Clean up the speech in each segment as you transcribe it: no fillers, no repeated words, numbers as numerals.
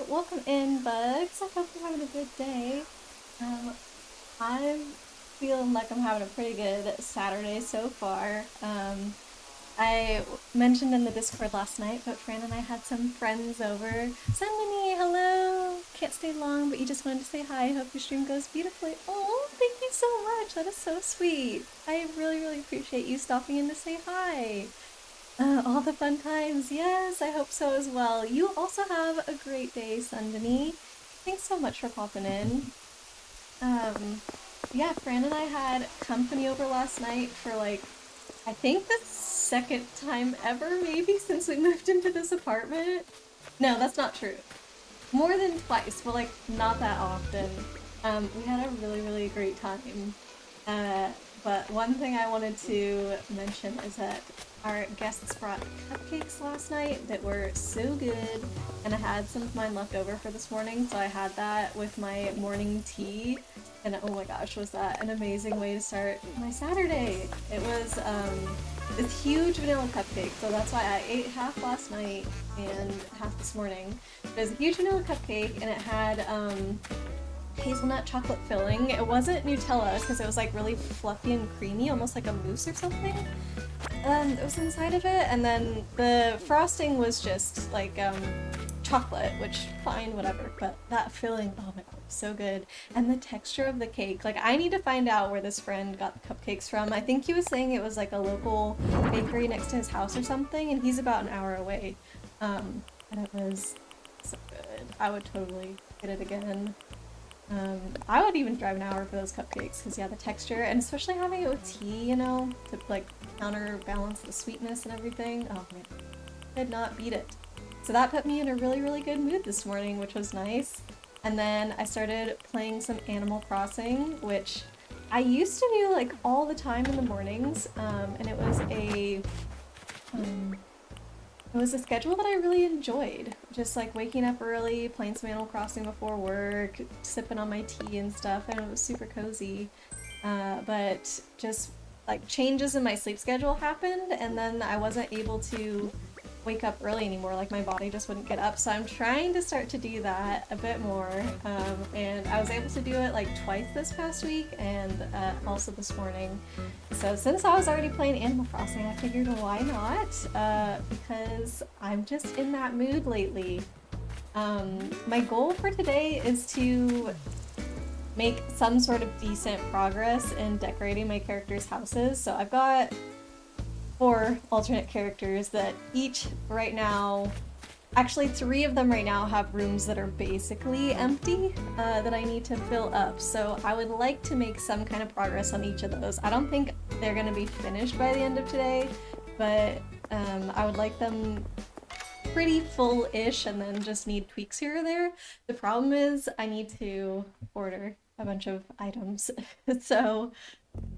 welcome in, Bugs. I hope you're having a good day. Um, I'm feeling like I'm having a pretty good Saturday so far. I mentioned in the Discord last night, but Fran and I had some friends over. Sunmini, hello! Can't stay long, but you just wanted to say hi. Hope your stream goes beautifully. Oh, thank you so much. That is so sweet. I really, really appreciate you stopping in to say hi. All the fun times. Yes, I hope so as well. You also have a great day, Sundani. Thanks so much for popping in. Um, yeah, Fran and I had company over last night for like, I think the second time ever, maybe, since we moved into this apartment. No, that's not true. More than twice, but like not that often. We had a really, really great time. Uh, but one thing I wanted to mention is that our guests brought cupcakes last night that were so good, and I had some of mine left over for this morning, so I had that with my morning tea, and oh my gosh, was that an amazing way to start my Saturday! It was this huge vanilla cupcake, so that's why I ate half last night and half this morning. It was a huge vanilla cupcake, and it had hazelnut chocolate filling. It wasn't Nutella because it was like really fluffy and creamy, almost like a mousse or something. It was inside of it, and then the frosting was just like chocolate, which fine, whatever. But that filling, oh my god, so good. And the texture of the cake, like I need to find out where this friend got the cupcakes from. I think he was saying it was like a local bakery next to his house or something, and he's about an hour away. And it was so good. I would totally get it again. I would even drive an hour for those cupcakes because yeah, the texture and especially having it with tea, you know, to like counterbalance the sweetness and everything. Oh man, could not beat it. So that put me in a really, really good mood this morning, which was nice. And then I started playing some Animal Crossing, which I used to do like all the time in the mornings, and it was a schedule that I really enjoyed. Just like waking up early, playing some Animal Crossing before work, sipping on my tea and stuff, and it was super cozy. But just like changes in my sleep schedule happened, and then I wasn't able to wake up early anymore. Like my body just wouldn't get up. So I'm trying to start to do that a bit more. And I was able to do it like twice this past week and also this morning. So since I was already playing Animal Crossing, I figured why not? Because I'm just in that mood lately. My goal for today is to make some sort of decent progress in decorating my characters' houses. So I've got 4 alternate characters that each right now, actually 3 of them right now have rooms that are basically empty that I need to fill up. So I would like to make some kind of progress on each of those. I don't think they're going to be finished by the end of today, but I would like them pretty full-ish and then just need tweaks here or there. The problem is I need to order a bunch of items. So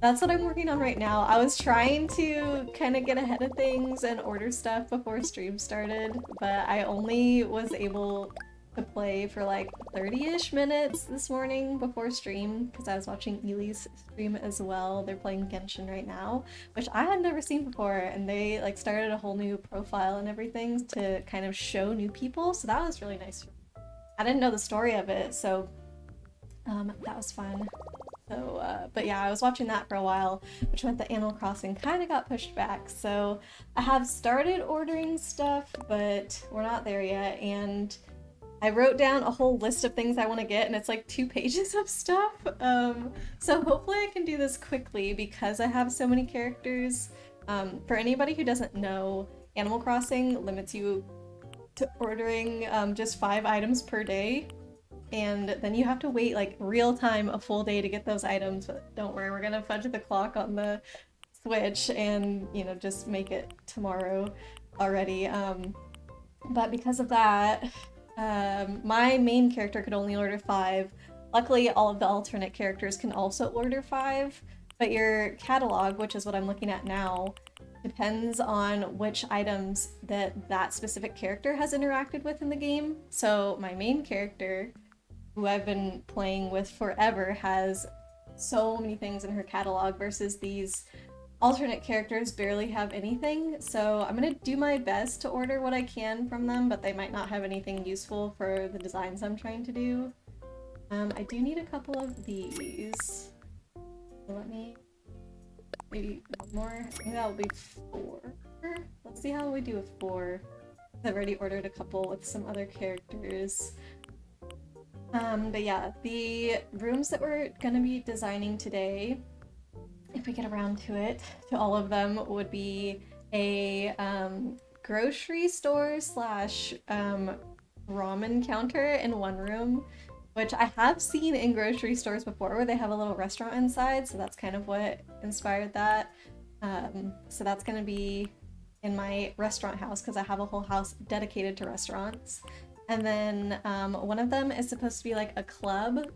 that's what I'm working on right now. I was trying to kind of get ahead of things and order stuff before stream started, but I only was able to play for like 30-ish minutes this morning before stream because I was watching Ely's stream as well. They're playing Genshin right now, which I had never seen before, and they like started a whole new profile and everything to kind of show new people, so that was really nice. I didn't know the story of it, so that was fun. So, but yeah, I was watching that for a while, which meant that Animal Crossing kind of got pushed back. So I have started ordering stuff, but we're not there yet. And I wrote down a whole list of things I want to get, and it's like 2 pages of stuff. So hopefully I can do this quickly because I have so many characters. For anybody who doesn't know, Animal Crossing limits you to ordering just 5 items per day. And then you have to wait like real time a full day to get those items, but don't worry, we're gonna fudge the clock on the Switch and, you know, just make it tomorrow already. But because of that, my main character could only order 5. Luckily, all of the alternate characters can also order 5, but your catalog, which is what I'm looking at now, depends on which items that specific character has interacted with in the game. So my main character, who I've been playing with forever, has so many things in her catalog versus these alternate characters barely have anything, so I'm gonna do my best to order what I can from them, but they might not have anything useful for the designs I'm trying to do. I do need a couple of these. So let me... maybe one more. I think that'll be 4. Let's see how we do with 4. I've already ordered a couple with some other characters. But yeah, the rooms that we're gonna be designing today, if we get around to it, to all of them, would be a grocery store slash ramen counter in one room, which I have seen in grocery stores before where they have a little restaurant inside, so that's kind of what inspired that. So that's gonna be in my restaurant house because I have a whole house dedicated to restaurants. And then one of them is supposed to be like a club.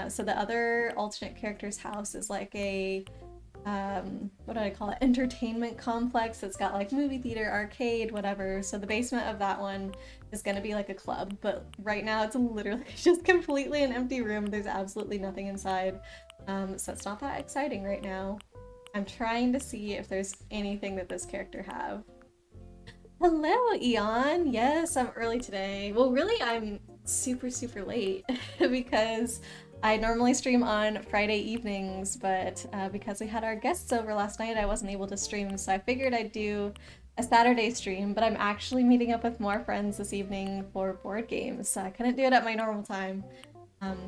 So the other alternate character's house is like a, what do I call it? Entertainment complex. It's got like movie theater, arcade, whatever. So the basement of that one is gonna be like a club. But right now it's literally just completely an empty room. There's absolutely nothing inside. So it's not that exciting right now. I'm trying to see if there's anything that this character have. Hello, Eon! Yes, I'm early today. Well, really, I'm super late because I normally stream on Friday evenings, but because we had our guests over last night, I wasn't able to stream, so I figured I'd do a Saturday stream, but I'm actually meeting up with more friends this evening for board games, so I couldn't do it at my normal time.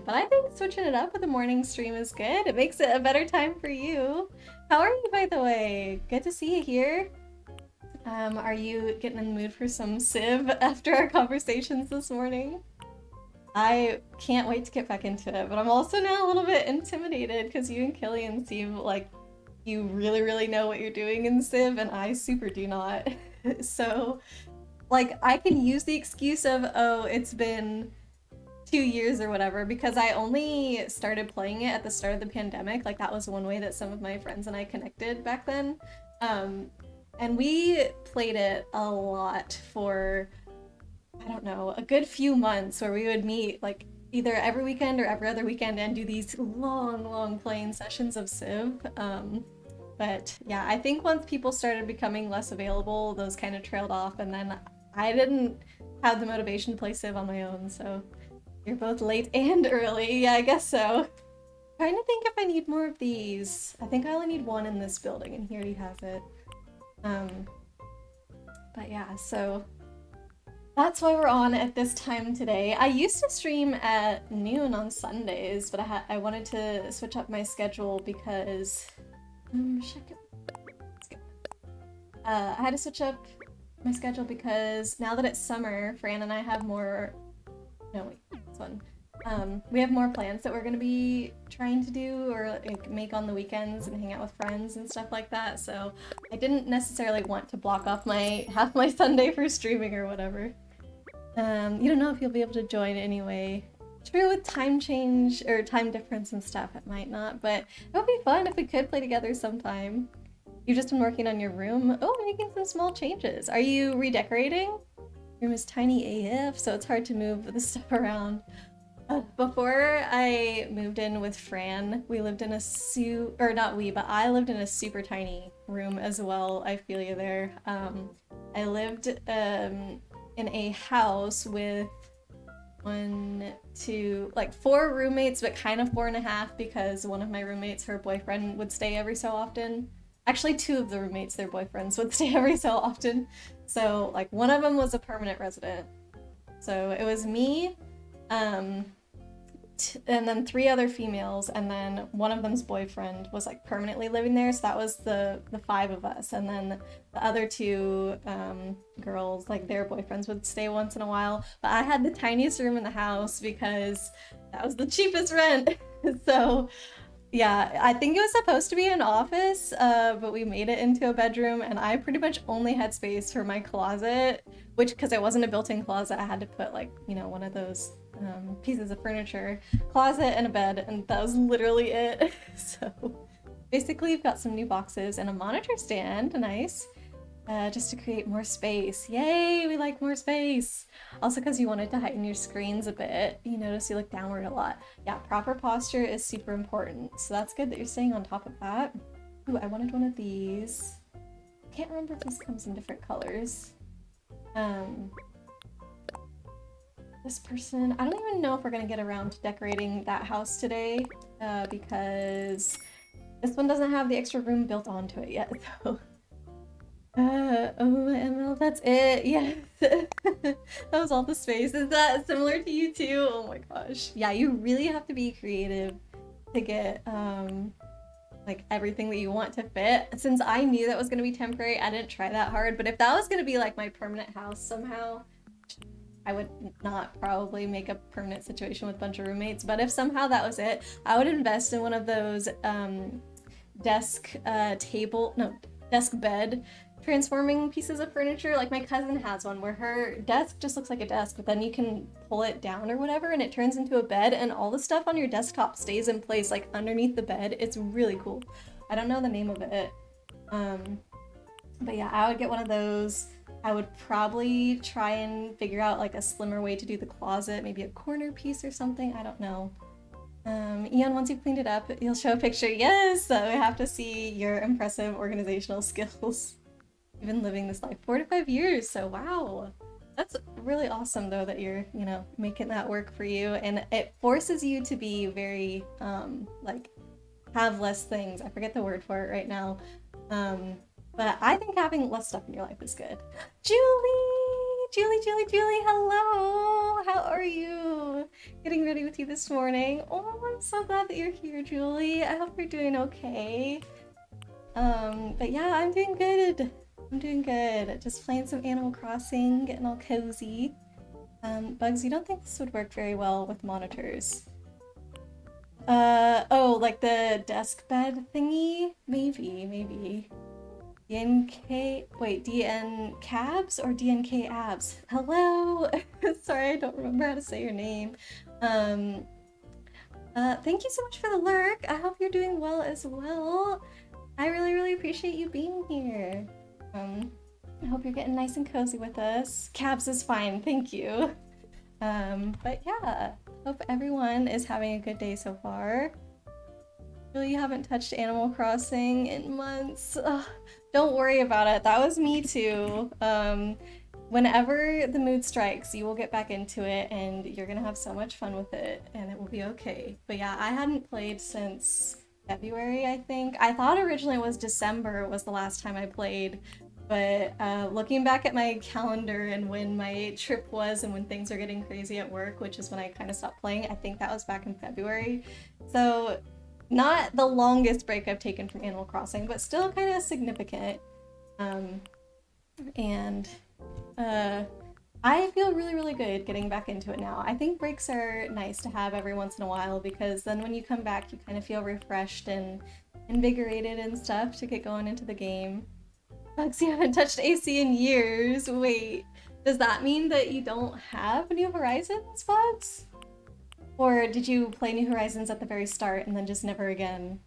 But I think switching it up with a morning stream is good. It makes it a better time for you. How are you, by the way? Good to see you here. Are you getting in the mood for some Civ after our conversations this morning? I can't wait to get back into it, but I'm also now a little bit intimidated because you and Killian seem like you really know what you're doing in Civ, and I super do not. So, like, I can use the excuse of, oh, it's been 2 years or whatever, because I only started playing it at the start of the pandemic. Like, that was one way that some of my friends and I connected back then. And we played it a lot for, I don't know, a good few months where we would meet like either every weekend or every other weekend and do these long playing sessions of Civ. But yeah, I think once people started becoming less available, those kind of trailed off, and then I didn't have the motivation to play Civ on my own, so you're both late and early. Yeah, I guess so. Trying to think if I need more of these. I think I only need one in this building, and he already has it. But yeah, so that's why we're on at this time today. I used to stream at noon on Sundays, but I wanted to switch up my schedule because I had to switch up my schedule because now that it's summer, Fran and I have more. No, wait, this one. We have more plans that we're gonna be trying to do or like, make on the weekends and hang out with friends and stuff like that. So I didn't necessarily want to block off half my Sunday for streaming or whatever. You don't know if you'll be able to join anyway. True, with time change or time difference and stuff, it might not, but it would be fun if we could play together sometime. You've just been working on your room. Oh, making some small changes. Are you redecorating? Your room is tiny AF, so it's hard to move the stuff around. Before I moved in with Fran, we lived in I lived in a super tiny room as well. I feel you there. I lived in a house with 4 roommates, but kind of 4.5 because one of my roommates, her boyfriend, would stay every so often. Actually, 2 of the roommates, their boyfriends, would stay every so often. So, like, one of them was a permanent resident. So it was me, and then 3 other females, and then one of them's boyfriend was like permanently living there, so that was the 5 of us, and then the other 2 girls, like their boyfriends would stay once in a while, but I had the tiniest room in the house because that was the cheapest rent. So yeah, I think it was supposed to be an office, but we made it into a bedroom, and I pretty much only had space for my closet, which, because it wasn't a built-in closet, I had to put like, you know, one of those pieces of furniture, closet and a bed, and that was literally it. So basically we've got some new boxes and a monitor stand, nice, just to create more space. Yay, we like more space. Also because you wanted to heighten your screens a bit. You notice you look downward a lot. Yeah, proper posture is super important, so that's good that you're staying on top of that. Ooh, I wanted one of these. I can't remember if this comes in different colors. This person, I don't even know if we're gonna get around to decorating that house today, because this one doesn't have the extra room built onto it yet, so. Oh, ML, that's it, yes. That was all the space. Is that similar to you too? Oh my gosh. Yeah, you really have to be creative to get, like everything that you want to fit. Since I knew that was gonna be temporary, I didn't try that hard, but if that was gonna be like my permanent house somehow, I would not probably make a permanent situation with a bunch of roommates, but if somehow that was it, I would invest in one of those desk bed transforming pieces of furniture. Like my cousin has one where her desk just looks like a desk, but then you can pull it down or whatever and it turns into a bed and all the stuff on your desktop stays in place like underneath the bed. It's really cool. I don't know the name of it. But yeah, I would get one of those. I would probably try and figure out like a slimmer way to do the closet, maybe a corner piece or something, I don't know. Ian, once you've cleaned it up, you'll show a picture. Yes, so we have to see your impressive organizational skills. You've been living this life 4 to 5 years, so wow. That's really awesome though that you're, you know, making that work for you, and it forces you to be very, like, have less things. I forget the word for it right now. But I think having less stuff in your life is good. Julie, hello! How are you? Getting ready with you this morning. Oh, I'm so glad that you're here, Julie. I hope you're doing okay. But yeah, I'm doing good. I'm doing good. Just playing some Animal Crossing, getting all cozy. Bugs, you don't think this would work very well with monitors? Oh, like the desk bed thingy? Maybe. DN cabs or DNK abs? Hello! Sorry, I don't remember how to say your name. Thank you so much for the lurk. I hope you're doing well as well. I really appreciate you being here. I hope you're getting nice and cozy with us. Cabs is fine, thank you. But yeah, hope everyone is having a good day so far. Really haven't touched Animal Crossing in months. Ugh, don't worry about it, that was me too. Whenever the mood strikes, you will get back into it and you're gonna have so much fun with it and it will be okay. But yeah, I hadn't played since February, I think. I thought originally it was December was the last time I played, but looking back at my calendar and when my trip was and when things are getting crazy at work, which is when I kind of stopped playing, I think that was back in February. So not the longest break I've taken from Animal Crossing, but still kind of significant. I feel really good getting back into it now. I think breaks are nice to have every once in a while because then when you come back you kind of feel refreshed and invigorated and stuff to get going into the game. Bugs, you haven't touched AC in years. Wait, does that mean that you don't have New Horizons, Bugs? Or did you play New Horizons at the very start and then just never again?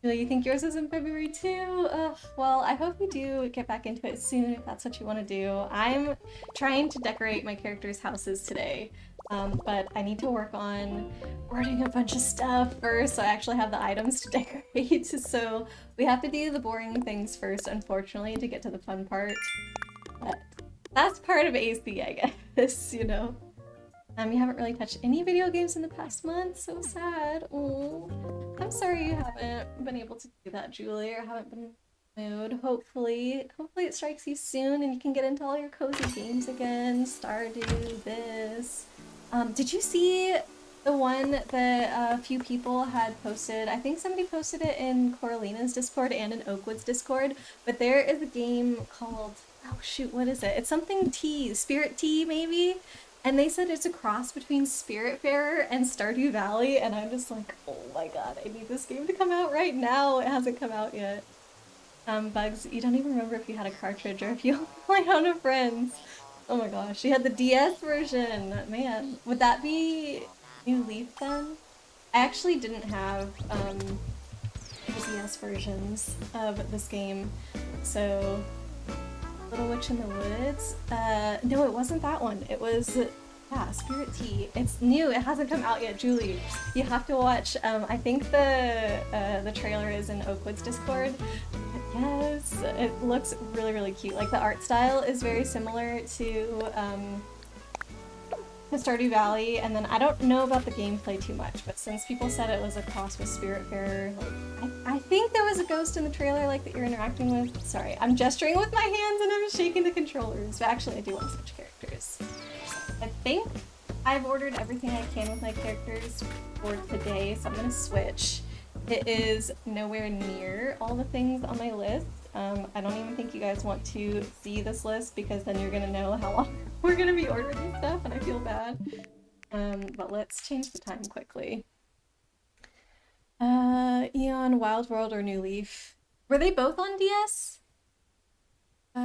You think yours is in February too? Well, I hope you do get back into it soon if that's what you want to do. I'm trying to decorate my characters' houses today, but I need to work on ordering a bunch of stuff first so I actually have the items to decorate. So we have to do the boring things first, unfortunately, to get to the fun part. But that's part of AC, I guess, you know? You haven't really touched any video games in the past month, so sad. Oh, I'm sorry you haven't been able to do that, Julie, or haven't been in the mood. Hopefully it strikes you soon and you can get into all your cozy games again. Stardew, this. Did you see the one that a few people had posted? I think somebody posted it in Coralina's Discord and in Oakwood's Discord, but there is a game called, oh shoot, what is it? It's something Tea, Spirit Tea maybe? And they said it's a cross between Spiritfarer and Stardew Valley, and I'm just like, oh my god, I need this game to come out right now. It hasn't come out yet. Bugs, you don't even remember if you had a cartridge or if you only owned a friend's. Oh my gosh, you had the DS version. Man, would that be New Leaf then? I actually didn't have the DS versions of this game, so... Little Witch in the Woods? No, it wasn't that one. It was Yeah, Spirit Tea. It's new. It hasn't come out yet, Julie. You have to watch. I think the trailer is in Oakwood's Discord. But yes, it looks really, really cute. Like the art style is very similar to Stardew Valley, and then I don't know about the gameplay too much, but since people said it was a cross with Spiritfarer, like, I think there was a ghost in the trailer, like, that you're interacting with. Sorry, I'm gesturing with my hands and I'm shaking the controllers, but actually I do want to switch characters. I think I've ordered everything I can with my characters for today, so I'm gonna switch. It is nowhere near all the things on my list. I don't even think you guys want to see this list because then you're gonna know how long we're gonna be ordering stuff and I feel bad. But let's change the time quickly. Eon, Wild World, or New Leaf? Were they both on DS?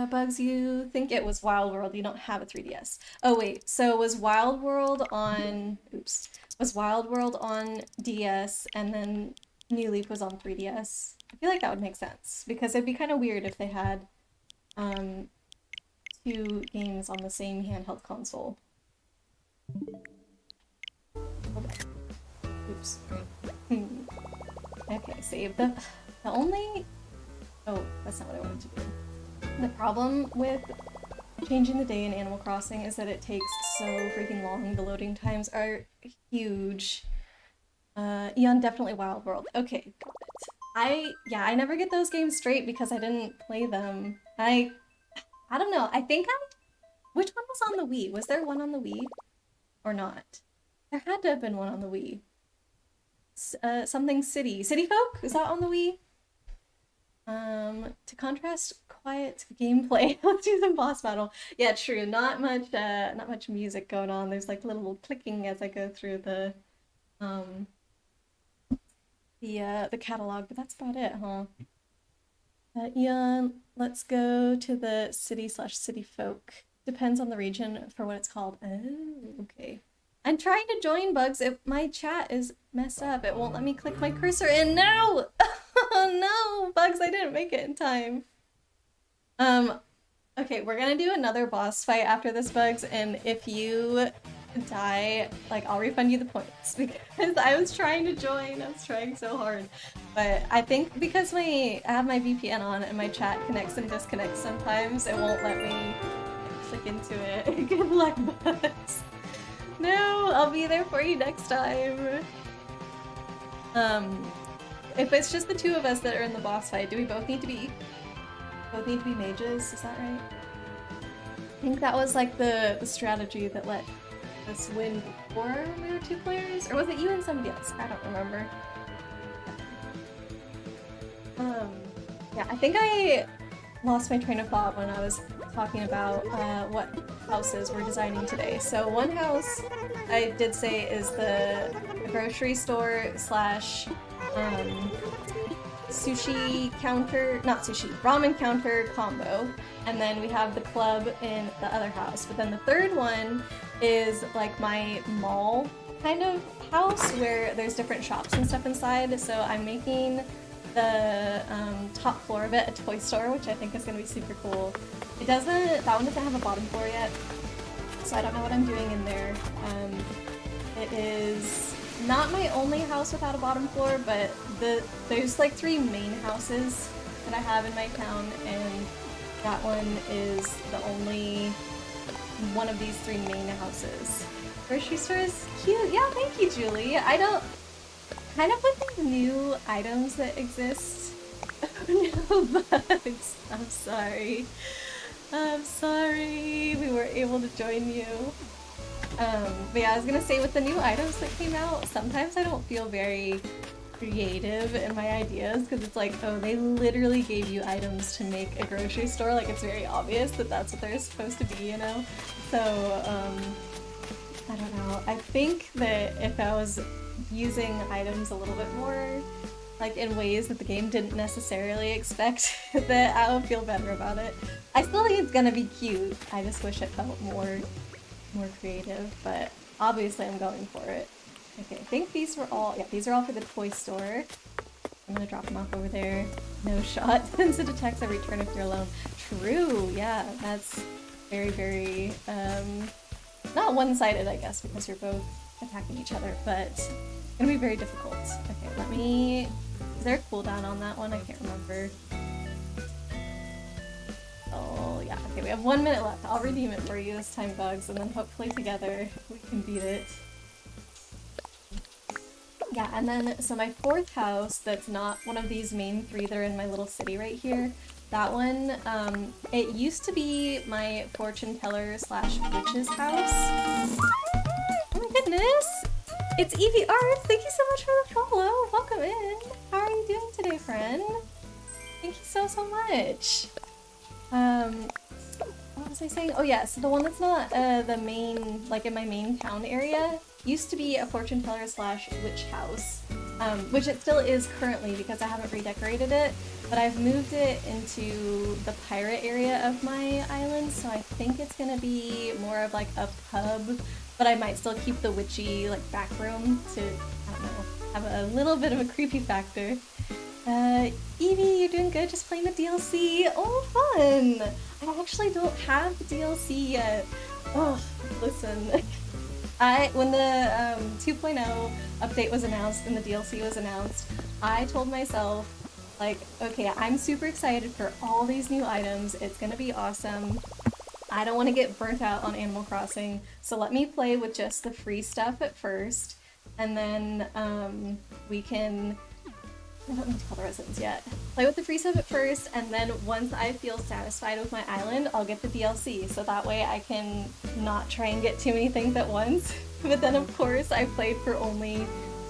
Bugs, you think it was Wild World, you don't have a 3DS. Oh wait, so was Wild World on, was Wild World on DS and then New Leaf was on 3DS? I feel like that would make sense, because it'd be kind of weird if they had two games on the same handheld console. Oops. Okay, save the only... Oh, that's not what I wanted to do. The problem with changing the day in Animal Crossing is that it takes so freaking long. The loading times are huge. Eon, definitely Wild World. Okay, got it. I never get those games straight because I didn't play them. I don't know. I think which one was on the Wii? Was there one on the Wii? Or not? There had to have been one on the Wii. Something City. City Folk? Is that on the Wii? To contrast quiet gameplay, let's do some boss battle. Yeah, true. Not much music going on. There's like little clicking as I go through the catalog, but that's about it, huh? Eon, let's go to the city/city folk. Depends on the region for what it's called. Oh, okay. I'm trying to join, Bugs. My chat is messed up. It won't let me click my cursor in. No! Oh no, Bugs, I didn't make it in time. Okay, we're gonna do another boss fight after this, Bugs, and if you die, like, I'll refund you the points, because I was trying to join. I was trying so hard. But I think because I have my VPN on and my chat connects and disconnects sometimes, it won't let me click into it. Good luck, Bugs. No, I'll be there for you next time. If it's just the two of us that are in the boss fight, do we both need to be mages? Is that right? I think that was like the strategy that let us win before we were 2 players? Or was it you and somebody else? I don't remember. Yeah, I think I lost my train of thought when I was talking about what houses we're designing today. So one house I did say is the grocery store slash sushi counter, not sushi, ramen counter combo. And then we have the club in the other house. But then the third one is like my mall kind of house where there's different shops and stuff inside. So I'm making the top floor of it a toy store, which I think is going to be super cool. That one doesn't have a bottom floor yet, so I don't know what I'm doing in there. It is not my only house without a bottom floor, but there's like 3 main houses that I have in my town, and that one is the only one of these 3 main houses. Grocery store is cute. Yeah, thank you, Julie. Kind of with these new items that exist. Oh no, Bugs. I'm sorry. I'm sorry we weren't able to join you. But yeah, I was gonna say with the new items that came out, sometimes I don't feel very creative in my ideas because it's like, oh, they literally gave you items to make a grocery store. Like, it's very obvious that that's what they're supposed to be, you know? So, I don't know. I think that if I was using items a little bit more, like in ways that the game didn't necessarily expect, that I would feel better about it. I still think it's gonna be cute. I just wish it felt more creative, but obviously I'm going for it. Okay, I think these are all for the toy store. I'm gonna drop them off over there. No shot. Since it detects every turn if you're alone. True, yeah, that's very, very Not one-sided, I guess, because you're both attacking each other, but it's gonna be very difficult. Okay, let me... Is there a cooldown on that one? I can't remember. Oh, yeah. Okay, we have 1 minute left. I'll redeem it for you this time, Bugs, and then hopefully together we can beat it. Yeah, and then, so my 4th house that's not one of these main 3 that are in my little city right here, that one, it used to be my fortune teller slash witch's house. Oh my goodness! It's Evie Arts! Thank you so much for the follow! Welcome in! How are you doing today, friend? Thank you so much! What was I saying? Oh yeah, so the one that's not the main, like in my main town area, used to be a fortune teller slash witch house, which it still is currently because I haven't redecorated it, but I've moved it into the pirate area of my island, so I think it's gonna be more of like a pub, but I might still keep the witchy like back room to, I don't know, have a little bit of a creepy factor. Evie, you're doing good, just playing the DLC. Oh, fun! I actually don't have the DLC yet. Oh, listen. When the 2.0 update was announced and the DLC was announced, I told myself, like, okay, I'm super excited for all these new items. It's gonna be awesome. I don't want to get burnt out on Animal Crossing, so let me play with just the free stuff at first, and then we can... I don't need to call the residents yet. Play with the free stuff at first, and then once I feel satisfied with my island, I'll get the DLC, so that way I can not try and get too many things at once. But then of course I played for only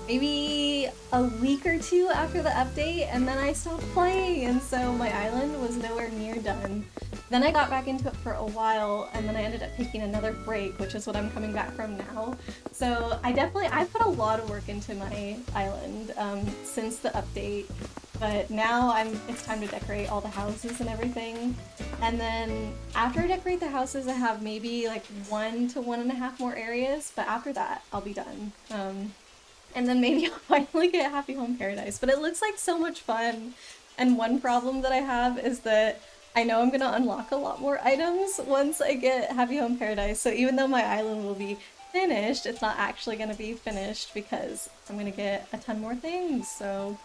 maybe a week or 2 after the update, and then I stopped playing, and so my island was nowhere near done. Then I got back into it for a while, and then I ended up taking another break, which is what I'm coming back from now. So I put a lot of work into my island since the update, but now it's time to decorate all the houses and everything. And then after I decorate the houses, I have maybe like 1 to 1.5 more areas, but after that, I'll be done. And then maybe I'll finally get Happy Home Paradise, but it looks like so much fun. And one problem that I have is that I know I'm gonna unlock a lot more items once I get Happy Home Paradise, so even though my island will be finished, it's not actually gonna be finished because I'm gonna get a ton more things, so...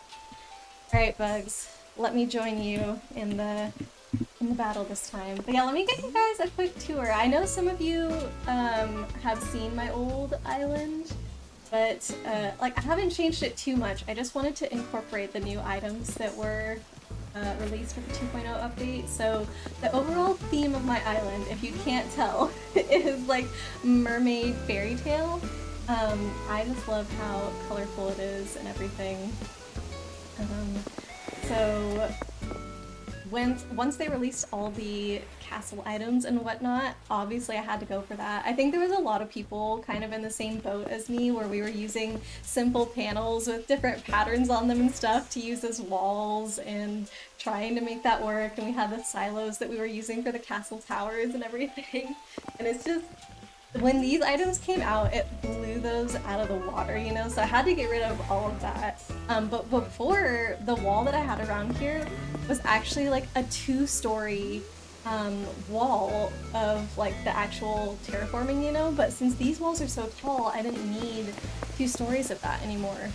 Alright, Bugs, let me join you in the battle this time. But yeah, let me give you guys a quick tour. I know some of you have seen my old island, but like I haven't changed it too much. I just wanted to incorporate the new items that were released with the 2.0 update. So the overall theme of my island, if you can't tell, is like mermaid fairy tale. I just love how colorful it is and everything. So once they released all the castle items and whatnot, obviously I had to go for that. I think there was a lot of people kind of in the same boat as me where we were using simple panels with different patterns on them and stuff to use as walls and trying to make that work, and we had the silos that we were using for the castle towers and everything. And it's just, when these items came out, it blew those out of the water, you know, so I had to get rid of all of that. But before, the wall that I had around here was actually like a 2-story wall of like the actual terraforming, you know, but since these walls are so tall, I didn't need 2 stories of that anymore.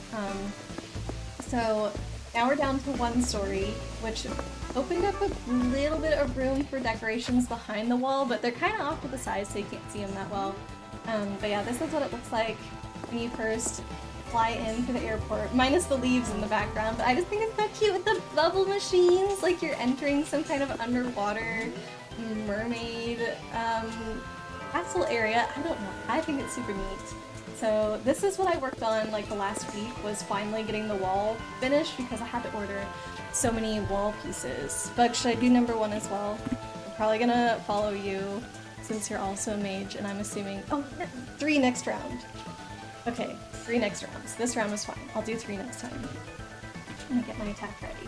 So now we're down to 1 story, which opened up a little bit of room for decorations behind the wall, but they're kind of off to the side so you can't see them that well. But yeah, this is what it looks like when you first fly into the airport, minus the leaves in the background, but I just think it's so cute with the bubble machines, like you're entering some kind of underwater mermaid castle area. I don't know, I think it's super neat. So this is what I worked on like the last week, was finally getting the wall finished because I had to order so many wall pieces. But should I do number 1 as well? I'm probably gonna follow you since you're also a mage, and I'm assuming, oh, 3 next round. Okay, 3 next rounds. This round was fine. I'll do 3 next time. I'm gonna get my attack ready.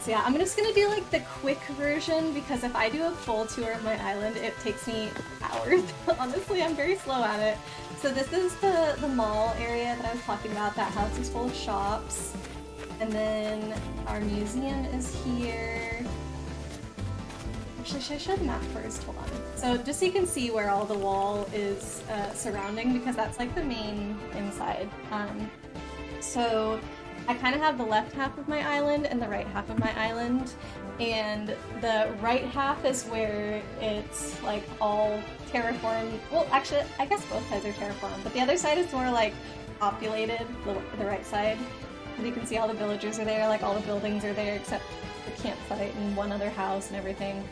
So yeah, I'm just gonna do like the quick version because if I do a full tour of my island, it takes me hours. Honestly, I'm very slow at it. So this is the mall area that I was talking about. That house is full of shops. And then our museum is here. Actually, should I show the map first? Hold on. So just so you can see where all the wall is surrounding, because that's like the main inside. So I kind of have the left half of my island and the right half of my island, and the right half is where it's like all terraformed. Well, actually, I guess both sides are terraformed, but the other side is more like populated, the right side. As you can see, all the villagers are there, like all the buildings are there except the campsite and one other house and everything.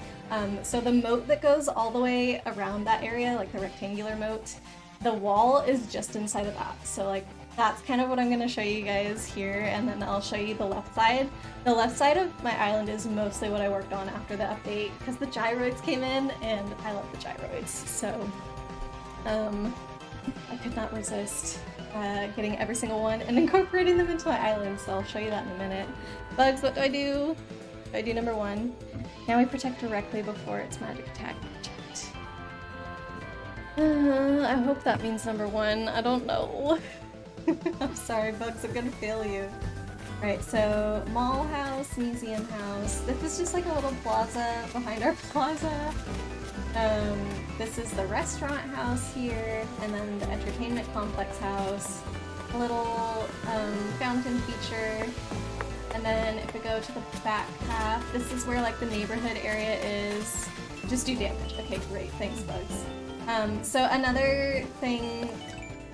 So the moat that goes all the way around that area, like the rectangular moat, the wall is just inside of that. So like that's kind of what I'm going to show you guys here, and then I'll show you the left side. The left side of my island is mostly what I worked on after the update, because the gyroids came in, and I love the gyroids, so I could not resist getting every single one and incorporating them into my island, so I'll show you that in a minute. Bugs, what do? I do number 1. Now we protect directly before its magic attack. I hope that means number 1. I don't know. I'm sorry, Bugs, I'm gonna fail you. Alright, so mall house, museum house. This is just like a little plaza behind our plaza. This is the restaurant house here, and then the entertainment complex house. A little fountain feature. And then if we go to the back half, this is where like the neighborhood area is. Just do damage. Okay, great. Thanks, Bugs. So another thing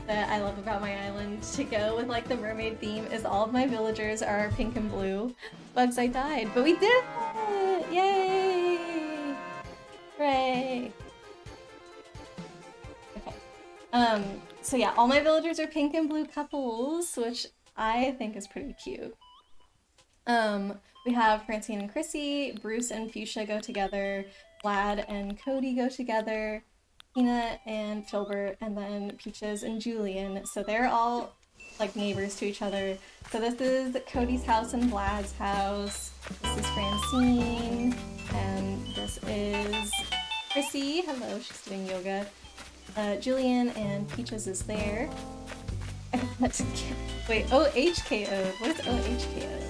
that I love about my island, to go with like the mermaid theme, is all of my villagers are pink and blue. Bugs, I died, but we did it! Yay! Hooray! Okay. So yeah, all my villagers are pink and blue couples, which I think is pretty cute. We have Francine and Chrissy, Bruce and Fuchsia go together, Vlad and Cody go together, Tina and Filbert, and then Peaches and Julian. So they're all like neighbors to each other. So this is Cody's house and Vlad's house. This is Francine, and this is Chrissy. Hello, she's doing yoga. Julian and Peaches is there. Wait, OHKO. What is OHKO?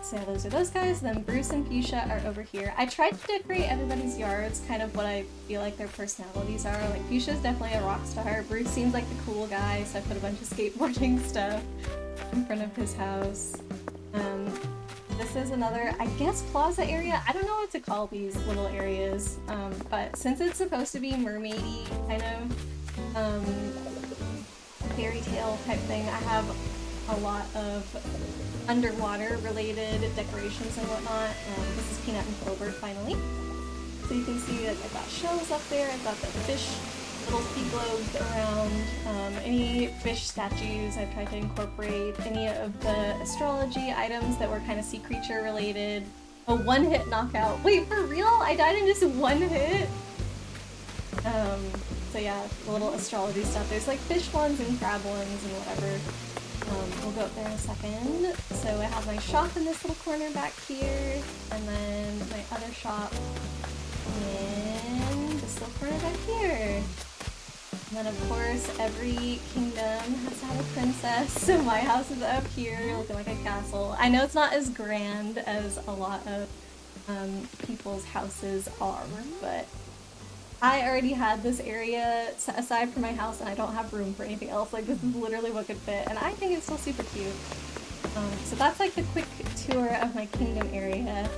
So yeah, those are those guys. Then Bruce and Fuchsia are over here. I tried to decorate everybody's yards kind of what I feel like their personalities are. Like Fuchsia's definitely a rock star. Bruce seems like the cool guy, so I put a bunch of skateboarding stuff in front of his house. This is another, I guess, plaza area. I don't know what to call these little areas, but since it's supposed to be mermaidy kind of fairy tale type thing, I have a lot of underwater related decorations and whatnot. This is Peanut and Filbert finally. So you can see that I've got shells up there, I've got the fish, little ski globes around, any fish statues I've tried to incorporate, any of the astrology items that were kind of sea creature related. A one-hit knockout. Wait, for real? I died in just one hit? So yeah, the little astrology stuff. There's like fish ones and crab ones and whatever. We'll go up there in a second. So I have my shop in this little corner back here, and then my other shop in this little corner back here. And then of course every kingdom has to have a princess, so my house is up here looking like a castle. I know it's not as grand as a lot of people's houses are, but I already had this area set aside for my house and I don't have room for anything else. Like, this is literally what could fit, and I think it's still super cute. So that's like the quick tour of my kingdom area.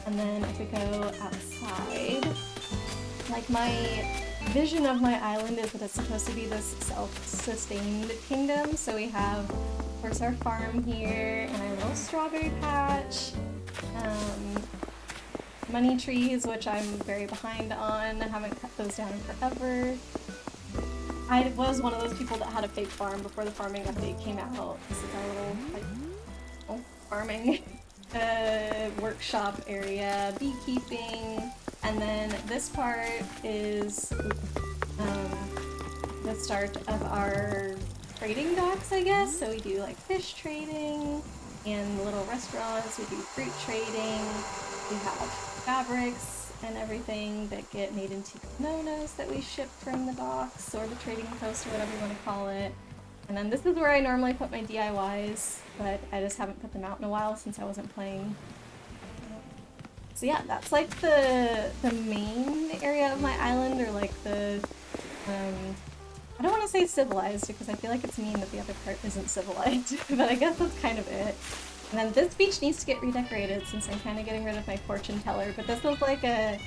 And then if we go outside, like my vision of my island is that it's supposed to be this self-sustained kingdom. So we have, of course, our farm here and our little strawberry patch. Money trees, which I'm very behind on. I haven't cut those down in forever. I was one of those people that had a fake farm before the farming update came out. This is our little, like, farming workshop area, beekeeping, and then this part is the start of our trading docks, I guess. So we do like fish trading and little restaurants. We do fruit trading. We have fabrics and everything that get made into kimonos that we ship from the docks or the trading post or whatever you want to call it. And then this is where I normally put my DIYs, but I just haven't put them out in a while since I wasn't playing. So yeah, that's like the main area of my island, or like the I don't want to say civilized because I feel like it's mean that the other part isn't civilized, but I guess that's kind of it. And then this beach needs to get redecorated since I'm kind of getting rid of my fortune teller, but this is like an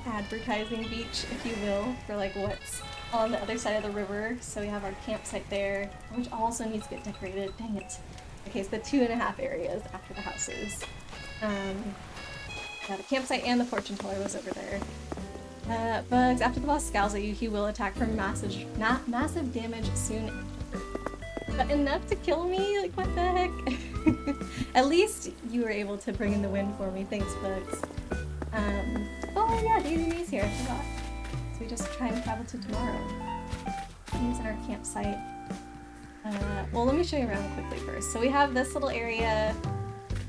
advertising beach, if you will, for like what's on the other side of the river. So we have our campsite there, which also needs to get decorated. Dang it. Okay, so the 2.5 areas after the houses. Yeah, the campsite and the fortune teller was over there. Bugs, after the boss scowls at you, he will attack for massive damage soon. But enough to kill me? Like, what the heck? At least you were able to bring in the win for me. Thanks, Bugs. Oh yeah, Daisy Mae's here. I forgot. So we just try and travel to tomorrow. Using our campsite. Well, let me show you around quickly first. So we have this little area.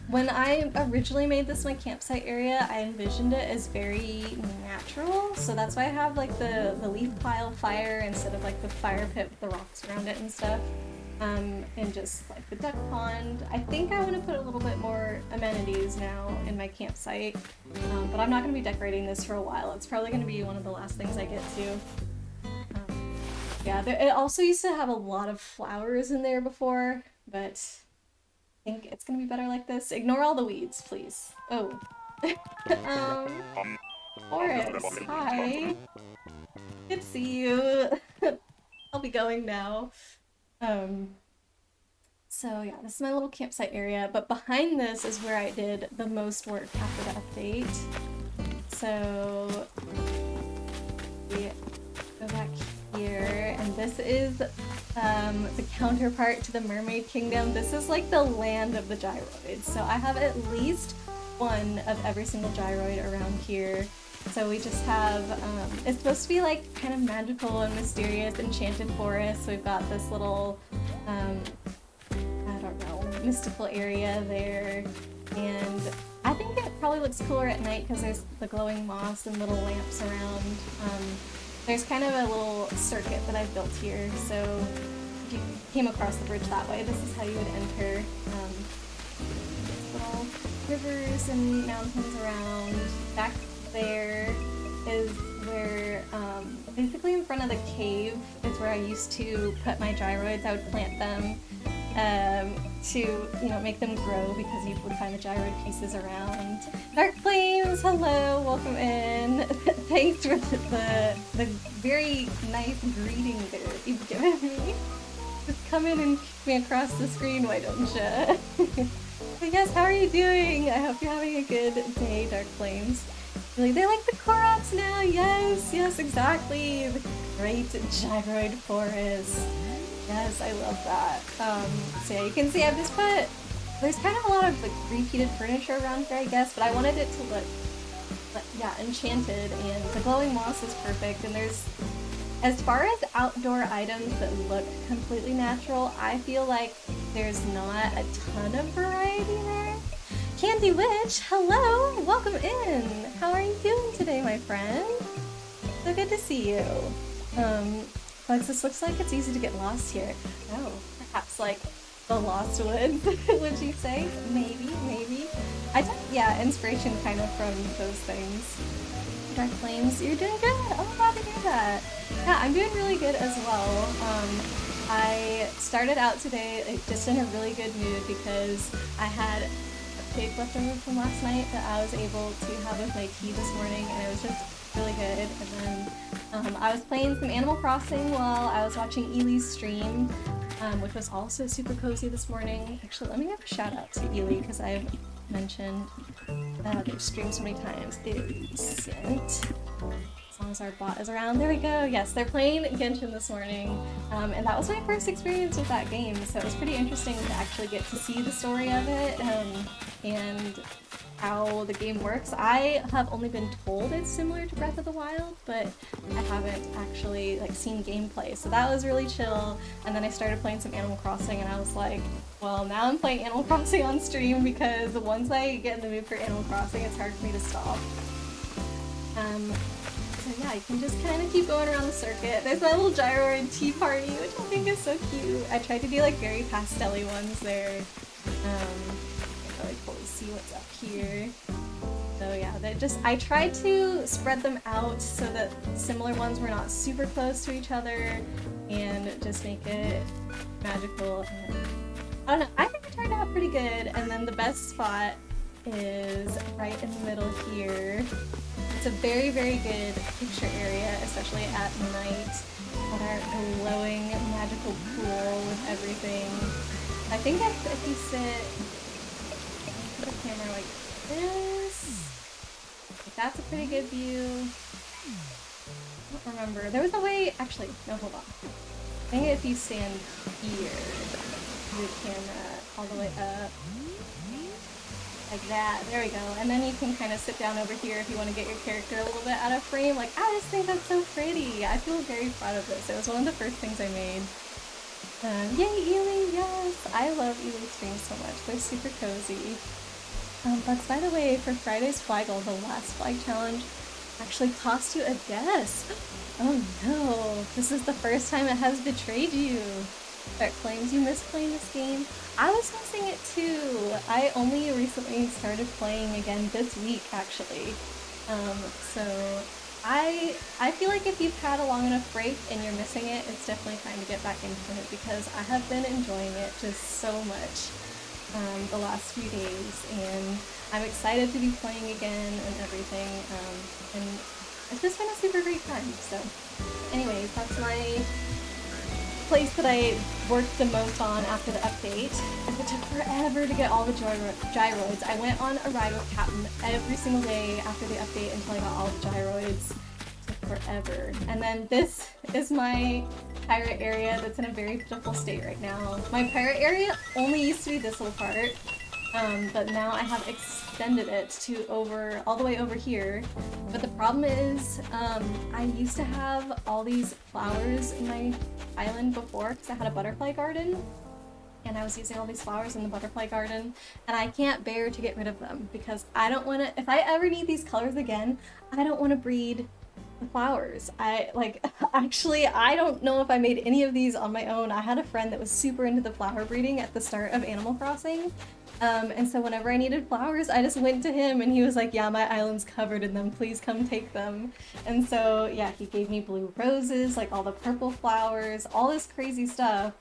When I originally made this my campsite area, I envisioned it as very natural. So that's why I have like the leaf pile fire instead of like the fire pit with the rocks around it and stuff. And just like the duck pond. I think I want to put a little bit more amenities now in my campsite. But I'm not going to be decorating this for a while. It's probably going to be one of the last things I get to. Yeah, it also used to have a lot of flowers in there before, but I think it's gonna be better like this. Ignore all the weeds, please. Oh. Forrest, hi. Good to see you. I'll be going now. So yeah, this is my little campsite area, but behind this is where I did the most work after the update. So, we go back here, and this is the counterpart to the Mermaid Kingdom. This is like the land of the gyroids. So I have at least one of every single gyroid around here. So we just have, it's supposed to be like kind of magical and mysterious, enchanted forest. So we've got this little, I don't know, mystical area there. And I think it probably looks cooler at night because there's the glowing moss and little lamps around. There's kind of a little circuit that I've built here, so if you came across the bridge that way, this is how you would enter. Little rivers and mountains around. Back there is where, basically in front of the cave is where I used to put my gyroids. I would plant them to, you know, make them grow because you would find the gyroid pieces around. Dark Flames, hello, welcome in. Thanks for the very nice greeting there that you've given me. Just come in and kick me across the screen, why don't you? But yes, how are you doing? I hope you're having a good day, Dark Flames. Really, they like the Koroks now, yes, yes, exactly. The great gyroid forest. Yes, I love that. So yeah, you can see I've just put, there's kind of a lot of like repeated furniture around here, I guess, but I wanted it to look, yeah, enchanted, and the glowing moss is perfect. And there's, as far as outdoor items that look completely natural, I feel like there's not a ton of variety there. Candy Witch, hello, welcome in. How are you doing today, my friend? So good to see you. Bugs, this looks like it's easy to get lost here. Oh, perhaps like the Lost Woods, would you say? Maybe, maybe. I took, yeah, inspiration kind of from those things. Dark Flames, you're doing good. Oh, I'm glad to hear that. Yeah, I'm doing really good as well. I started out today like, just in a really good mood because I had a cake left over from last night that I was able to have with my tea this morning, and it was just really good. And then I was playing some Animal Crossing while I was watching Ely's stream, which was also super cozy this morning. Actually, let me give a shout out to Ely because I've mentioned their stream so many times. Decent. As long as our bot is around. There we go. Yes, they're playing Genshin this morning, and that was my first experience with that game, so it was pretty interesting to actually get to see the story of it and how the game works. I have only been told it's similar to Breath of the Wild, but I haven't actually like seen gameplay, so that was really chill. And then I started playing some Animal Crossing, and I was like, well, now I'm playing Animal Crossing on stream because once I get in the mood for Animal Crossing, it's hard for me to stop. So yeah, you can just kind of keep going around the circuit. There's my little gyroid tea party, which I think is so cute. I tried to do like very pastel-y ones there. I can't really fully see what's up here. So yeah, I tried to spread them out so that similar ones were not super close to each other and just make it magical. And I don't know, I think I turned out pretty good. And then the best spot is right in the middle here. It's a very, very good picture area, especially at night, with our glowing magical pool with everything. I think if you sit, put the camera like this, that's a pretty good view. I don't remember. There was a way, actually, no, hold on. I think if you stand here, the camera all the way up, like that, there we go. And then you can kind of sit down over here if you want to get your character a little bit out of frame. Like, I just think that's so pretty. I feel very proud of this. It was one of the first things I made. Yay, Ely, yes! I love Ely streams so much. They're super cozy. But by the way, for Friday's Flaggle, the last flag challenge actually cost you a guess. Oh no, this is the first time it has betrayed you. That claims you missed playing this game. I was missing it too. I only recently started playing again this week, actually. So I feel like if you've had a long enough break and you're missing it, it's definitely time to get back into it because I have been enjoying it just so much the last few days, and I'm excited to be playing again and everything. And it's just been a super great time. So, anyways, that's my place that I worked the most on after the update. It took forever to get all the gyroids. I went on a ride with Captain every single day after the update until I got all the gyroids. It took forever. And then this is my pirate area that's in a very beautiful state right now. My pirate area only used to be this little part, but now I have extended it to all the way over here. But the problem is, I used to have all these flowers in my island before because I had a butterfly garden, and I was using all these flowers in the butterfly garden, and I can't bear to get rid of them because I don't want to, if I ever need these colors again, I don't want to breed the flowers. Actually, I don't know if I made any of these on my own. I had a friend that was super into the flower breeding at the start of Animal Crossing. And so whenever I needed flowers, I just went to him and he was like, yeah, my island's covered in them, please come take them. And so, yeah, he gave me blue roses, like all the purple flowers, all this crazy stuff.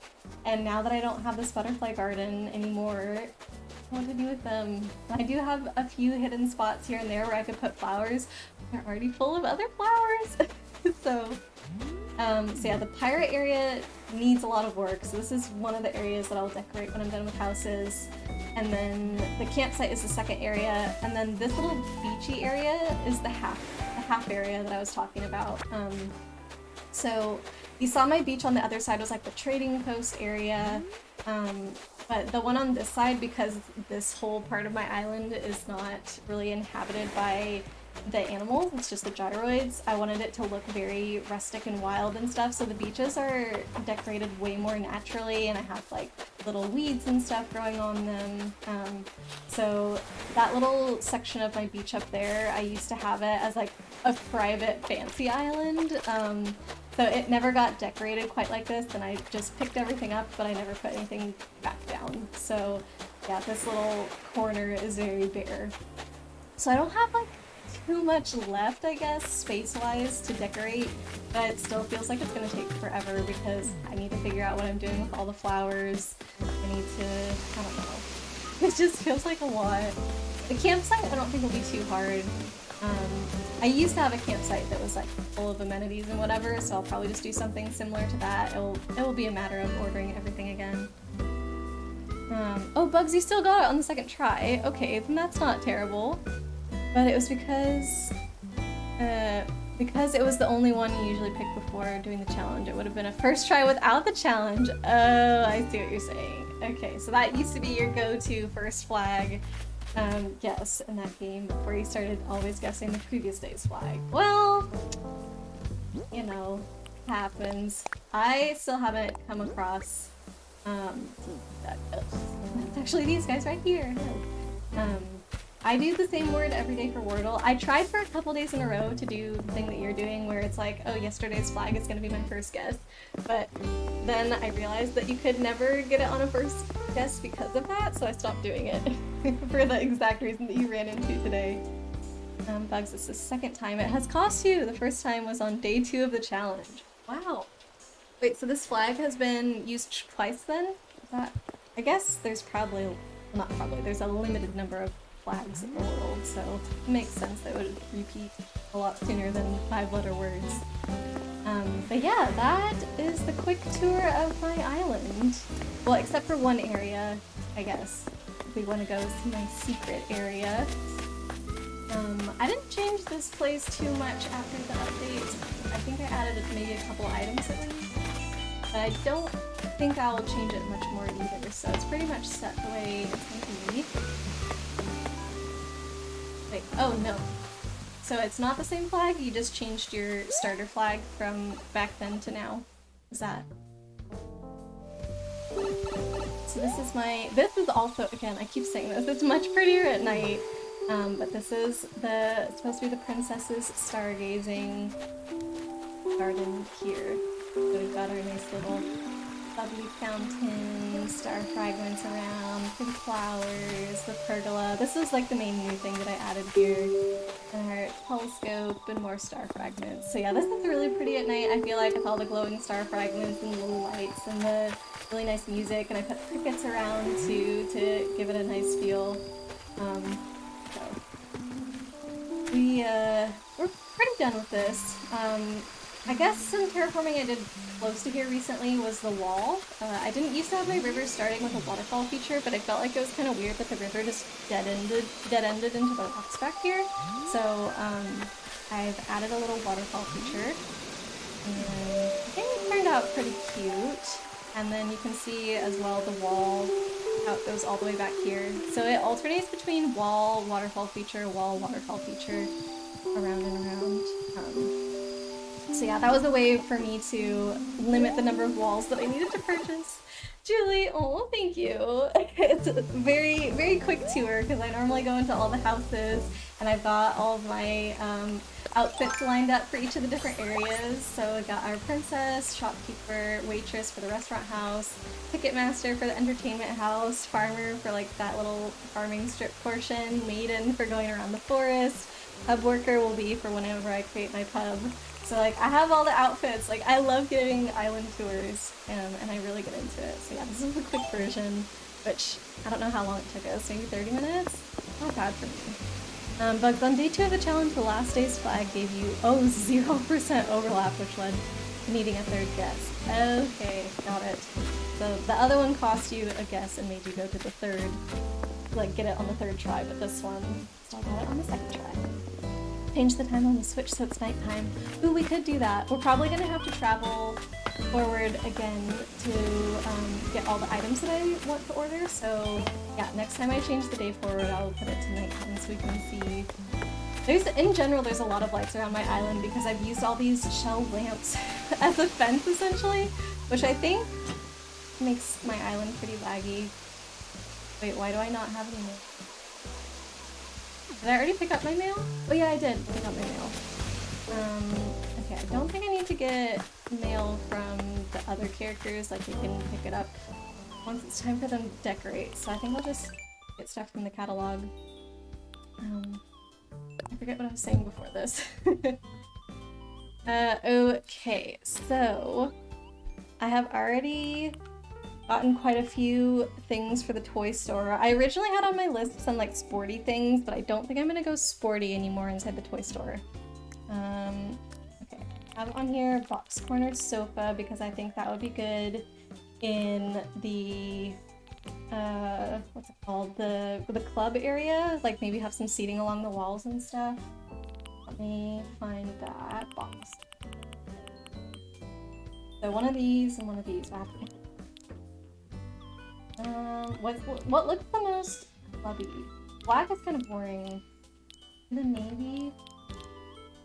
And now that I don't have this butterfly garden anymore, what to do with them? I do have a few hidden spots here and there where I could put flowers, but they're already full of other flowers. So yeah, the pirate area needs a lot of work. So this is one of the areas that I'll decorate when I'm done with houses. And then the campsite is the second area. And then this little beachy area is the half area that I was talking about. So you saw my beach on the other side was like the trading post area. But the one on this side, because this whole part of my island is not really inhabited by the animals, it's just the gyroids, I wanted it to look very rustic and wild and stuff, so the beaches are decorated way more naturally, and I have like little weeds and stuff growing on them. So that little section of my beach up there, I used to have it as like a private fancy island. So it never got decorated quite like this, and I just picked everything up, but I never put anything back down. So yeah, this little corner is very bare. So I don't have like too much left, I guess, space-wise to decorate, but it still feels like it's gonna take forever because I need to figure out what I'm doing with all the flowers. I need to, I don't know. It just feels like a lot. The campsite I don't think will be too hard. I used to have a campsite that was like full of amenities and whatever, so I'll probably just do something similar to that. It will be a matter of ordering everything again. Oh, Bugsy still got it on the second try. Okay, then that's not terrible. But it was because it was the only one you usually pick before doing the challenge. It would have been a first try without the challenge. Oh, I see what you're saying. Okay, so that used to be your go-to first flag guess in that game before you started always guessing the previous day's flag. Well, you know, happens. I still haven't come across that's actually these guys right here. I do the same word every day for Wordle. I tried for a couple days in a row to do the thing that you're doing where it's like, oh, yesterday's flag is going to be my first guess. But then I realized that you could never get it on a first guess because of that, so I stopped doing it for the exact reason that you ran into today. Bugs, it's the second time it has cost you. The first time was on day 2 of the challenge. Wow. Wait, so this flag has been used twice then? Is that... I guess there's probably, well, not probably, there's a limited number of flags in the world, so it makes sense that it would repeat a lot sooner than 5-letter words. But yeah, that is the quick tour of my island. Well, except for one area, I guess. If we want to go see my secret area. I didn't change this place too much after the update. I think I added maybe a couple items at least. But I don't think I'll change it much more either, so it's pretty much set the way it's going to be. Wait, oh no. So it's not the same flag, you just changed your starter flag from back then to now. Is that? So this is also, again, I keep saying this, it's much prettier at night. But this is it's supposed to be the princess's stargazing garden here. So we've got our nice little bubbly fountain, star fragments around, pretty flowers, the pergola. This is like the main new thing that I added here. Our telescope and more star fragments. So yeah, this is really pretty at night. I feel like with all the glowing star fragments and the little lights and the really nice music, and I put crickets around too to give it a nice feel. We're pretty done with this. I guess some terraforming I did close to here recently was the wall. I didn't used to have my river starting with a waterfall feature, but I felt like it was kind of weird that the river just dead-ended into the rocks back here. So I've added a little waterfall feature, and I think it turned out pretty cute. And then you can see as well the wall, how it goes all the way back here. So it alternates between wall, waterfall feature, wall, waterfall feature, around and around. So yeah, that was a way for me to limit the number of walls that I needed to purchase. Julie, oh, thank you. It's a very, very quick tour because I normally go into all the houses and I've got all of my outfits lined up for each of the different areas. So we got our princess, shopkeeper, waitress for the restaurant house, ticket master for the entertainment house, farmer for like that little farming strip portion, maiden for going around the forest, pub worker will be for whenever I create my pub. So like I have all the outfits. Like I love giving island tours and I really get into it. So yeah, this is the quick version, which I don't know how long it took us, maybe 30 minutes? Not bad for me. Bugs, on day 2 of the challenge, the last day's flag gave you 0% overlap, which led to needing a third guess. Okay, got it. So the other one cost you a guess and made you go to the third, like get it on the third try, but this one, still got it on the second try. Change the time on the Switch so it's nighttime. Ooh, we could do that. We're probably gonna have to travel forward again to get all the items that I want to order. So yeah, next time I change the day forward, I'll put it to nighttime so we can see. In general, there's a lot of lights around my island because I've used all these shell lamps as a fence essentially, which I think makes my island pretty laggy. Wait, why do I not have any mail? Did I already pick up my mail? Oh yeah, I did pick up my mail. Okay, I don't think I need to get mail from the other characters, like we can pick it up once it's time for them to decorate. So I think I'll just get stuff from the catalog. I forget what I was saying before this. Okay, so I have already gotten quite a few things for the toy store. I originally had on my list some like sporty things, but I don't think I'm gonna go sporty anymore inside the toy store. Okay, I have on here box corner sofa because I think that would be good in the what's it called? The club area, like maybe have some seating along the walls and stuff. Let me find that box. So one of these and one of these. What looks the most clubby? Black is kind of boring. The navy.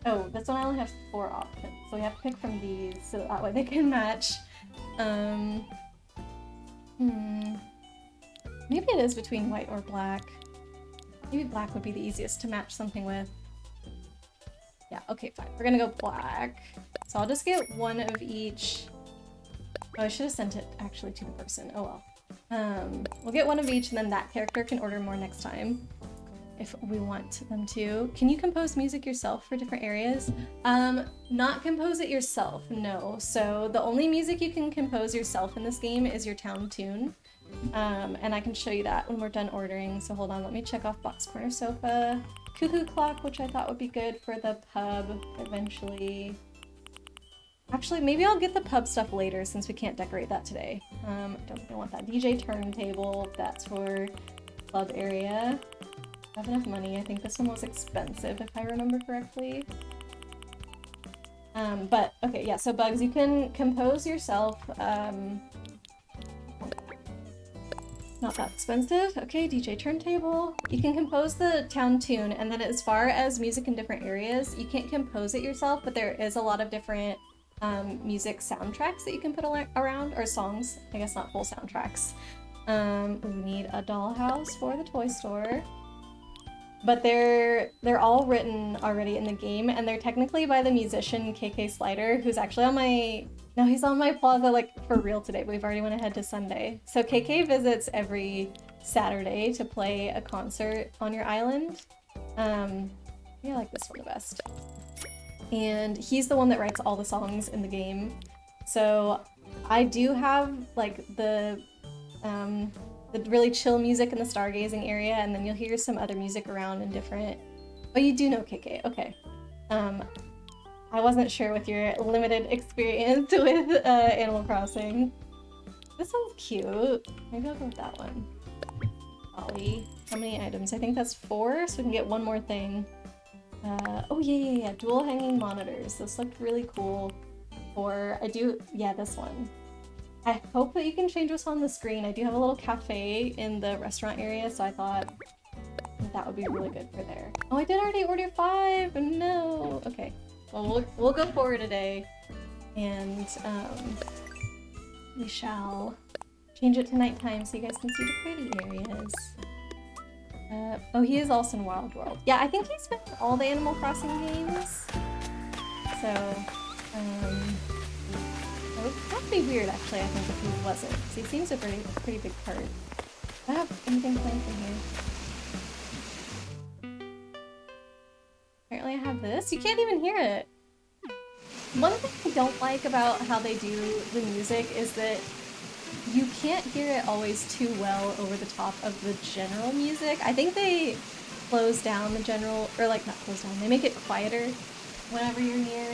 Oh, this one I only have 4 options, so we have to pick from these so that way they can match. Maybe it is between white or black. Maybe black would be the easiest to match something with. Yeah, okay, fine. We're gonna go black. So I'll just get one of each. Oh, I should have sent it actually to the person. Oh well. We'll get one of each and then that character can order more next time. if we want them to. Can you compose music yourself for different areas? Not compose it yourself, no. So the only music you can compose yourself in this game is your town tune. And I can show you that when we're done ordering. So hold on, let me check off box corner sofa. Cuckoo clock, which I thought would be good for the pub eventually. Actually, maybe I'll get the pub stuff later since we can't decorate that today. I don't think I want that. DJ turntable, that's for club area. I have enough money. I think this one was expensive if I remember correctly. But okay, yeah, so Bugs, you can compose yourself. Not that expensive. Okay, DJ turntable. You can compose the town tune, and then as far as music in different areas, you can't compose it yourself, but there is a lot of different music soundtracks that you can put around, or songs, I guess not full soundtracks. We need a dollhouse for the toy store. But they're all written already in the game, and they're technically by the musician KK Slider, who's actually on my... No, he's on my plaza, like, for real today, but we've already went ahead to Sunday. So KK visits every Saturday to play a concert on your island. Yeah, I like this one the best. And he's the one that writes all the songs in the game. So I do have, like, the really chill music in the stargazing area, and then you'll hear some other music around in different... Oh, you do know KK, okay. I wasn't sure with your limited experience with Animal Crossing. This one's cute. Maybe I'll go with that one. Ollie. How many items? I think that's 4, so we can get one more thing. Oh yeah, dual hanging monitors. This looked really cool. Or yeah, this one. I hope that you can change what's on the screen. I do have a little cafe in the restaurant area, so I thought that would be really good for there. Oh, I did already order 5! No! Okay. Well, we'll go forward today, and we shall change it to nighttime so you guys can see the pretty areas. Oh, he is also in Wild World. Yeah, I think he's been in all the Animal Crossing games. So, that would be weird, actually, I think, if he wasn't, because he seems a pretty big part. Do I have anything planned from here? Apparently I have this. You can't even hear it! One thing I don't like about how they do the music is that you can't hear it always too well over the top of the general music. I think they close down the general, or like, not close down, they make it quieter whenever you're near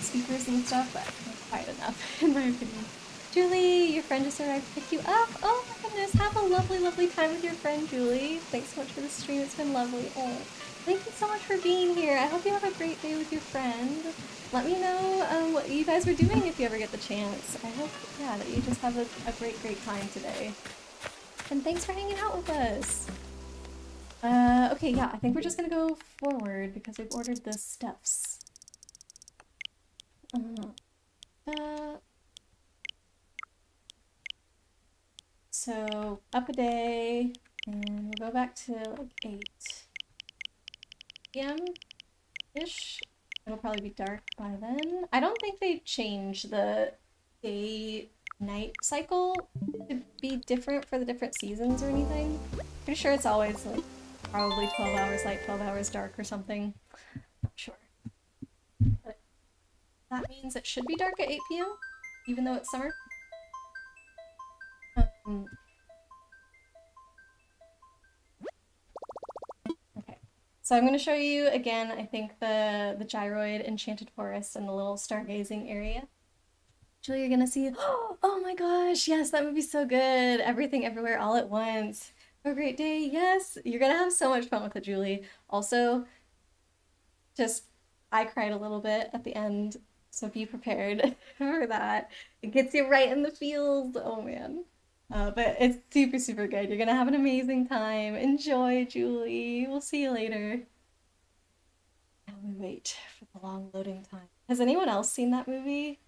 speakers and stuff, but not quiet enough, in my opinion. Julie, your friend just arrived to pick you up. Oh my goodness, have a lovely, lovely time with your friend, Julie. Thanks so much for the stream, it's been lovely. Oh, thank you so much for being here. I hope you have a great day with your friend. Let me know what you guys were doing if you ever get the chance. I hope, yeah, that you just have a great, great time today. And thanks for hanging out with us. Okay, yeah, I think we're just gonna go forward because we've ordered the stuffs. So, up a day, and we'll go back to like 8 p.m.-ish. It'll probably be dark by then. I don't think they changed the day-night cycle to be different for the different seasons or anything. Pretty sure it's always like probably 12 hours light, 12 hours dark or something. Not sure. But that means it should be dark at 8 p.m. even though it's summer. Okay, so I'm going to show you again, I think, the gyroid enchanted forest and the little stargazing area. Julie, you're gonna see, oh my gosh, yes, that would be so good. Everything everywhere all at once. Have a great day. Yes, you're gonna have so much fun with it, Julie. Also, I cried a little bit at the end, so be prepared for that. It gets you right in the feels. Oh man. But it's super, super good. You're gonna have an amazing time. Enjoy, Julie. We'll see you later. Now we wait for the long loading time. Has anyone else seen that movie?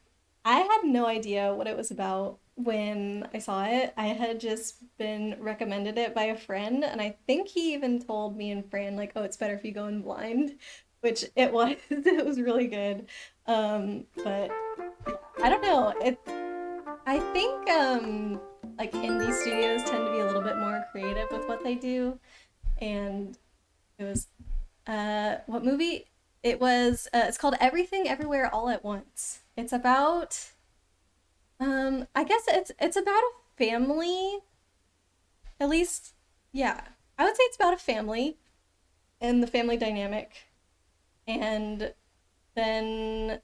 I had no idea what it was about when I saw it. I had just been recommended it by a friend, and I think he even told me and Fran, like, oh, it's better if you go in blind, which it was. It was really good. But I don't know. I think, like, indie studios tend to be a little bit more creative with what they do, and It was, what movie? It was, it's called Everything Everywhere All at Once. It's about, I guess it's about a family, at least, yeah. I would say it's about a family and the family dynamic. And then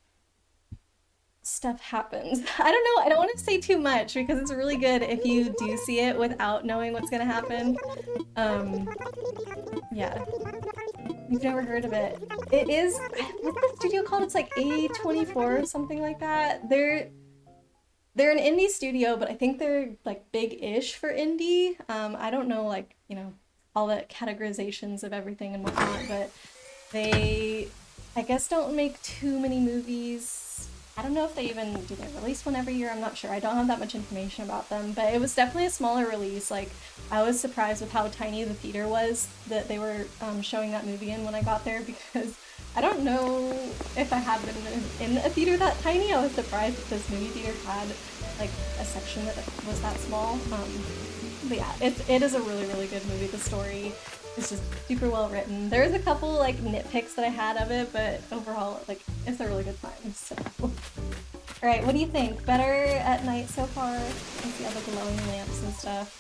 stuff happens. I don't know, I don't want to say too much because it's really good if you do see it without knowing what's gonna happen. Yeah. You've never heard of it. It is, what's the studio called? It's like A24 or something like that. They're an indie studio, but I think they're like big-ish for indie. I don't know, like, you know, all the categorizations of everything and whatnot, but they, I guess, don't make too many movies. I don't know if do they release one every year? I'm not sure. I don't have that much information about them, but it was definitely a smaller release. Like, I was surprised with how tiny the theater was that they were showing that movie in when I got there, because I don't know if I had been in a theater that tiny. I was surprised that this movie theater had like a section that was that small. But yeah, it is a really, really good movie. The story is just super well written. There's a couple like nitpicks that I had of it, but overall, like, it's a really good time. So, all right, what do you think? Better at night so far? You can see all the glowing lamps and stuff.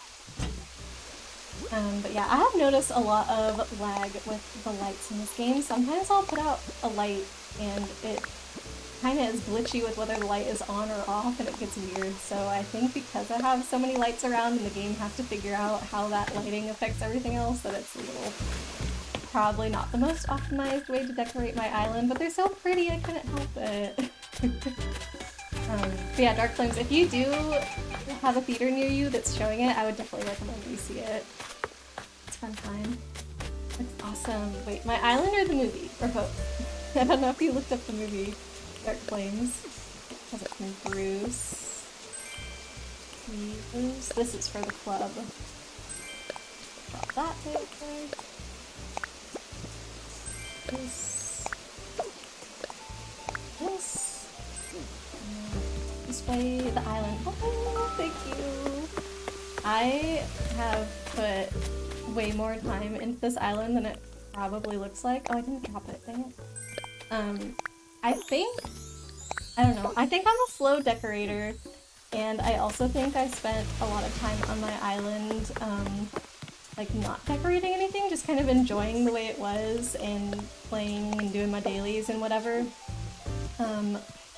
But yeah, I have noticed a lot of lag with the lights in this game. Sometimes I'll put out a light and it kind of is glitchy with whether the light is on or off, and it gets weird. So I think because I have so many lights around and the game has to figure out how that lighting affects everything else, that it's a little, probably not the most optimized way to decorate my island, but they're so pretty I couldn't help it. But yeah, Dark Flames, if you do have a theater near you that's showing it, I would definitely recommend you see it. It's fun time. It's awesome. Wait, my island or the movie? Or both? I don't know if you looked up the movie Dark Flames. Has it from Bruce? Bruce? This is for the club. Drop that there. This. This way, the island. Oh, thank you. I have put way more time into this island than it probably looks like. Oh, I didn't drop it, dang it. I don't know, I think I'm a slow decorator, and I also think I spent a lot of time on my island, like not decorating anything, just kind of enjoying the way it was and playing and doing my dailies and whatever.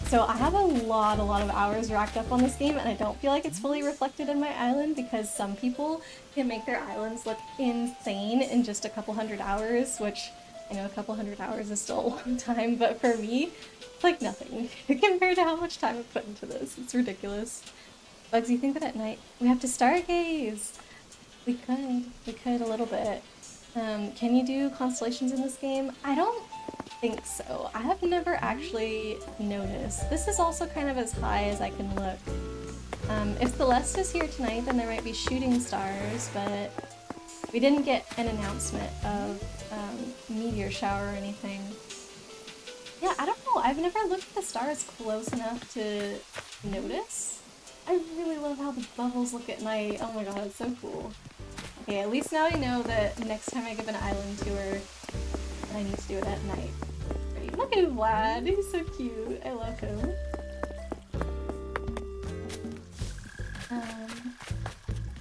So I have a lot of hours racked up on this game, and I don't feel like it's fully reflected in my island, because some people can make their islands look insane in just a couple hundred hours, which I know a couple hundred hours is still a long time, but for me, it's like nothing compared to how much time I've put into this. It's ridiculous. Bugs, you think that at night we have to stargaze? We could a little bit. Can you do constellations in this game? I don't think so. I have never actually noticed. This is also kind of as high as I can look. If Celeste is here tonight, then there might be shooting stars, but we didn't get an announcement of meteor shower or anything. Yeah, I don't know. I've never looked at the stars close enough to notice. I really love how the bubbles look at night. Oh my god, it's so cool. Okay, at least now I know that next time I give an island tour, I need to do it at night. Great. Look at Vlad, he's so cute. I love him.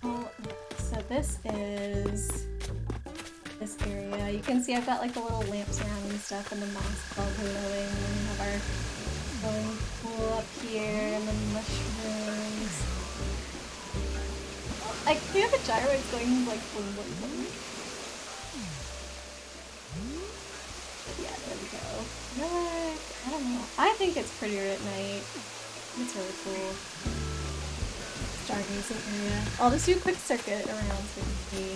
Well, so this is this area. You can see I've got like the little lamps around and stuff, and the moss all glowing, and we have our glowing pool up here, and the mushrooms. I can have the gyroids going like boom boom boom. Yeah, there we go. What? I don't know. I think it's prettier at night. It's really cool. Stargazing area. I'll just do a quick circuit around so you can see.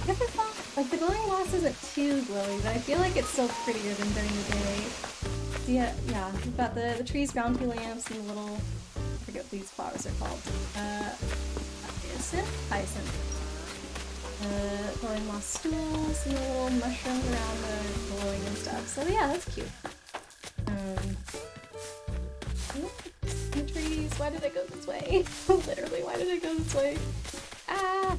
I guess it's not, like, the glowing moss isn't too glowy, but I feel like it's still prettier than during the day. So yeah, we've got the trees, bounty lamps, and the little, I forget what these flowers are called. Hyacinth. Glowing moss stools and the little mushrooms around the glowing and stuff. So yeah, that's cute. The trees, why did I go this way? Literally, why did I go this way? Ah!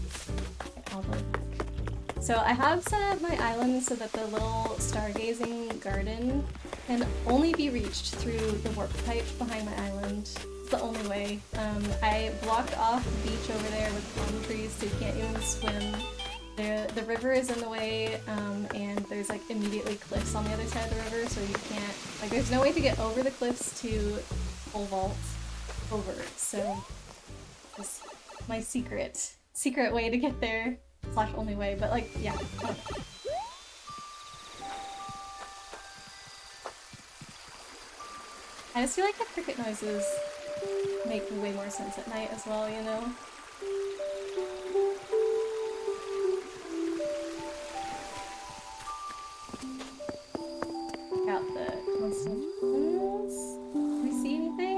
Okay, I'll go back. So I have set up my island so that the little stargazing garden can only be reached through the warp pipe behind my island. It's the only way. I blocked off the beach over there with palm trees so you can't even swim. The river is in the way, and there's like immediately cliffs on the other side of the river, so you can't, like, there's no way to get over the cliffs to full vault over. So that's my secret way to get there. / only way, but like, yeah. I just feel like the cricket noises make way more sense at night as well, you know? Check out the constellations. Do we see anything?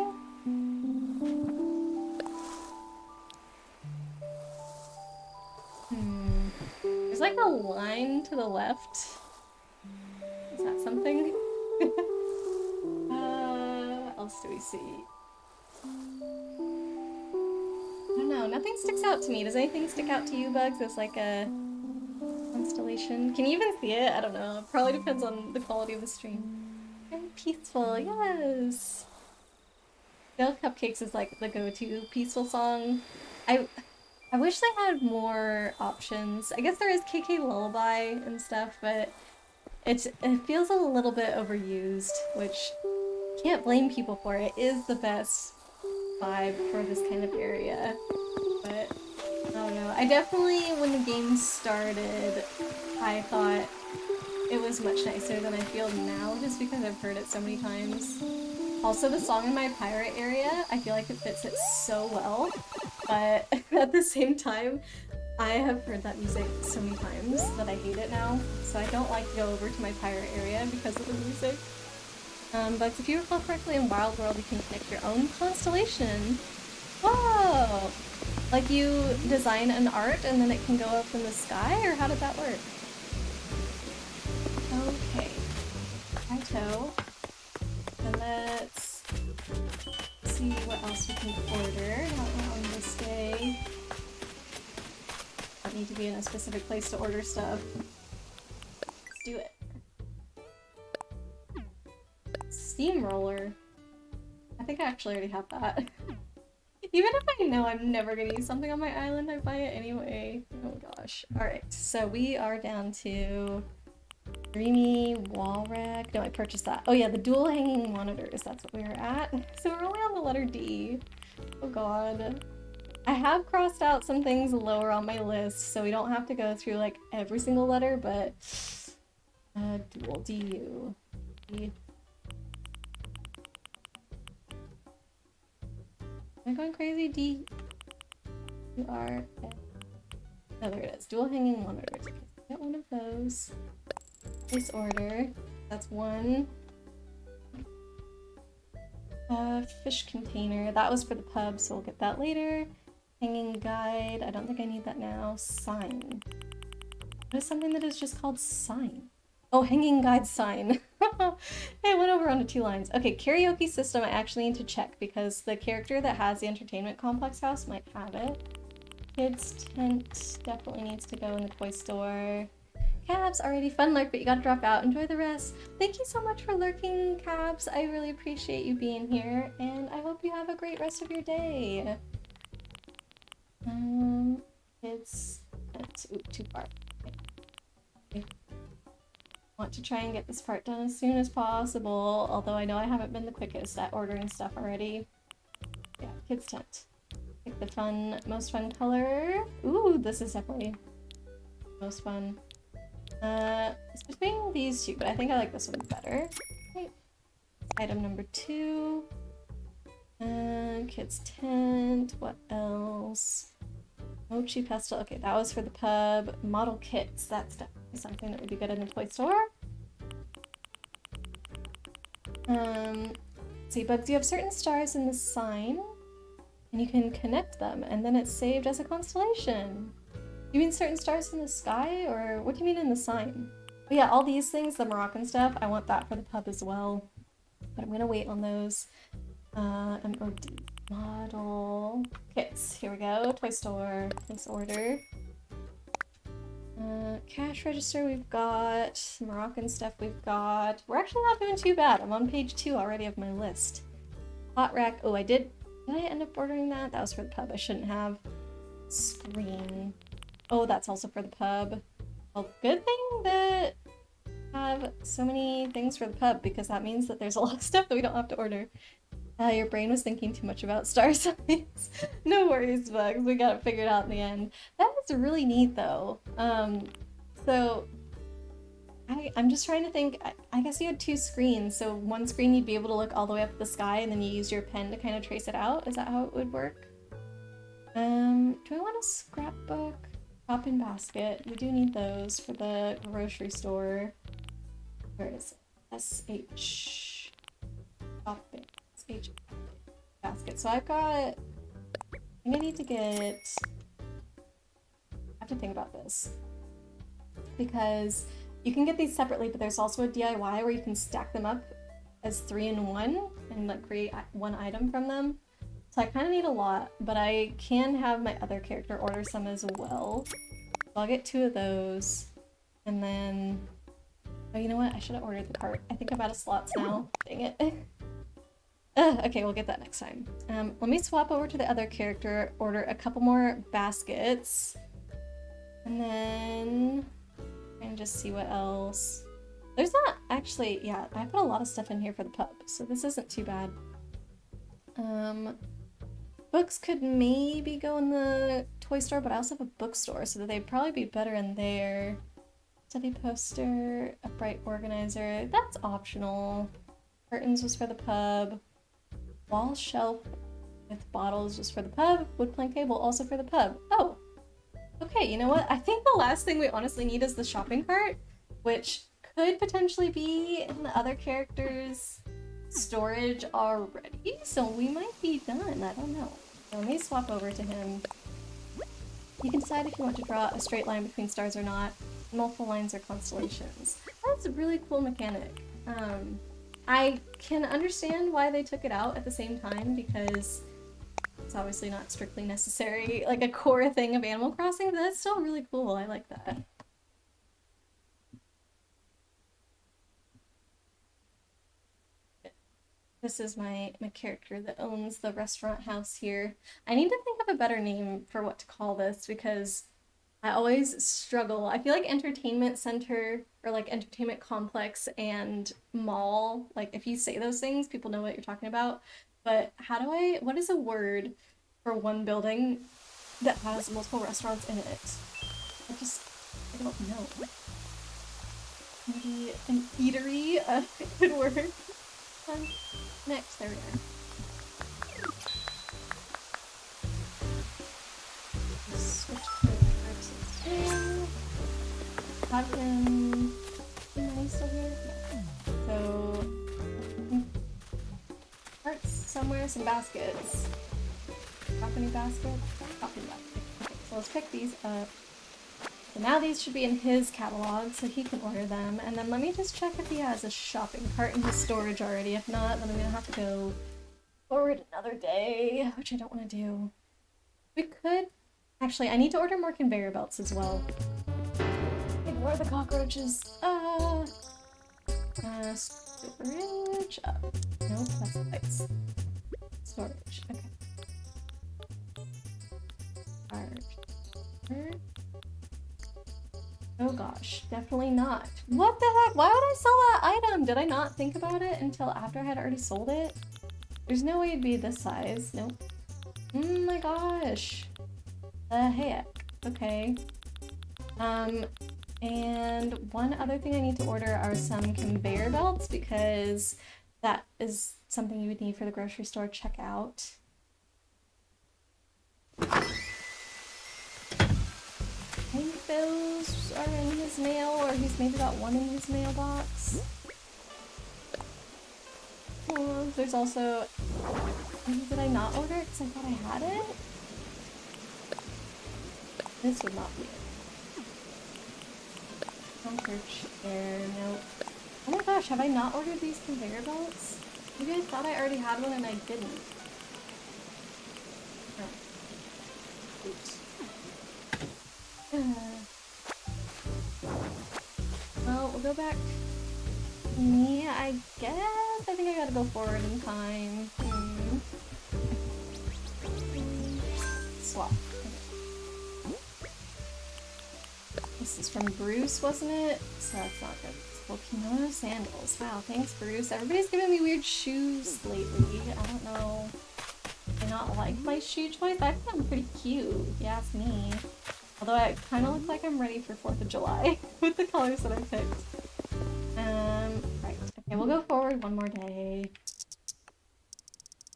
There's like a line to the left. Is that something? What else do we see? I don't know, nothing sticks out to me. Does anything stick out to you, Bugs, as like a constellation? Can you even see it? I don't know. It probably depends on the quality of the stream. Very peaceful, yes! Dale Cupcakes is like the go-to peaceful song. I wish they had more options. I guess there is KK Lullaby and stuff, but it feels a little bit overused, which can't blame people for. It is the best vibe for this kind of area, but I don't know. I definitely, when the game started, I thought it was much nicer than I feel now, just because I've heard it so many times. Also, the song in my pirate area, I feel like it fits it so well, but at the same time, I have heard that music so many times that I hate it now, so I don't like to go over to my pirate area because of the music. But if you recall correctly, in Wild World you can connect your own constellation. Whoa! Like you design an art and then it can go up in the sky, or how did that work? Okay. Righto. And let's see what else we can order. Not on this day. Don't need to be in a specific place to order stuff. Let's do it. Steamroller. I think I actually already have that. Even if I know I'm never gonna use something on my island, I buy it anyway. Oh gosh. Alright, so we are down to Dreamy wall rack. No, I purchased that. Oh yeah, the dual hanging monitors. That's what we were at. So we're only on the letter D. Oh god. I have crossed out some things lower on my list, so we don't have to go through like every single letter, but dual DU. D. Am I going crazy? D. U R. Oh, there it is. Dual hanging monitors. Okay, get one of those. Place order. That's one. Fish container. That was for the pub, so we'll get that later. Hanging guide. I don't think I need that now. Sign. What is something that is just called sign? Oh, hanging guide sign. It went over onto 2 lines. Okay, karaoke system I actually need to check because the character that has the entertainment complex house might have it. Kids tent definitely needs to go in the toy store. Cabs, already fun lurk, but you gotta drop out. Enjoy the rest. Thank you so much for lurking, Cabs. I really appreciate you being here, and I hope you have a great rest of your day. It's too far. Okay. Want to try and get this part done as soon as possible, although I know I haven't been the quickest at ordering stuff already. Yeah, kids tent. Pick the most fun color. Ooh, this is definitely most fun. It's between these two, but I think I like this one better. Okay. Item number 2. Kids tent. What else? Mochi pestle. Okay, that was for the pub. Model kits. That's definitely something that would be good in the toy store. See, but you have certain stars in the sign, and you can connect them, and then it's saved as a constellation. You mean certain stars in the sky, or what do you mean in the sign? But yeah, all these things, the Moroccan stuff, I want that for the pub as well. But I'm gonna wait on those. MOD. Model kits. Here we go. Toy store. Place order. Cash register we've got. Moroccan stuff we've got. We're actually not doing too bad. I'm on page 2 already of my list. Hot rack. Oh, Did I end up ordering that? That was for the pub. I shouldn't have. Screen. Oh, that's also for the pub. Well, good thing that I have so many things for the pub, because that means that there's a lot of stuff that we don't have to order. Your brain was thinking too much about star signs. No worries, Bugs. We got it figured out in the end. That is really neat, though. So I'm just trying to think. I guess you had 2 screens. So one screen you'd be able to look all the way up at the sky, and then you use your pen to kind of trace it out. Is that how it would work? Do I want a scrapbook? Shopping basket. We do need those for the grocery store. Where is it? SH. Shopping. SH. Basket. So I've got... I think I need to get... I have to think about this. Because you can get these separately, but there's also a DIY where you can stack them up as 3 in 1 and like create one item from them. So I kind of need a lot, but I can have my other character order some as well. So I'll get 2 of those, and then... Oh, you know what? I should have ordered the cart. I think I'm out of slots now. Dang it. Okay, we'll get that next time. Let me swap over to the other character, order a couple more baskets, and then... and just see what else. There's not actually... Yeah, I put a lot of stuff in here for the pub, so this isn't too bad. Books could maybe go in the toy store, but I also have a bookstore, so they'd probably be better in there. Study poster, upright organizer, that's optional. Curtains was for the pub. Wall shelf with bottles was for the pub. Wood plank table also for the pub. Oh, okay, you know what? I think the last thing we honestly need is the shopping cart, which could potentially be in the other characters' storage already, so we might be done. I don't know. So let me swap over to him. You can decide if you want to draw a straight line between stars or not, multiple lines or constellations. That's a really cool mechanic. I can understand why they took it out at the same time, because it's obviously not strictly necessary, like a core thing of Animal Crossing, but that's still really cool. I like that. This is my character that owns the restaurant house here. I need to think of a better name for what to call this, because I always struggle. I feel like entertainment center or like entertainment complex and mall, like if you say those things, people know what you're talking about. But what is a word for one building that has multiple restaurants in it? I don't know. Maybe an eatery, a good word. Next, there we are. Switch to the have him... Am I still here? No. So... Parts somewhere, some baskets. Shopping basket? Shopping basket. Okay, so let's pick these up. So now these should be in his catalog, so he can order them. And then let me just check if he has a shopping cart in his storage already. If not, then I'm gonna have to go forward another day, which I don't want to do. We could... Actually, I need to order more conveyor belts as well. Ignore the cockroaches. Storage up. Nope, that's lights. Storage, okay. Art. Oh gosh, definitely not. What the heck? Why would I sell that item? Did I not think about it until after I had already sold it? There's no way it'd be this size. Nope. Oh my gosh. The heck. Okay. And one other thing I need to order are some conveyor belts, because that is something you would need for the grocery store checkout. I think those are in his mail, or he's maybe got one in his mailbox. Oh, there's also... Did I not order it because I thought I had it? This would not be it. Counter chair, nope. Oh my gosh, have I not ordered these conveyor belts? Maybe I thought I already had one and I didn't. Oh. Oops. go back? Yeah, I guess. I think I gotta go forward in time. Swap. This is from Bruce, wasn't it? So that's not good. Volcano sandals. Wow, thanks, Bruce. Everybody's giving me weird shoes lately. I don't know. I not like my shoe choice. I think I'm pretty cute, if you ask me. Although I kind of look like I'm ready for 4th of July with the colors that I picked. Right. Okay, we'll go forward one more day.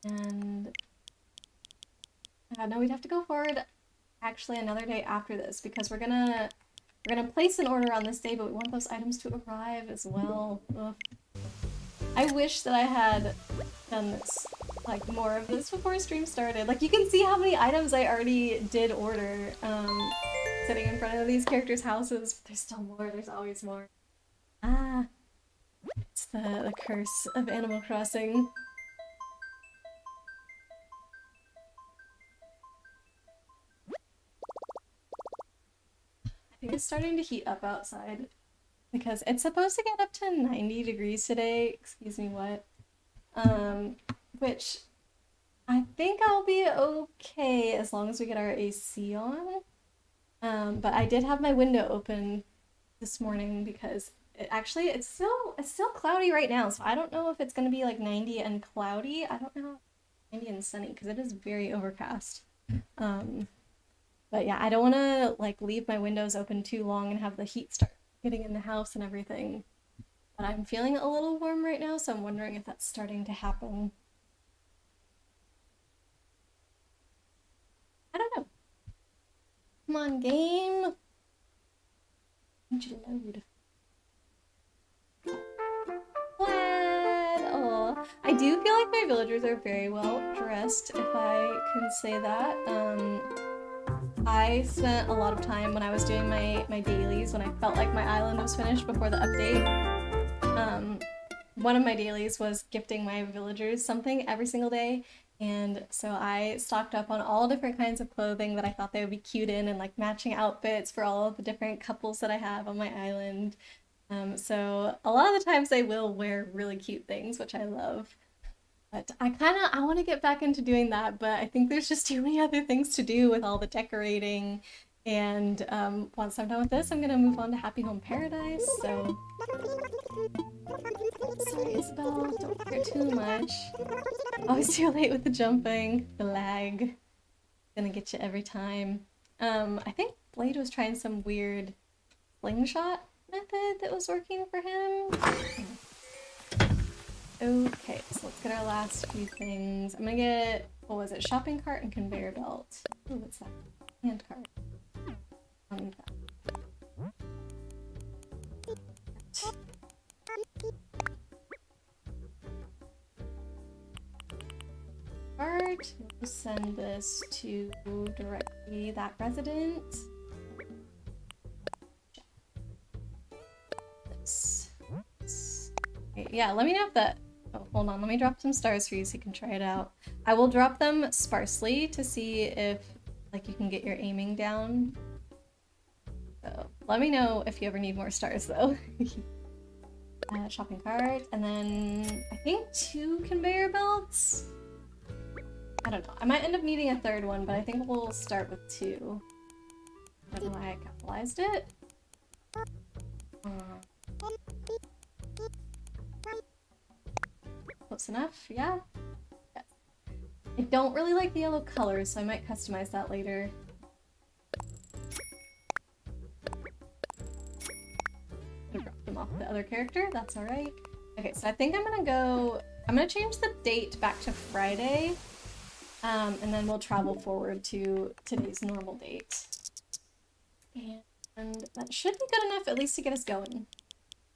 And... no, we'd have to go forward actually another day after this because we're gonna place an order on this day, but we want those items to arrive as well. Ugh. I wish that I had done this, like more of this before stream started. Like you can see how many items I already did order sitting in front of these characters' houses, but there's still more, there's always more. Ah, it's the curse of Animal Crossing. I think it's starting to heat up outside because it's supposed to get up to 90 degrees today. Excuse me, what? Which I think I'll be okay as long as we get our AC on. But I did have my window open this morning because it's still cloudy right now, so I don't know if it's gonna be like 90 and cloudy. I don't know, 90 and sunny because it is very overcast. But yeah, I don't want to like leave my windows open too long and have the heat start getting in the house and everything. But I'm feeling a little warm right now, so I'm wondering if that's starting to happen. I don't know. Come on, game. I need you to load. Plaid! Oh, I do feel like my villagers are very well dressed, if I can say that. I spent a lot of time when I was doing my dailies, when I felt like my island was finished before the update. One of my dailies was gifting my villagers something every single day, and so I stocked up on all different kinds of clothing that I thought they would be cute in, and like matching outfits for all of the different couples that I have on my island. So a lot of the times they will wear really cute things, which I love. But I want to get back into doing that, but I think there's just too many other things to do with all the decorating. And once I'm done with this, I'm gonna move on to Happy Home Paradise, so... Sorry, Isabel, don't care too much. Always too late with the jumping, the lag. Gonna get you every time. I think Blade was trying some weird slingshot method that was working for him. Okay, so let's get our last few things. I'm gonna get, what was it, shopping cart and conveyor belt. Ooh, what's that? Hand cart. I'll need that. Cart. We'll send this to directly that resident. This. Okay, yeah, let me know if that... Oh, hold on, let me drop some stars for you so you can try it out. I will drop them sparsely to see if, like, you can get your aiming down. So, let me know if you ever need more stars, though. Shopping cart, and then I think 2 conveyor belts? I don't know. I might end up needing a 3rd one, but I think we'll start with 2. I don't know why I capitalized it. Close enough, yeah? Yes. I don't really like the yellow colors, so I might customize that later. I'm gonna drop them off the other character, that's alright. Okay, so I think I'm gonna change the date back to Friday, and then we'll travel forward to today's normal date. And that should be good enough, at least to get us going.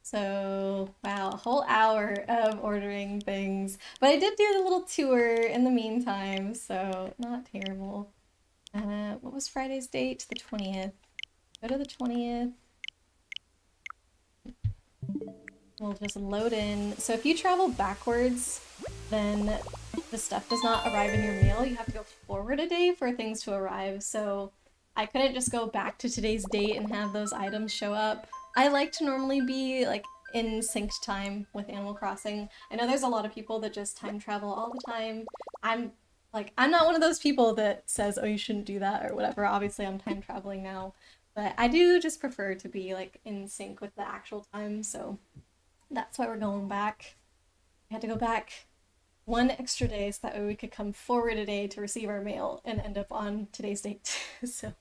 So, wow, a whole hour of ordering things. But I did do the little tour in the meantime, so not terrible. What was Friday's date? The 20th. Go to the 20th. We'll just load in. So if you travel backwards, then the stuff does not arrive in your mail. You have to go forward a day for things to arrive. So I couldn't just go back to today's date and have those items show up I like to normally be like in synced time with Animal Crossing. I know there's a lot of people that just time travel all the time. I'm I'm not one of those people that says, "Oh, you shouldn't do that" or whatever. Obviously, I'm time traveling now, but I do just prefer to be like in sync with the actual time. So that's why we're going back. We had to go back one extra day so that way we could come forward a day to receive our mail and end up on today's date. So,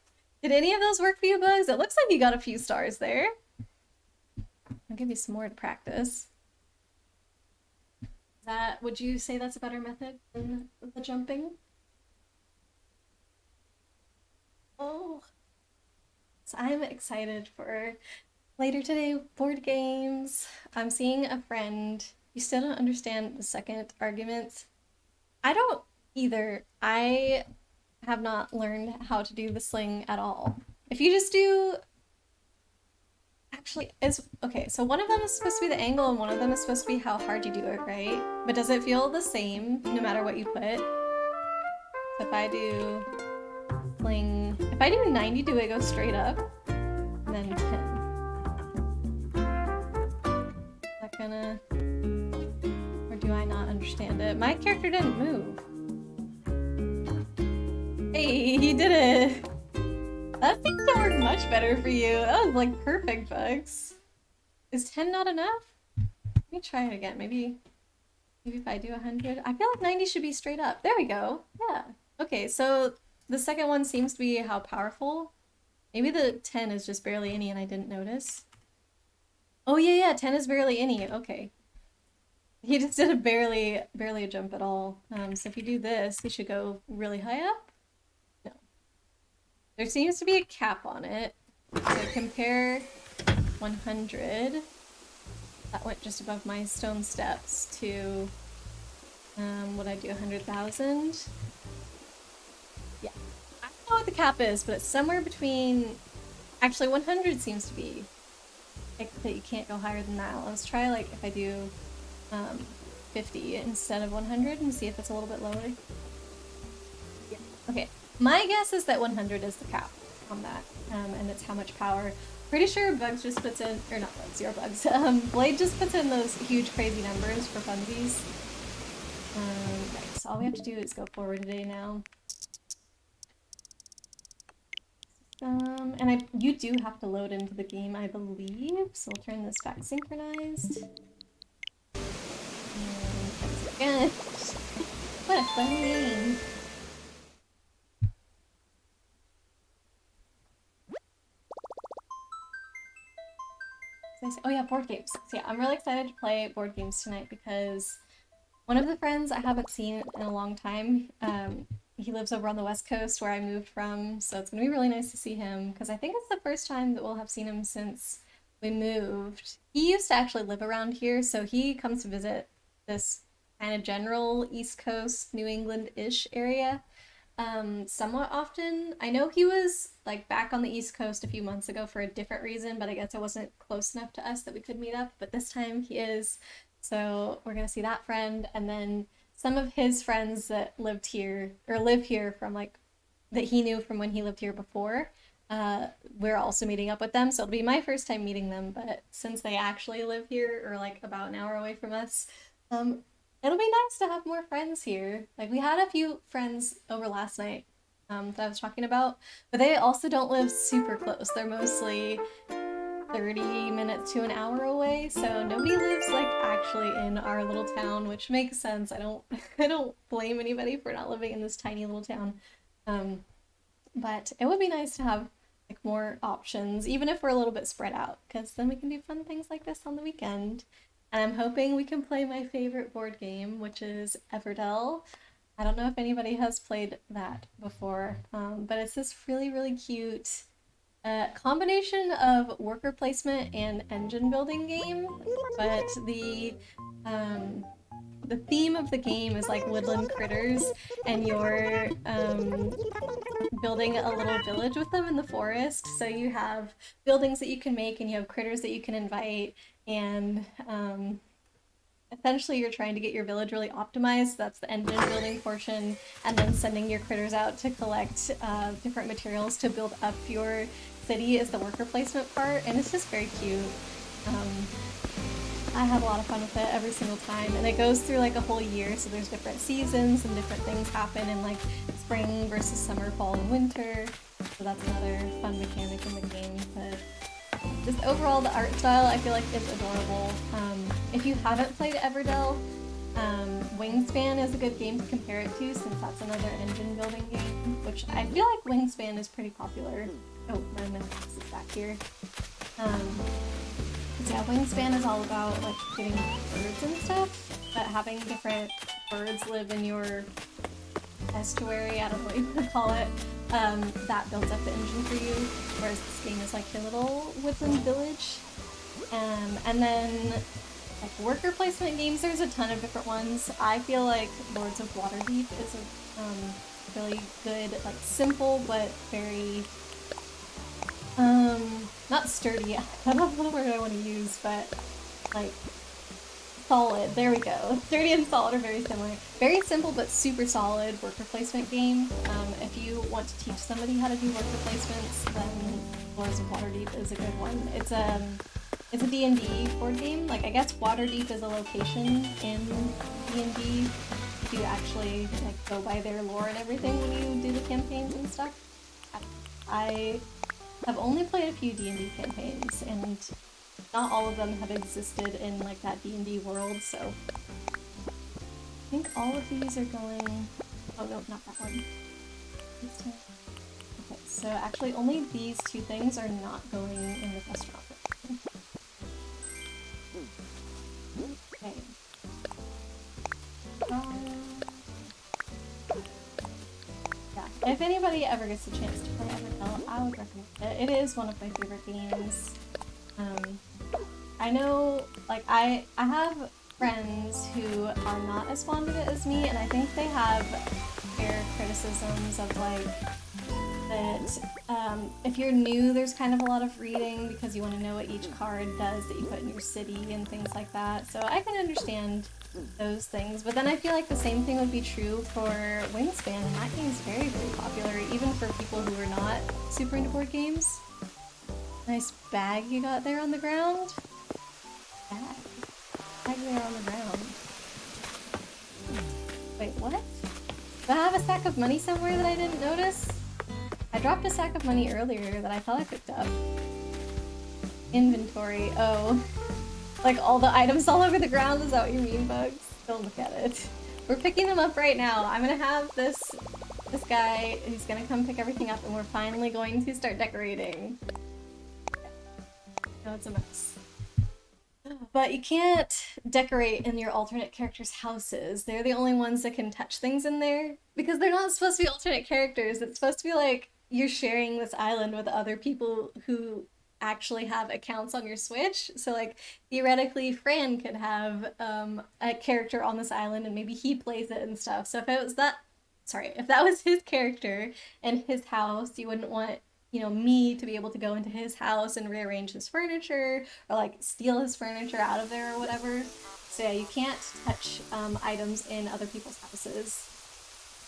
did any of those work for you, Bugs? It looks like you got a few stars there. I'll give you some more to practice. Would you say that's a better method than the jumping? Oh, so I'm excited for later today board games. I'm seeing a friend. You still don't understand the second argument. I don't either. I have not learned how to do the sling at all. If you just do actually is okay, so one of them is supposed to be the angle and one of them is supposed to be how hard you do it, right? But does it feel the same no matter what you put? So if I do sling, if I do 90, do it go straight up? And then 10. Is that gonna, or do I not understand it? My character didn't move. Hey, he did it! That seems to work much better for you. That was like perfect, Bugs. Is 10 not enough? Let me try it again. Maybe if I do 100. I feel like 90 should be straight up. There we go. Yeah. Okay, so the second one seems to be how powerful. Maybe the 10 is just barely any and I didn't notice. Oh yeah, 10 is barely any. Okay. He just did a barely a jump at all. So if you do this, he should go really high up. There seems to be a cap on it. So compare 100. That went just above my stone steps to, what I do, 100,000? Yeah. I don't know what the cap is, but it's somewhere between, actually 100 seems to be, like, that you can't go higher than that. Let's try, like, if I do 50 instead of 100 and see if it's a little bit lower. Yeah. Okay. My guess is that 100 is the cap on that, and it's how much power. Pretty sure Bugs just puts in, or not Bugs, your Bugs. Blade just puts in those huge crazy numbers for funsies. Right, so all we have to do is go forward today now. And you do have to load into the game, I believe. So we'll turn this back synchronized. And again. What a fun game. Oh yeah, board games. So yeah, I'm really excited to play board games tonight because one of the friends I haven't seen in a long time, he lives over on the West Coast where I moved from, so it's gonna be really nice to see him because I think it's the first time that we'll have seen him since we moved. He used to actually live around here, so he comes to visit this kind of general East Coast, New England-ish area somewhat often. I know he was like back on the East Coast a few months ago for a different reason, but I guess it wasn't close enough to us that we could meet up, but this time he is. So we're gonna see that friend, and then some of his friends that lived here or live here from like that he knew from when he lived here before. We're also meeting up with them, so it'll be my first time meeting them, but since they actually live here or like about an hour away from us, it'll be nice to have more friends here. Like, we had a few friends over last night that I was talking about, but they also don't live super close. They're mostly 30 minutes to an hour away, so nobody lives like actually in our little town, which makes sense. I don't blame anybody for not living in this tiny little town. But it would be nice to have like more options, even if we're a little bit spread out, because then we can do fun things like this on the weekend. And I'm hoping we can play my favorite board game, which is Everdell. I don't know if anybody has played that before, but it's this really, really cute combination of worker placement and engine building game. But the theme of the game is like woodland critters, and you're building a little village with them in the forest. So you have buildings that you can make, and you have critters that you can invite, and essentially you're trying to get your village really optimized. That's the engine building portion, and then sending your critters out to collect different materials to build up your city is the worker placement part, and it's just very cute. I have a lot of fun with it every single time, and it goes through like a whole year, so there's different seasons and different things happen in like spring versus summer, fall, and winter. So that's another fun mechanic in the game. But just overall, the art style I feel like is adorable. If you haven't played Everdell, Wingspan is a good game to compare it to, since that's another engine building game, which I feel like Wingspan is pretty popular. Oh, my mouse is back here. Yeah, Wingspan is all about like getting birds and stuff, but having different birds live in your estuary, I don't know what you want to call it, that builds up the engine for you, whereas this game is like your little woodland village. And then like worker placement games, there's a ton of different ones. I feel like Lords of Waterdeep is a really good, like simple but very not sturdy, I don't know the word I want to use, but like solid, there we go. Sturdy and solid are very similar. Very simple but super solid worker placement game. If you want to teach somebody how to do worker placements, then Lords of Waterdeep is a good one. It's a D&D board game. Like, I guess Waterdeep is a location in D&D. You actually like go by their lore and everything when you do the campaigns and stuff. I've only played a few D&D campaigns, and not all of them have existed in like that D&D world, so I think all of these are going... Oh no, not that one. Okay, so actually only these two things are not going in the restaurant. Okay. Yeah, if anybody ever gets a chance to play Everdell, I would recommend it. It is one of my favorite games. I know, like, I have friends who are not as fond of it as me, and I think they have fair criticisms of, like, that if you're new, there's kind of a lot of reading because you want to know what each card does that you put in your city and things like that. So I can understand those things, but then I feel like the same thing would be true for Wingspan, and that game is very, very popular, even for people who are not super into board games. Nice bag you got there on the ground. Bag there on the ground. Wait, what? Do I have a sack of money somewhere that I didn't notice? I dropped a sack of money earlier that I thought I picked up. Inventory. Oh. Like all the items all over the ground? Is that what you mean, Bugs? Don't look at it. We're picking them up right now. I'm gonna have this guy who's gonna come pick everything up, and we're finally going to start decorating. No, it's a mess. But you can't decorate in your alternate characters' houses. They're the only ones that can touch things in there, because they're not supposed to be alternate characters. It's supposed to be like you're sharing this island with other people who actually have accounts on your Switch. So like theoretically Fran could have a character on this island, and maybe he plays it and stuff. So if it was that, sorry, if that was his character and his house, you wouldn't want, you know, me to be able to go into his house and rearrange his furniture or like steal his furniture out of there or whatever. So yeah, you can't touch items in other people's houses,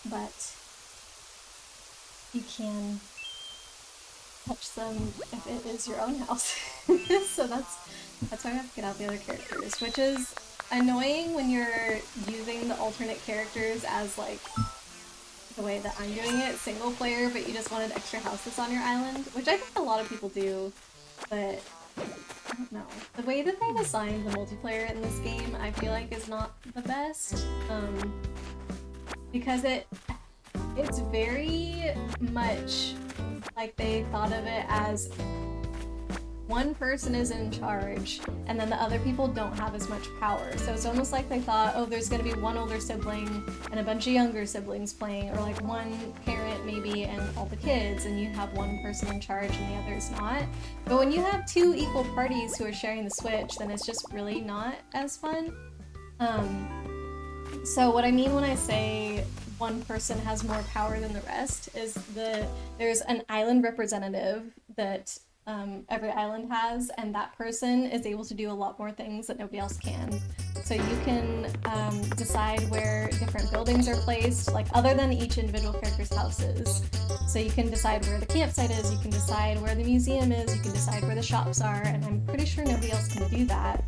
but you can touch them if it is your own house. So that's why I have to get out the other characters, which is annoying when you're using the alternate characters as like the way that I'm doing it, single player, but you just wanted extra houses on your island, which I think a lot of people do, but I don't know. The way that they designed the multiplayer in this game, I feel like is not the best, because it's very much like they thought of it as one person is in charge and then the other people don't have as much power. So it's almost like they thought, oh, there's gonna be one older sibling and a bunch of younger siblings playing, or like one parent maybe and all the kids, and you have one person in charge and the other is not. But when you have two equal parties who are sharing the Switch, then it's just really not as fun. So what I mean when I say one person has more power than the rest is there's an island representative that every island has, and that person is able to do a lot more things that nobody else can. So you can decide where different buildings are placed, like other than each individual character's houses. So you can decide where the campsite is, you can decide where the museum is, you can decide where the shops are, and I'm pretty sure nobody else can do that.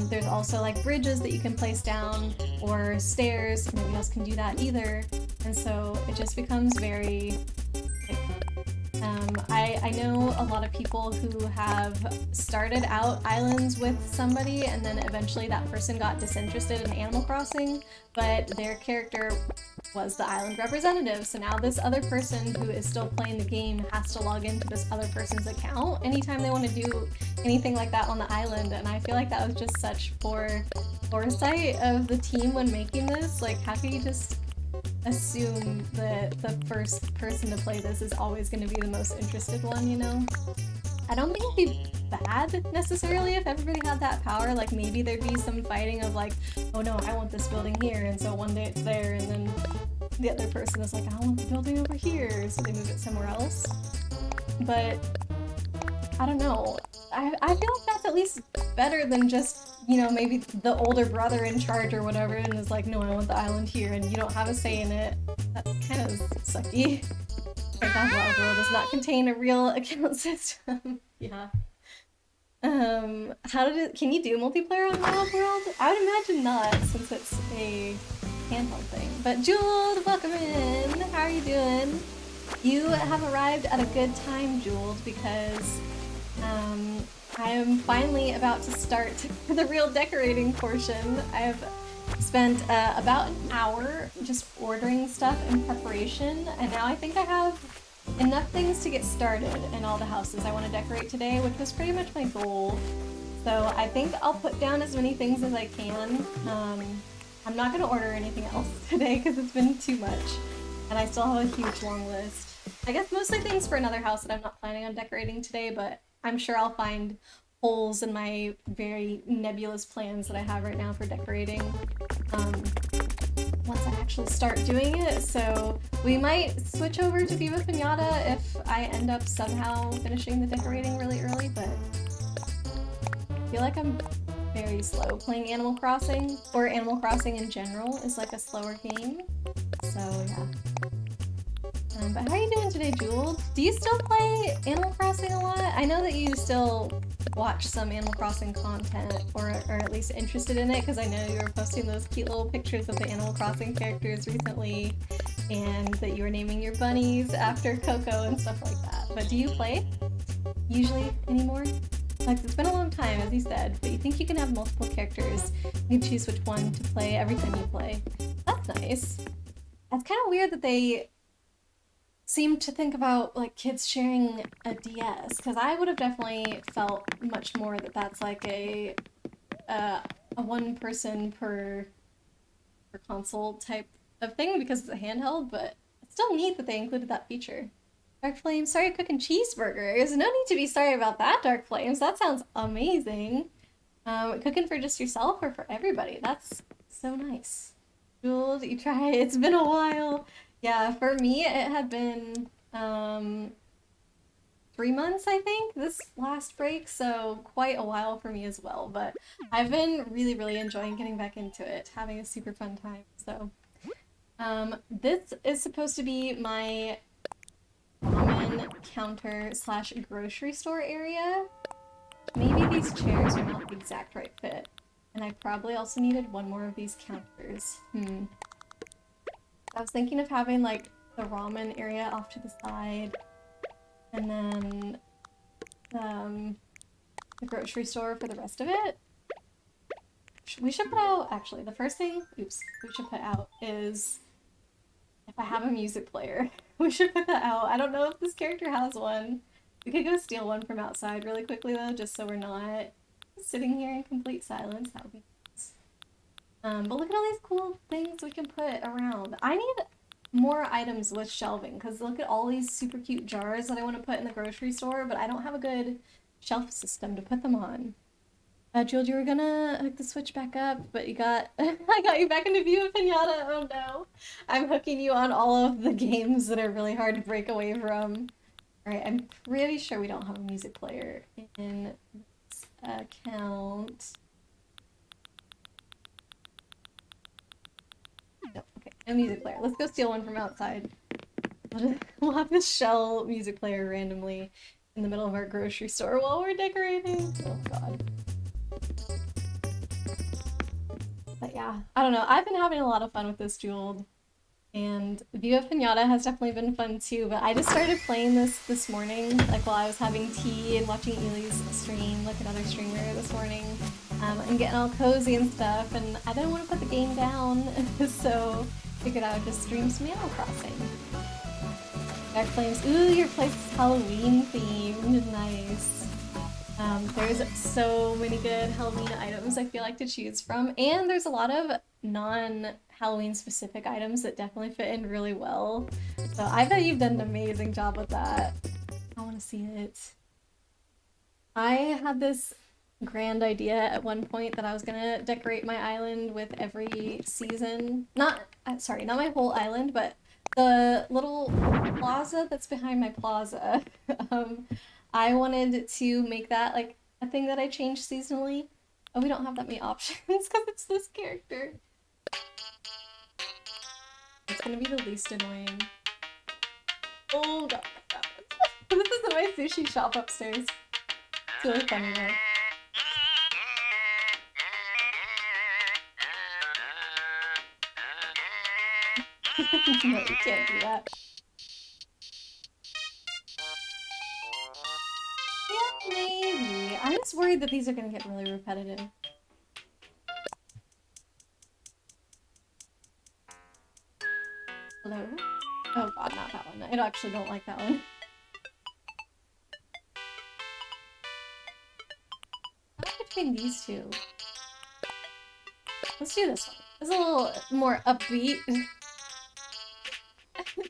There's also like bridges that you can place down or stairs, nobody else can do that either. And so it just becomes very like, I know a lot of people who have started out islands with somebody and then eventually that person got disinterested in Animal Crossing, but their character was the island representative. So now this other person who is still playing the game has to log into this other person's account anytime they want to do anything like that on the island. And I feel like that was just such poor foresight of the team when making this. Like, how can you just assume that the first person to play this is always going to be the most interested one, you know? I don't think it'd be bad necessarily if everybody had that power. Like, maybe there'd be some fighting of like, oh no, I want this building here, and so one day it's there, and then the other person is like, I want the building over here, so they move it somewhere else. But I don't know. I feel like that's at least better than just, you know, maybe the older brother in charge or whatever and is like, no, I want the island here, and you don't have a say in it. That's kind of sucky. Our Wild World does not contain a real account system. Yeah. Can you do multiplayer on Wild World? I would imagine not, since it's a handheld thing. But Jewel, welcome in! How are you doing? You have arrived at a good time, Jewel, because I am finally about to start the real decorating portion. I have spent about an hour just ordering stuff in preparation, and now I think I have enough things to get started in all the houses I want to decorate today, which was pretty much my goal. So I think I'll put down as many things as I can. I'm not going to order anything else today because it's been too much, and I still have a huge long list. I guess mostly things for another house that I'm not planning on decorating today, but I'm sure I'll find holes in my very nebulous plans that I have right now for decorating once I actually start doing it. So we might switch over to Viva Piñata if I end up somehow finishing the decorating really early, but I feel like I'm very slow. Playing Animal Crossing, or Animal Crossing in general, is like a slower game. So yeah. But how are you doing today, Jewel? Do you still play Animal Crossing a lot? I know that you still watch some Animal Crossing content, or are at least interested in it, because I know you were posting those cute little pictures of the Animal Crossing characters recently, and that you were naming your bunnies after Coco and stuff like that. But do you play usually anymore? Like, it's been a long time, as you said, but you think you can have multiple characters. You can choose which one to play every time you play. That's nice. That's kind of weird that they seem to think about like kids sharing a DS, because I would have definitely felt much more that that's like a one person per console type of thing because it's a handheld, but it's still neat that they included that feature. Dark Flames, sorry cooking cheeseburgers. No need to be sorry about that, Dark Flames. That sounds amazing. Cooking for just yourself or for everybody? That's so nice. Jules, you try it. It's been a while. Yeah, for me, it had been 3 months, I think, this last break, so quite a while for me as well. But I've been really, really enjoying getting back into it, having a super fun time. So this is supposed to be my common counter slash grocery store area. Maybe these chairs are not the exact right fit, and I probably also needed one more of these counters. I was thinking of having like the ramen area off to the side, and then the grocery store for the rest of it. We should put out, actually, the first thing, we should put out is if I have a music player. We should put that out. I don't know if this character has one. We could go steal one from outside really quickly though, just so we're not sitting here in complete silence. That would be nice. But look at all these cool things we can put around. I need more items with shelving, because look at all these super cute jars that I want to put in the grocery store, but I don't have a good shelf system to put them on. Jules, you were gonna hook the Switch back up, but you got I got you back into Viva Piñata. Oh no. I'm hooking you on all of the games that are really hard to break away from. Alright, I'm pretty sure we don't have a music player in this account. No, okay, no music player. Let's go steal one from outside. We'll have this shell music player randomly in the middle of our grocery store while we're decorating. Oh god. But yeah, I don't know. I've been having a lot of fun with this Jeweled. And Viva Piñata has definitely been fun too, but I just started playing this morning, like while I was having tea and watching Ely's stream, like another streamer this morning, and getting all cozy and stuff, and I didn't want to put the game down, so figured I would just stream some Animal Crossing. Dark Flames, ooh, your place is Halloween themed, nice. There's so many good Halloween items I feel like to choose from, and there's a lot of non-Halloween specific items that definitely fit in really well. So I bet you've done an amazing job with that. I want to see it. I had this grand idea at one point that I was gonna decorate my island with every season. Sorry, not my whole island, but the little plaza that's behind my plaza. I wanted to make that like a thing that I change seasonally. Oh, we don't have that many options because it's this character. It's gonna be the least annoying. Oh god, this is my sushi shop upstairs. It's really funny though. No, you can't do that. Yeah, maybe. I'm just worried that these are gonna get really repetitive. Hello? Oh god, not that one. I actually don't like that one. I like between these two. Let's do this one. It's a little more upbeat.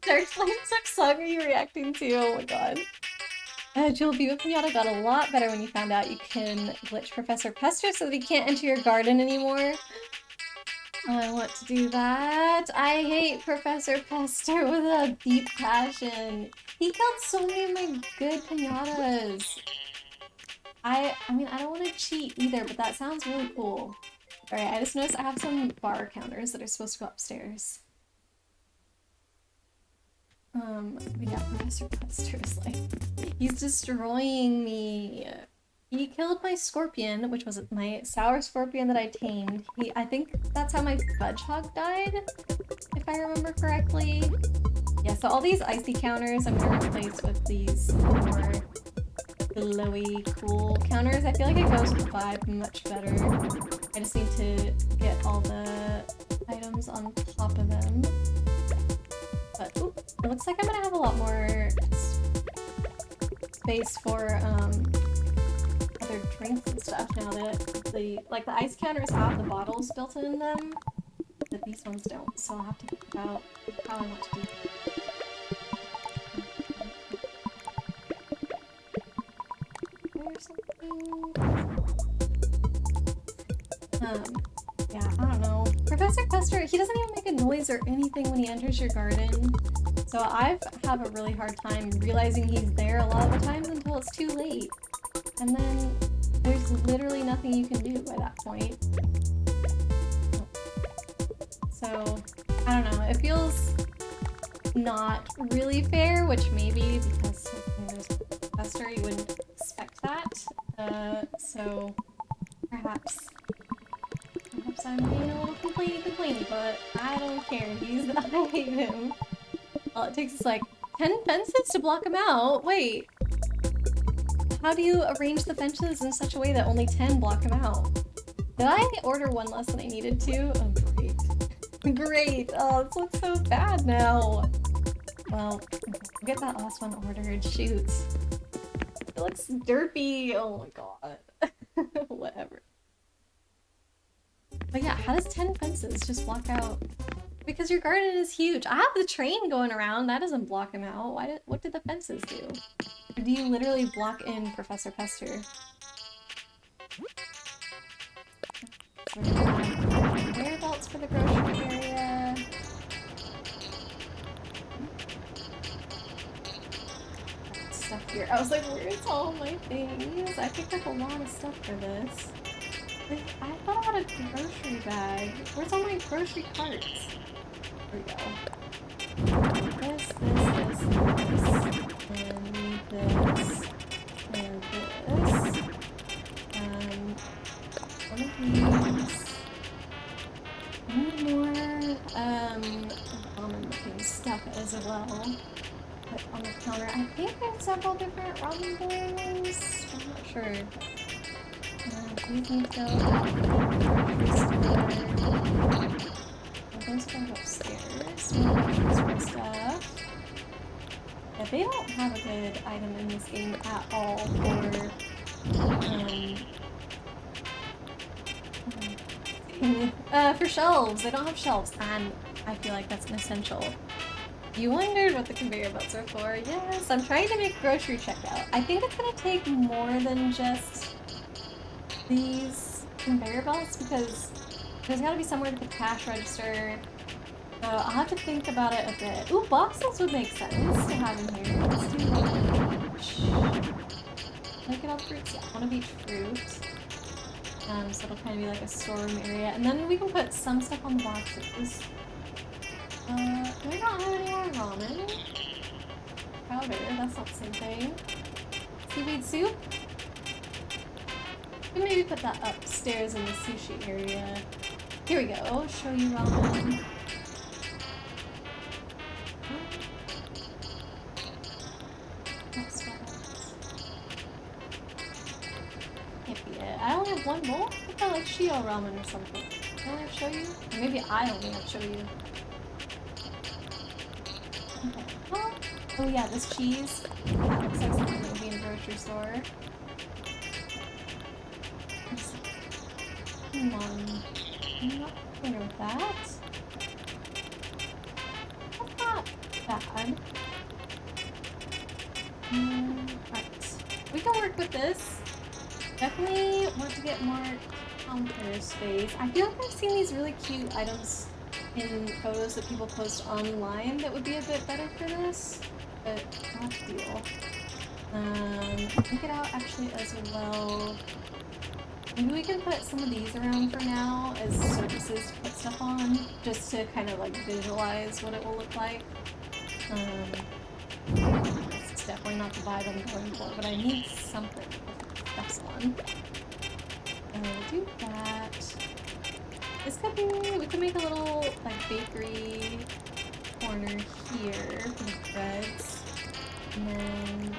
Dark Flames, what song are you reacting to? Oh my god. Jewel, Viva Piñata got a lot better when you found out you can glitch Professor Pester so that he can't enter your garden anymore. I want to do that. I hate Professor Pester with a deep passion. He killed so many of my good piñatas. I mean, I don't want to cheat either, but that sounds really cool. Alright, I just noticed I have some bar counters that are supposed to go upstairs. Yeah, Professor Pester's like, he's destroying me. He killed my scorpion, which was my sour scorpion that I tamed. I think that's how my fudge hog died, if I remember correctly. Yeah, so all these icy counters I'm gonna replace with these more glowy, cool counters. I feel like it goes with the vibe much better. I just need to get all the items on top of them. But, ooh, it looks like I'm gonna have a lot more space for, other drinks and stuff now that the ice counters have the bottles built in them, but these ones don't, so I'll have to think about how I want to do that. Or something. Yeah, I don't know. Professor Pester, he doesn't even make a noise or anything when he enters your garden. So I have a really hard time realizing he's there a lot of the times until it's too late. And then there's literally nothing you can do by that point. So, I don't know. It feels not really fair, which maybe because there's Pester, you wouldn't expect that. So perhaps I'm being a little complainy, but I don't care. I hate him. All it takes is like 10 fences to block him out. Wait. How do you arrange the fences in such a way that only 10 block him out? Did I order one less than I needed to? Oh, great. Great. Oh, this looks so bad now. Well, I'll get that last one ordered. Shoot. It looks derpy. Oh my god. Whatever. But yeah, how does 10 fences just block out? Because your garden is huge. I have the train going around. That doesn't block him out. What did the fences do? Or do you literally block in Professor Pester? Whereabouts for the grocery area? stuff here. I was like, where's all my things? I picked up a lot of stuff for this. Like, I thought I had a grocery bag. Where's all my grocery carts? There we go. This. And we need this. And this. One of these. I need more, ramen looking stuff as well. Put on the counter. I think there's several different ramen bowls. I'm not sure. These need to go those go upstairs. More stuff. Yeah, they don't have a good item in this game at all for shelves. They don't have shelves, and I feel like that's an essential. You wondered what the conveyor belts are for. Yes, I'm trying to make grocery checkout. I think it's gonna take more than just these conveyor belts because there's gotta be somewhere to put cash register. So I'll have to think about it a bit. Ooh, boxes would make sense to have in here. Let's do one of each. Look at all the fruits. Yeah, one of each fruit. So it'll kind of be like a storeroom area. And then we can put some stuff on the boxes. Do I not have any more ramen? Powder, that's not the same thing. Seaweed soup? We maybe put that upstairs in the sushi area. Here we go, show you ramen. Can't be it. I only have one bowl? I think I like Shio ramen or something. Do I only have shoyu? Or maybe I only have shoyu. Okay. Oh yeah, this cheese. That looks like something that would be in a grocery store. Come on. I'm not familiar with that. That's not bad. Right. We can work with this. Definitely want to get more counter space. I feel like I've seen these really cute items in photos that people post online that would be a bit better for this, but not a deal. Take it out actually as well. Maybe we can put some of these around for now as surfaces to put stuff on, just to kind of like visualize what it will look like. It's definitely not the vibe I'm going for, but I need something to put stuff on. We'll do that. This could be, we could make a little like bakery corner here for the breads. And then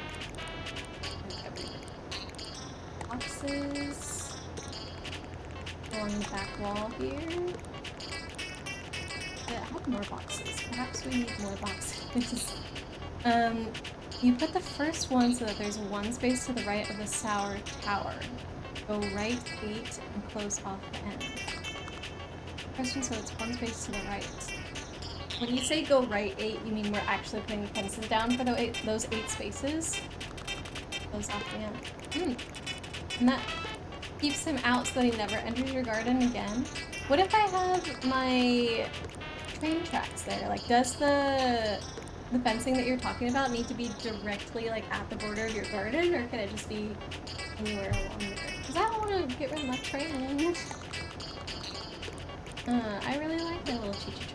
boxes along the back wall here. Yeah, I have more boxes. Perhaps we need more boxes. You put the first one so that there's one space to the right of the sour tower. Go right 8 and close off the end. First one so it's one space to the right. When you say go right 8, you mean we're actually putting fences down for those 8 spaces? Close off the end. And that keeps him out so that he never enters your garden again. What if I have my train tracks there? Like, does the fencing that you're talking about need to be directly like at the border of your garden, or can it just be anywhere along there? Because I don't want to get rid of my train. I really like my little choo-choo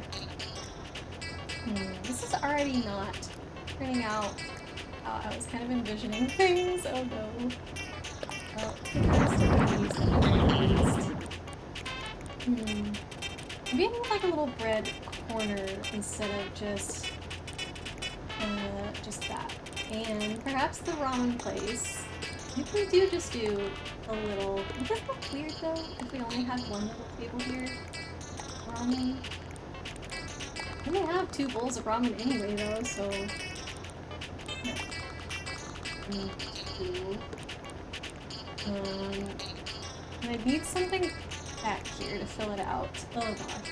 train. This is already not turning out how I was kind of envisioning things. Oh no. Well, take the rest of these at the very least. Maybe I need like a little bread corner instead of just that. And perhaps the ramen place. If we do just do a little... Would this look weird though, if we only had one little table here? Ramen. We only have 2 bowls of ramen anyway though, so... Yeah. And I need something back here to fill it out. Oh god.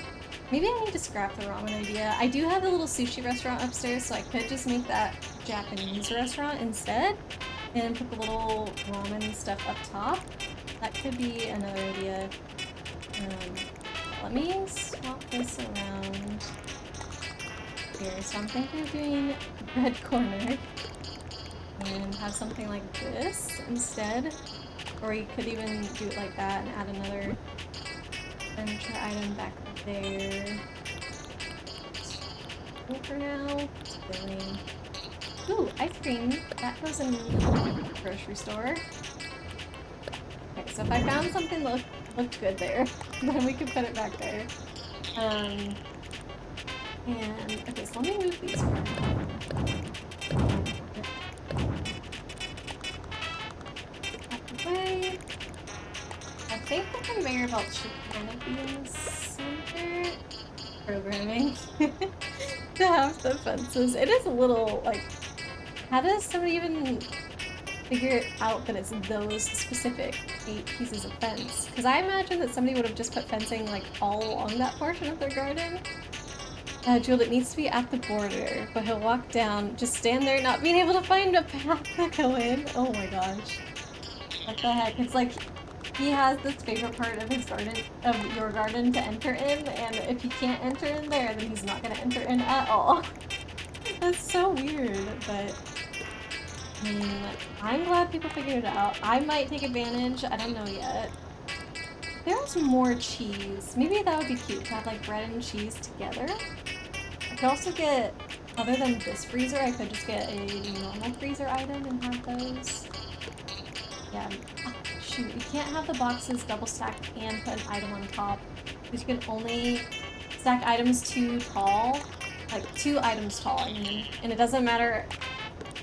Maybe I need to scrap the ramen idea. I do have a little sushi restaurant upstairs, so I could just make that Japanese restaurant instead and put the little ramen stuff up top. That could be another idea. Let me swap this around here. So I'm thinking of doing bread corner and have something like this instead. Or you could even do it like that and add another furniture item back there. Cool for now. Filling. Ooh, ice cream. That goes in the grocery store. Okay, so if I found something that looked good there, then we can put it back there. And okay, so let me move these away. I think the conveyor belt should kind of be in the center. Programming to have the fences. It is a little like, how does somebody even figure out that it's those specific 8 pieces of fence? Because I imagine that somebody would have just put fencing like all along that portion of their garden. Jewel, it needs to be at the border, but he'll walk down, just stand there not being able to find a path to go in. Oh my gosh. What the heck? It's like he has this favorite part of his garden, of your garden, to enter in, and if he can't enter in there, then he's not gonna enter in at all. That's so weird, but I mean, I'm glad people figured it out. I might take advantage, I don't know yet. There's more cheese. Maybe that would be cute to have like bread and cheese together. I could also get, other than this freezer, I could just get a normal freezer item and have those. Yeah. Oh, shoot, you can't have the boxes double stacked and put an item on top. Because you can only stack items too tall. Like 2 items tall, I mean. And it doesn't matter,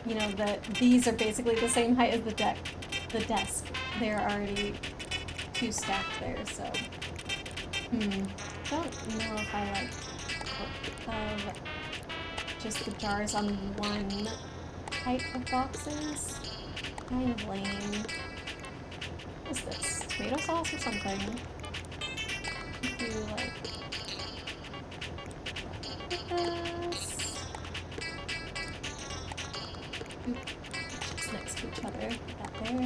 you know, that these are basically the same height as the desk. They're already 2 stacked there, so. Don't know if I like just the jars on one type of boxes. Kind of lame. What is this? Tomato sauce or something? Do like this. Just next to each other. Put that there.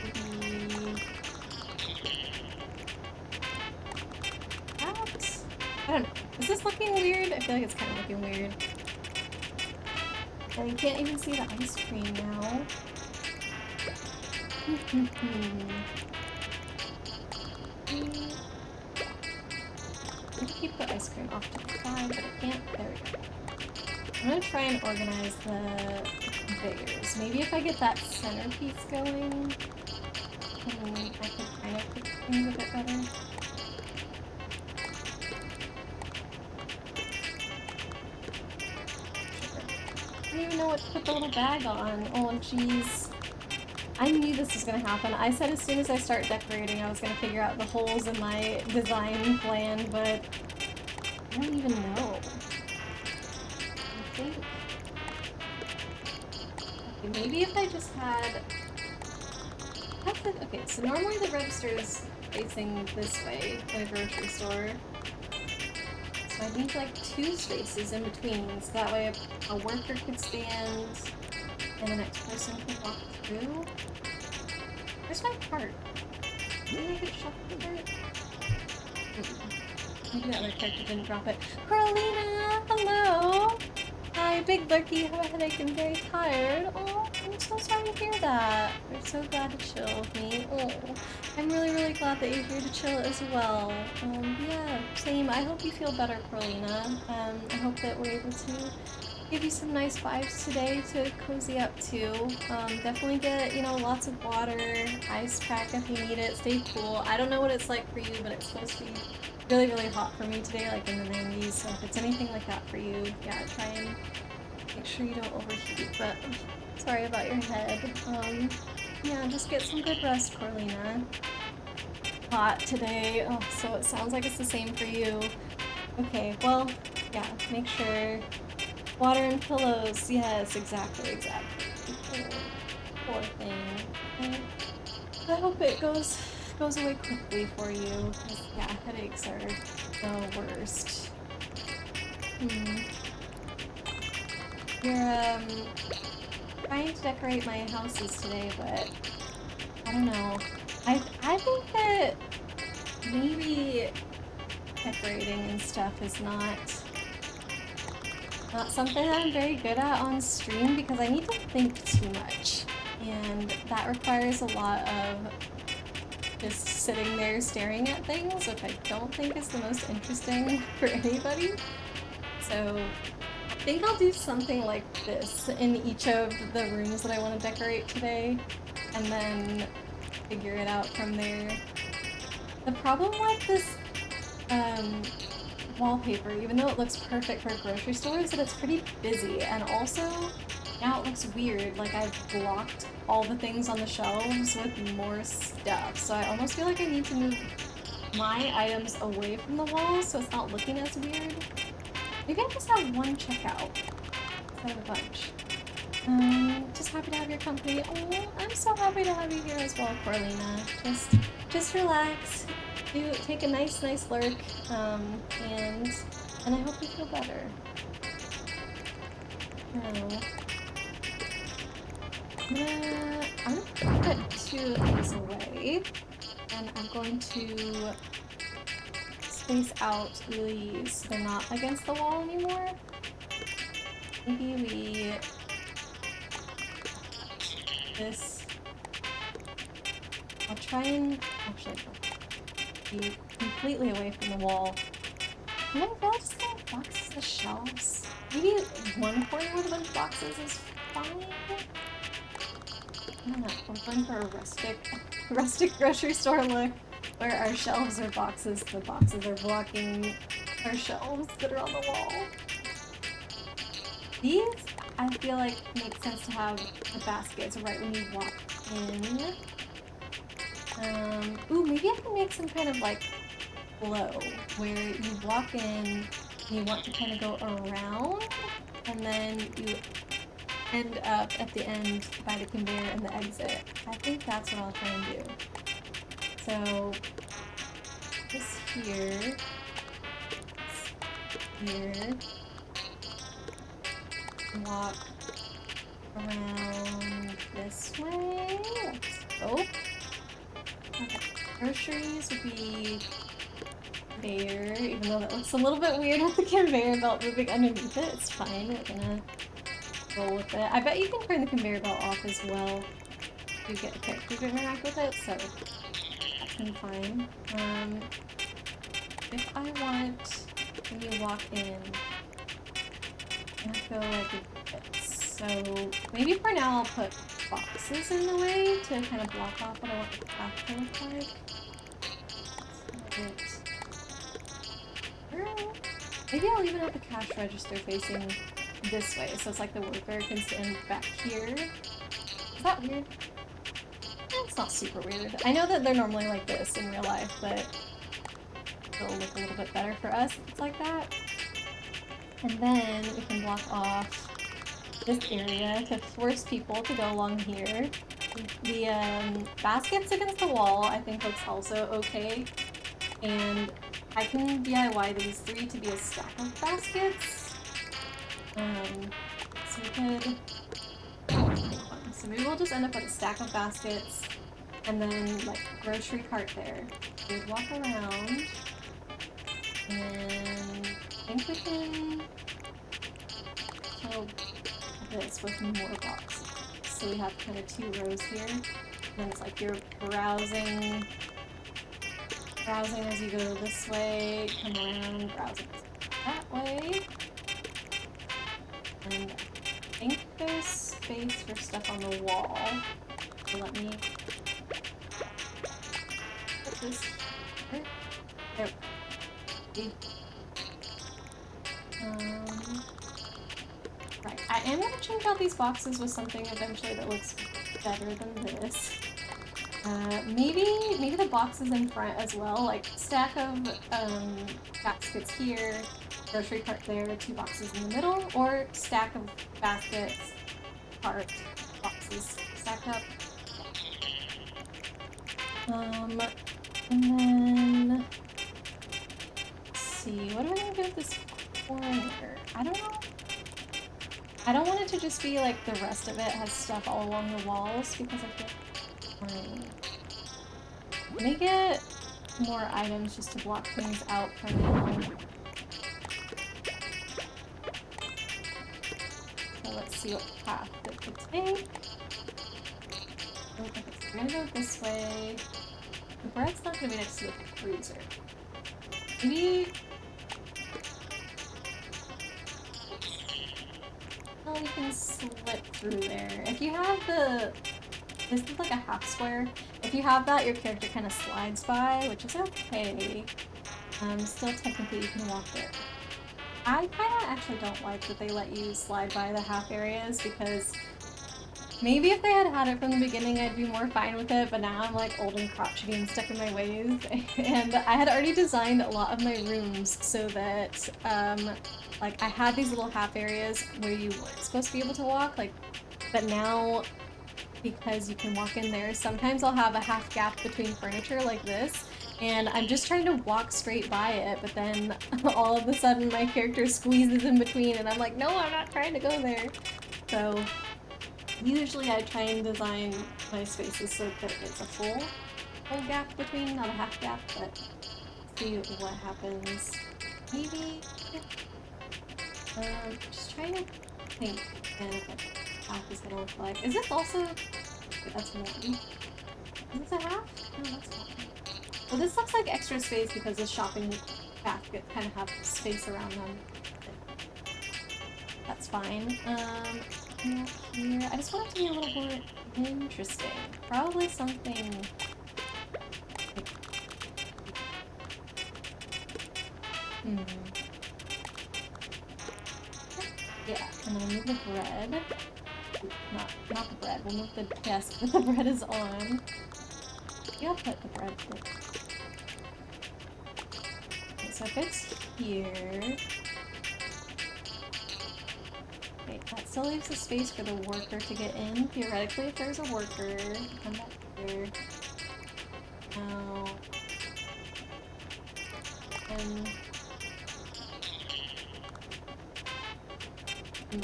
Maybe... I don't know. Is this looking weird? I feel like it's kind of looking weird. And you can't even see the ice cream now. I can keep the ice cream off to the side, but I can't. There we go. I'm gonna try and organize the conveyors. Maybe if I get that centerpiece going, I could kind of put things a bit better. I don't even know what to put the little bag on. Oh, jeez. I knew this was gonna happen. I said as soon as I start decorating, I was gonna figure out the holes in my design plan, but I don't even know. I think... Okay, maybe if I just had... Okay, so normally the register is facing this way in a grocery store. So I need like 2 spaces in between, so that way a worker could stand and the next person could walk through. Where's my cart? Did I get shot the cart? Maybe the other character didn't drop it. Carolina! Hello! Hi, Big Lurky, have a headache and very tired. Oh, I'm so sorry to hear that. You're so glad to chill with me. Oh, I'm really, really glad that you're here to chill as well. Yeah, same. I hope you feel better, Carolina. I hope that we're able to give you some nice vibes today to cozy up to. Definitely get, you know, lots of water, ice pack if you need it, stay cool. I don't know what it's like for you, but it's supposed to be really, really hot for me today, like in the 90s, so if it's anything like that for you, yeah, try and make sure you don't overheat, but sorry about your head. Yeah, just get some good rest, Corlina. Hot today, oh, so it sounds like it's the same for you. Okay, well, yeah, make sure. Water and pillows, yes, exactly. Poor thing. Okay. I hope it goes away quickly for you, because, yeah, headaches are the worst. You're, trying to decorate my houses today, but I don't know. I think that maybe decorating and stuff is not Not something that I'm very good at on stream because I need to think too much. And that requires a lot of just sitting there staring at things, which I don't think is the most interesting for anybody. So I think I'll do something like this in each of the rooms that I want to decorate today, and then figure it out from there. The problem with this wallpaper, even though it looks perfect for a grocery store, is that it's pretty busy, and also now it looks weird, like I've blocked all the things on the shelves with more stuff, so I almost feel like I need to move my items away from the wall so it's not looking as weird. Maybe I just have one checkout instead of a bunch. Just happy to have your company. Oh, I'm so happy to have you here as well, Corlina. Just relax. Take a nice lurk, and I hope you feel better. Now, I'm gonna put two of these away, and I'm going to space out these so they're not against the wall anymore. Maybe we this. I'll try and actually be completely away from the wall. And then I'll just kind of box the shelves. Maybe one corner with a bunch of boxes is fine. I don't know. We're going for a rustic grocery store look where our shelves are boxes. The boxes are blocking our shelves that are on the wall. These, I feel like, make sense to have the baskets right when you walk in. Ooh, maybe I can make some kind of like flow where you walk in and you want to kind of go around, and then you end up at the end by the conveyor and the exit. I think that's what I'll try and do. So this here, walk around this way. Let's go. Okay. Groceries would be there, even though that looks a little bit weird with the conveyor belt moving underneath it. It's fine. We're gonna roll with it. I bet you can turn the conveyor belt off as well to get a character to interact with it, so that's gonna be fine. If I want, when you walk in, I'm gonna go like this. So maybe for now I'll put boxes in the way to kind of block off what I want the path to look like. Maybe I'll even have the cash register facing this way, so it's like the worker can stand back here. Is that weird? It's not super weird. I know that they're normally like this in real life, but it'll look a little bit better for us if it's like that. And then we can block off this area to force people to go along here. The baskets against the wall I think looks also okay, and I can DIY these three to be a stack of baskets. So we could make one. So maybe we'll just end up with a stack of baskets and then like grocery cart there. We'd walk around, and I think we can fill this with more boxes. So we have kind of two rows here. And then it's like you're browsing as you go this way, come around, browsing that way. And I think there's space for stuff on the wall. So let me put this here. There. Right. I am gonna change out these boxes with something eventually that looks better than this. Maybe the boxes in front as well, like stack of baskets here, grocery cart there, two boxes in the middle, or stack of baskets, cart, boxes stacked up. And then let's see, what am I gonna do with this corner? I don't know. I don't want it to just be like the rest of it has stuff all along the walls because I feel let me get more items just to block things out for now. see what path it could take. Oh, okay, so we're gonna go this way. The bread's not gonna be next to the freezer. Maybe... well, you can slip through there. If you have the... this is like a half square. If you have that, your character kind of slides by, which is okay. Still technically you can walk there. I kind of actually don't like that they let you slide by the half areas, because maybe if they had had it from the beginning I'd be more fine with it, but now I'm like old and crotchety and stuck in my ways. And I had already designed a lot of my rooms so that like I had these little half areas where you weren't supposed to be able to walk, like, but now because you can walk in there, sometimes I'll have a half gap between furniture like this, and I'm just trying to walk straight by it, but then all of a sudden my character squeezes in between and I'm like, no, I'm not trying to go there. So usually I try and design my spaces so that it's a full gap between, not a half gap, but see what happens. Maybe, just trying to think again of what the half is gonna look like. Is this also, okay, that's one. Is this a half? No, that's not. Well, this looks like extra space because the shopping baskets kind of have space around them. That's fine. Here. I just want it to be a little more interesting. Probably something... Yeah, and then we'll move the bread. Not the bread, we'll move the desk that the bread is on. Yeah, I'll put the bread there. Okay, so if it's here... okay, that still leaves a space for the worker to get in. Theoretically, if there's a worker, come back here. Now... and... I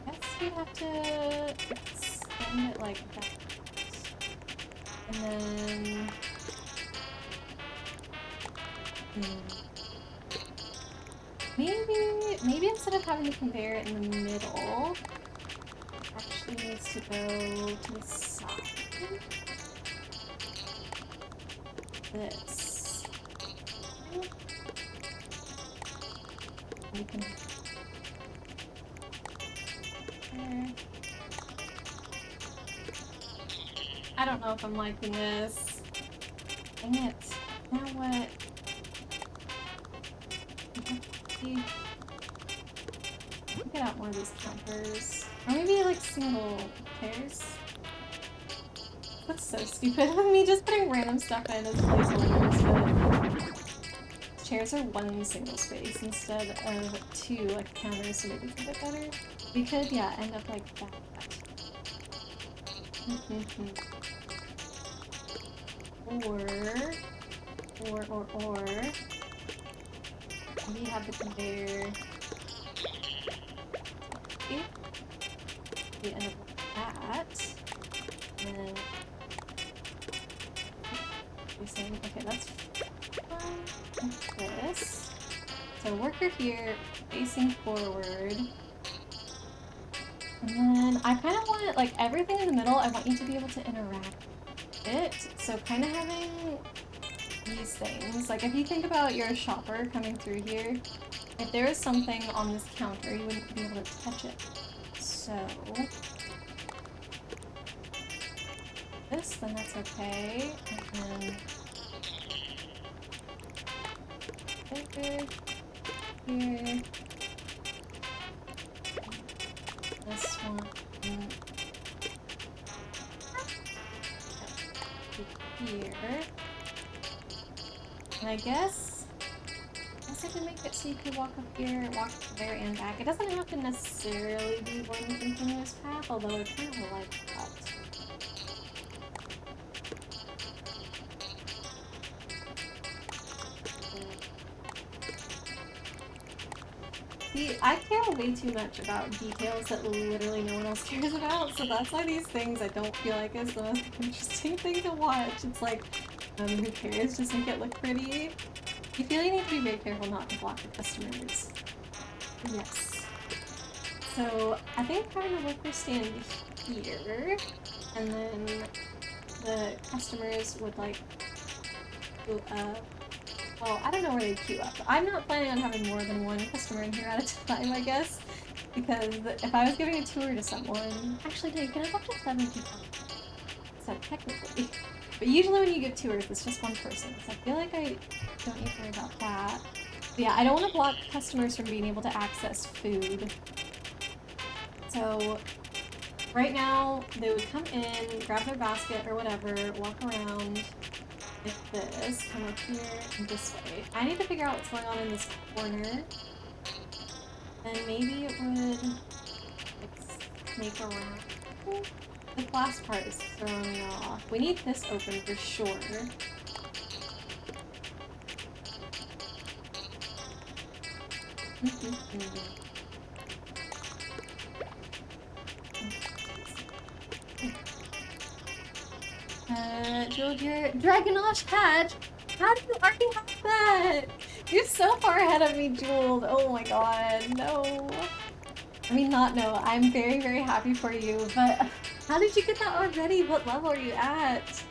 guess we have to extend it like that. And then... maybe instead of having the conveyor in the middle, it actually needs to go to the side. This. We can... there. I don't know if I'm liking this. Dang it. Now what? Get out more of these counters. Or maybe like single chairs. That's so stupid of me just putting random stuff in as placeholders, but chairs are one single space instead of two like counters, so maybe it's a bit better. We could, yeah, end up like that. Or we have the conveyor. Okay. We end up with that. And we're saying, okay, that's fine. This. So worker here, facing forward. And then I kind of want, like, everything in the middle, I want you to be able to interact with it. So kind of having these things. Like, if you think about you're a shopper coming through here, if there is something on this counter, you wouldn't be able to touch it. So... this, then that's okay. And then... here. This one... here. And I guess I can make it so you can walk up here, walk there and back. It doesn't have to necessarily be one continuous path, although I kind of like that. See, I care way too much about details that literally no one else cares about, so that's why these things I don't feel like is the most interesting thing to watch. It's like, who cares? Just make it look pretty. You feel you need to be very careful not to block the customers. Yes. So I think having a worker stand here, and then the customers would like, well, I don't know where they queue up. I'm not planning on having more than one customer in here at a time, I guess, because if I was giving a tour to someone, actually no, you can have up to 7 people. So technically, but usually when you give tours, it's just one person. So I feel like I don't need to worry about that. But yeah, I don't want to block customers from being able to access food. So right now, they would come in, grab their basket or whatever, walk around like this, come up here and this way. I need to figure out what's going on in this corner. And maybe it would like snake around. The glass part is throwing me off. We need this open for sure. Jewel, your Dragonosh hatch! How do you already have that? You're so far ahead of me, Jewel. Oh my god, no. I mean, not no. I'm very, very happy for you, but how did you get that already? What level are you at?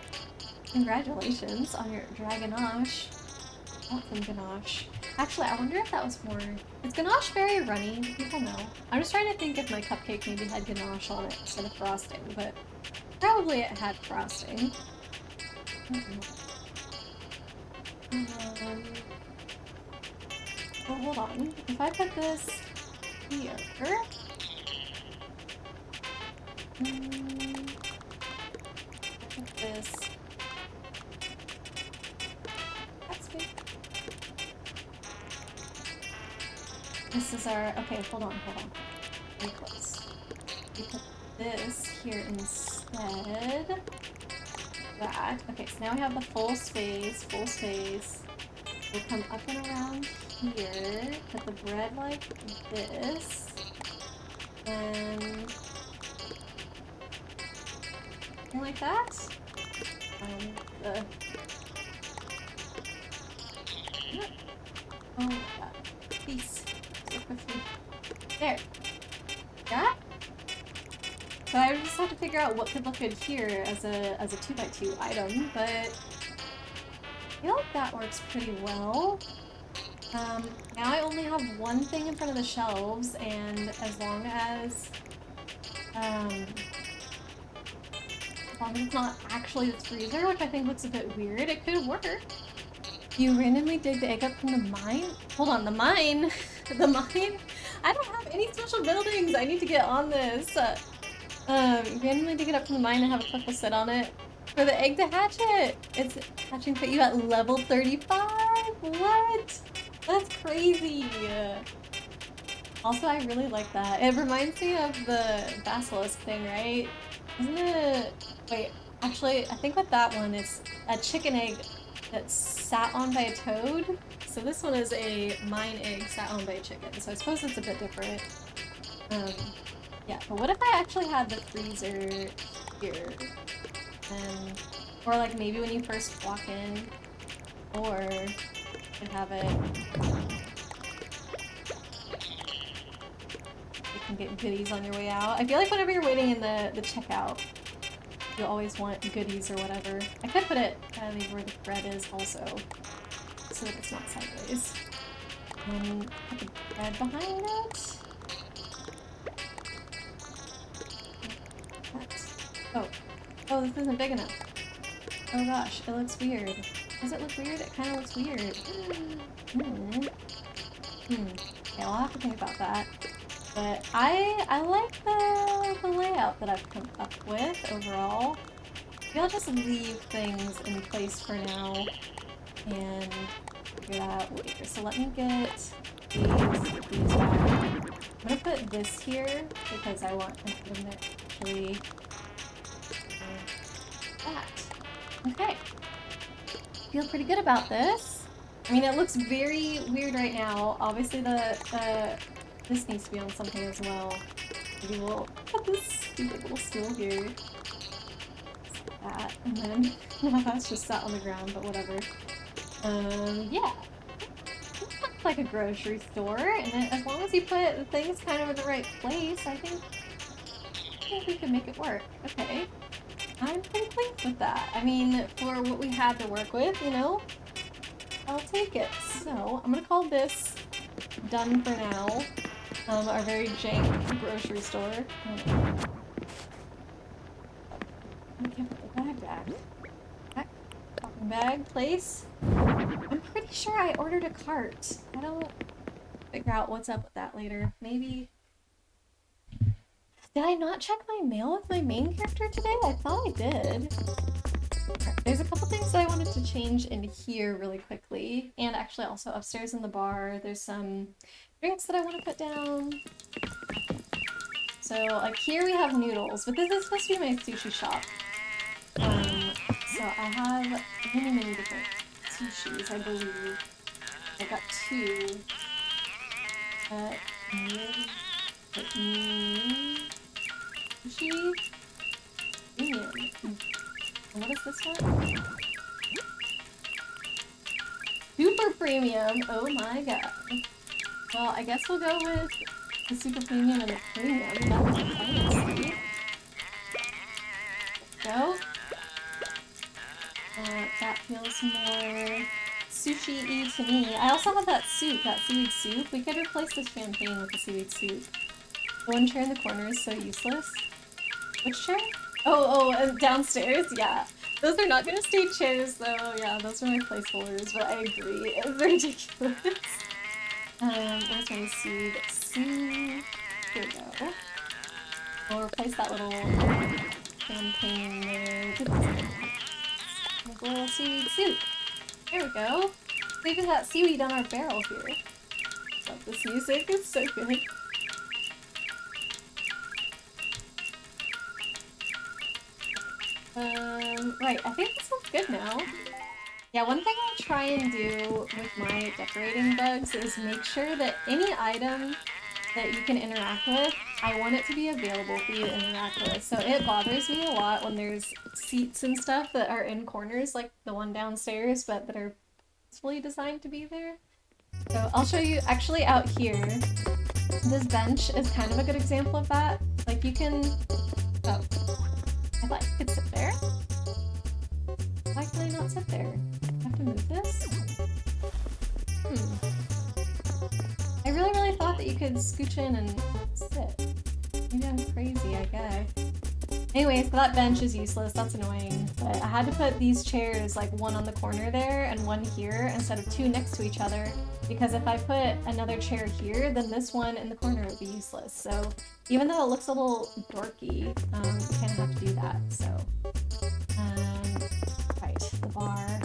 Congratulations on your Dragonosh. I want some ganache. Actually, I wonder if that was more... Is ganache very runny? Do people know? I'm just trying to think if my cupcake maybe had ganache on it instead of frosting, but probably it had frosting. Well, hold on. If I put this here... put this... That's good. This is our... Okay, hold on. Very close. We put this here instead. That. Okay, so now we have the full space. We'll come up and around here. Put the bread like this. And... something like that. Oh my god. Please. Stick with me. There. Yeah? So I just have to figure out what could look good here as a 2x2 item, but I feel like that works pretty well. Now I only have one thing in front of the shelves, and as long as it's not actually the freezer, which I think looks a bit weird, it could work. You randomly dig the egg up from the mine? Hold on, the mine? The mine? I don't have any special buildings! I need to get on this! Randomly dig it up from the mine and have a couple sit on it. For the egg to hatch it! It's hatching put you at level 35? What? That's crazy! Also, I really like that. It reminds me of the basilisk thing, right? Isn't it... Wait, actually, I think with that one, it's a chicken egg that's sat on by a toad. So this one is a mine egg sat on by a chicken. So I suppose it's a bit different. Yeah, but what if I actually had the freezer here? Or like maybe when you first walk in, or you could have it... You can get goodies on your way out. I feel like whenever you're waiting in the checkout, you always want goodies or whatever. I could put it kind of where the bread is also, so that it's not sideways. And put the bread behind it. Oh, this isn't big enough. Oh gosh, it looks weird. Does it look weird? It kind of looks weird. Yeah, I'll have to think about that. But I like the layout that I've come up with overall. Maybe I'll just leave things in place for now and figure that out later. So let me get these back. I'm gonna put this here because I want to put them there actually. That. Okay. Feel pretty good about this. I mean, it looks very weird right now. Obviously, this needs to be on something as well. Maybe we'll put this stupid little stool here. That, and then that's just sat on the ground, but whatever. Yeah. like a grocery store, and as long as you put the things kind of in the right place, I think we can make it work. Okay. I'm pretty pleased with that. I mean, for what we had to work with, you know, I'll take it. So, I'm gonna call this done for now. Our very jank grocery store. I can't put the bag back. Back. Shopping bag, place. I'm pretty sure I ordered a cart. I don't figure out what's up with that later. Maybe. Did I not check my mail with my main character today? I thought I did. There's a couple things that I wanted to change in here really quickly. And actually also upstairs in the bar, there's some drinks that I want to put down. So like here we have noodles, but this is supposed to be my sushi shop. So I have many different sushis, I believe. I got two. Sushi premium. And what is this one? Super premium. Oh my god. Well, I guess we'll go with the super premium and the premium. That was fancy. Go. That feels more sushi-y to me. I also have that soup, that seaweed soup. We could replace this champagne with the seaweed soup. The one chair in the corner is so useless. Which chair? Oh, downstairs? Yeah. Those are not gonna stay chairs, though. Yeah, those are my placeholders, but I agree. It's ridiculous. Where's my seaweed soup? Here we go. We'll replace that little champagne there. A little seaweed soup. There we go. Leaving that seaweed on our barrel here. Love this music, it's so good. Right, I think this looks good now. Yeah, one thing I try and do with my decorating bugs is make sure that any item that you can interact with, I want it to be available for you to interact with. So it bothers me a lot when there's seats and stuff that are in corners, like the one downstairs, but that are fully designed to be there. So I'll show you, actually out here, this bench is kind of a good example of that. Like you can, oh, I thought you could sit there. Why can I not sit there? I have to move this? I really thought that you could scooch in and sit. Maybe I'm crazy, I guess. Anyways, so that bench is useless, that's annoying. But I had to put these chairs, like one on the corner there and one here, instead of two next to each other. Because if I put another chair here, then this one in the corner would be useless. So even though it looks a little dorky, you kind of have to do that, so. Right, the bar,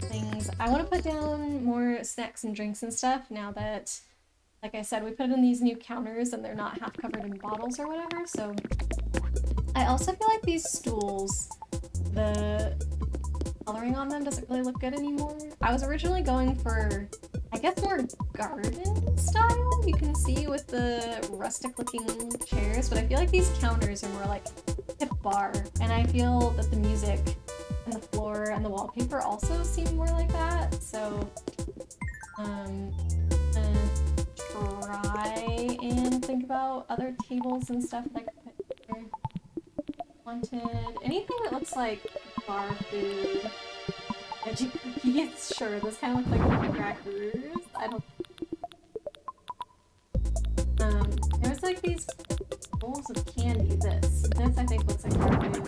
things. I want to put down more snacks and drinks and stuff now that, like I said, we put in these new counters and they're not half covered in bottles or whatever, so. I also feel like these stools, the coloring on them doesn't really look good anymore. I was originally going for, I guess, more garden style, you can see with the rustic looking chairs, but I feel like these counters are more like hip bar, and I feel that the music and the floor and the wallpaper also seem more like that, so try and think about other tables and stuff that I could put here. Wanted anything that looks like bar food. Veggie cookies, sure, those kind of look like crackers. I don't. There's like these bowls of candy. This I think looks like bar food.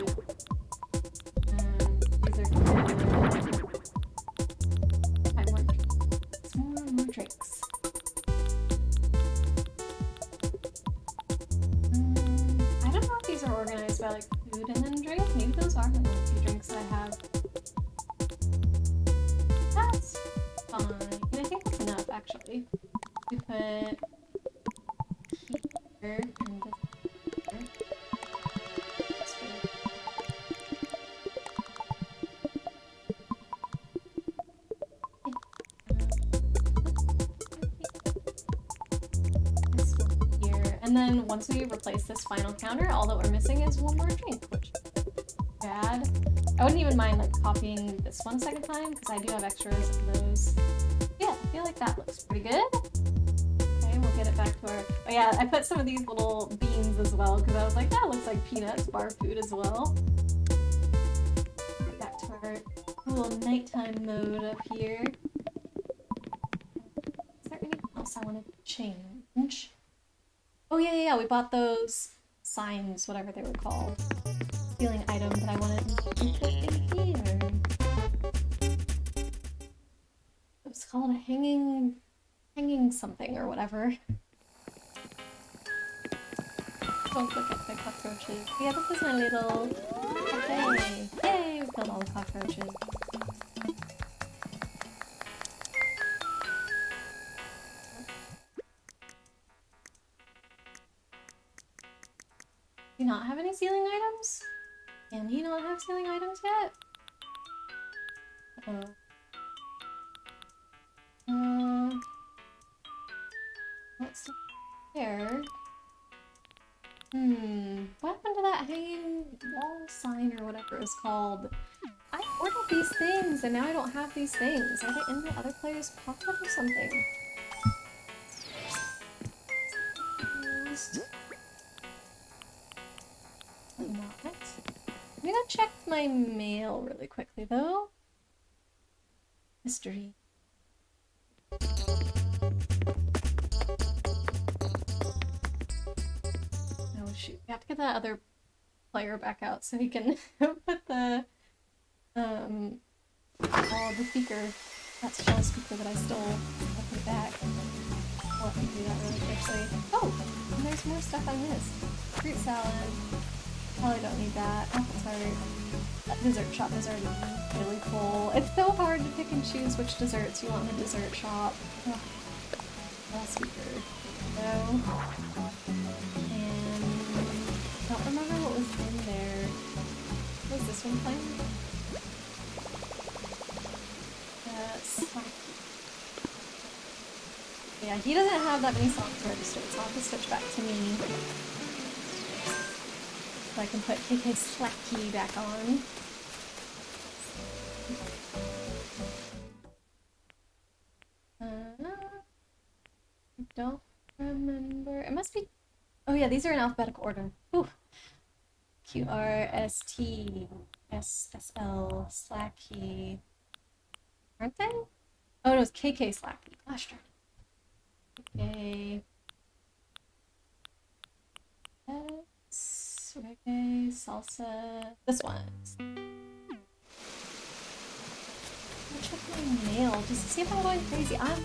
These are good. More drinks. I don't know if these are organized by like food and then drink. Maybe those are the only two drinks that I have. That's fine. And I think that's enough actually. We put here and this here. That's good. This one here. And then once we replace this final counter, all that we're missing is one more drink, which is bad. I wouldn't even mind like copying this one a second time because I do have extras of those. Yeah, I feel feel like that looks pretty good. Okay, we'll get it back to our... Oh yeah, I put some of these little beans as well because I was like, that looks like peanuts, bar food as well. Get back to our little nighttime mode up here. Is there anything else I want to change? Oh yeah, we bought those signs, whatever they were called. Stealing item that I wanted to put in here. It was called a hanging something or whatever. Don't look at the cockroaches. Yeah, this is my little cafe. Yay, we killed all the cockroaches. Do you not have any ceiling items? And do you not have ceiling items yet? What's there? What happened to that hanging wall sign or whatever it was called? I ordered these things and now I don't have these things. Are they in the other player's pocket or something? Not. I'm gonna check my mail really quickly though. Mystery. Oh shoot, we have to get that other player back out so he can put the the speaker, that shell speaker that I stole, I'll put it back. I'll let me do that really quickly. Oh, and there's more stuff I missed. Fruit salad. Probably don't need that. Apple tart. That dessert shop is already really full. It's so hard to pick and choose which desserts you want in a dessert shop. Ugh. Last speaker. No. And I don't remember what was in there. Was this one playing? Yeah, he doesn't have that many songs registered, so I'll have to switch back to me. So I can put KK Slacky back on. I don't remember. It must be... Oh yeah, these are in alphabetical order. Ooh. QRST SSL Slacky. Aren't they? Oh no, it's KK Slacky. Gosh darn it. Okay. Reggae, salsa. This one. I'll check my mail just to see if I'm going crazy. I'm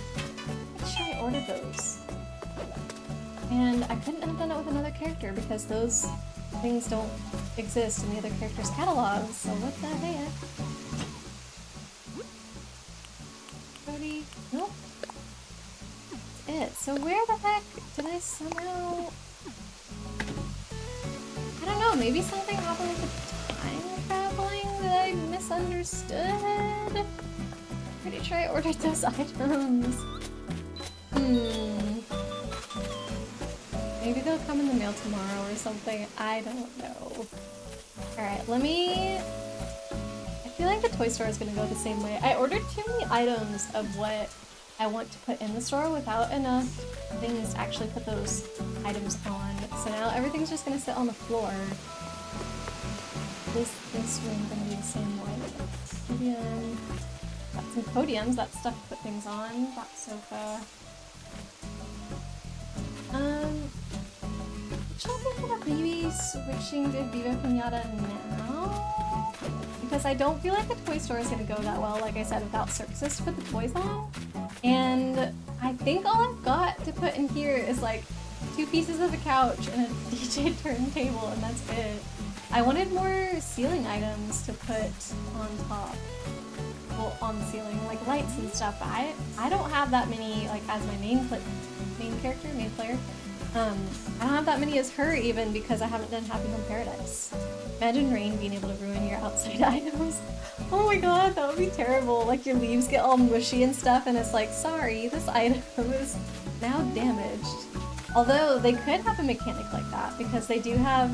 pretty sure I ordered those. And I couldn't have done it with another character because those things don't exist in the other character's catalogs, so what the heck? Cody? Nope. That's it. So where the heck did I somehow... I don't know, maybe something happened with the time traveling that I misunderstood? Pretty sure I ordered those items. Maybe they'll come in the mail tomorrow or something. I don't know. Alright, let me... I feel like the toy store is gonna go the same way. I ordered too many items of what I want to put in the store without enough things to actually put those items on. So now everything's just gonna sit on the floor. This room gonna be the same way. Podium. Got some podiums, that's stuff to put things on. That sofa. Should I think about maybe switching to Viva Piñata now? Because I don't feel like the toy store is gonna go that well, like I said, without circuses to put the toys on. And I think all I've got to put in here is like 2 pieces of a couch and a DJ turntable, and that's it. I wanted more ceiling items to put on top. Well, on the ceiling, like lights and stuff, but I don't have that many, like, as my main player. I don't have that many as her even because I haven't done Happy Home Paradise. Imagine rain being able to ruin your outside items. Oh my god, that would be terrible. Like your leaves get all mushy and stuff and it's like, sorry, this item is now damaged. Although they could have a mechanic like that because they do have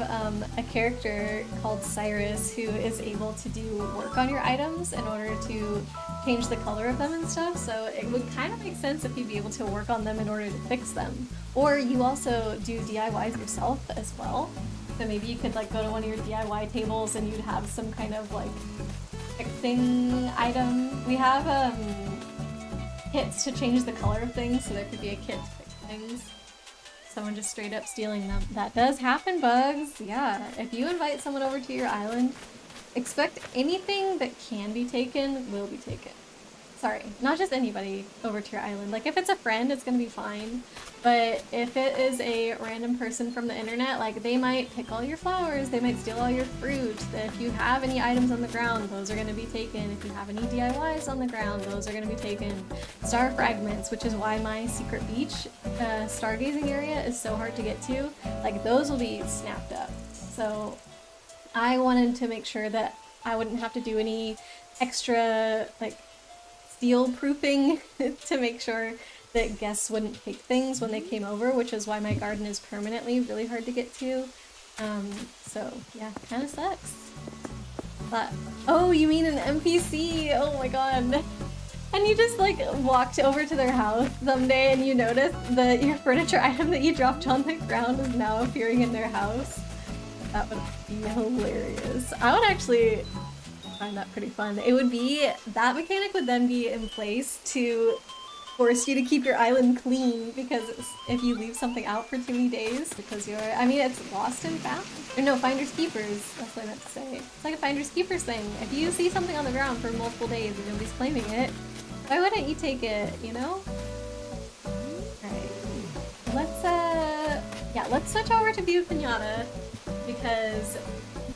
a character called Cyrus who is able to do work on your items in order to change the color of them and stuff. So it would kind of make sense if you'd be able to work on them in order to fix them. Or you also do DIYs yourself as well. So maybe you could like go to one of your DIY tables and you'd have some kind of like fixing item. We have kits to change the color of things, so there could be a kit to fix things. Someone just straight up stealing them. That does happen, Bugs. Yeah, if you invite someone over to your island, expect anything that can be taken will be taken. Sorry, not just anybody over to your island. Like if it's a friend, it's gonna be fine. But if it is a random person from the internet, like they might pick all your flowers, they might steal all your fruit. If you have any items on the ground, those are gonna be taken. If you have any DIYs on the ground, those are gonna be taken. Star fragments, which is why my secret beach stargazing area is so hard to get to, like those will be snapped up. So I wanted to make sure that I wouldn't have to do any extra like steel proofing to make sure that guests wouldn't take things when they came over, which is why my garden is permanently really hard to get to. So yeah, kind of sucks. But oh, you mean an NPC? Oh my god. And you just like walked over to their house someday and you noticed that your furniture item that you dropped on the ground is now appearing in their house. That would be hilarious. I would actually find that pretty fun. It would be, that mechanic would then be in place to force you to keep your island clean, because if you leave something out for too many days, because you're, I mean, it's lost and found. Or no, finders keepers, that's what I meant to say. It's like a finders keepers thing. If you see something on the ground for multiple days and nobody's claiming it, why wouldn't you take it, you know? Alright. Let's switch over to Viva Piñata, because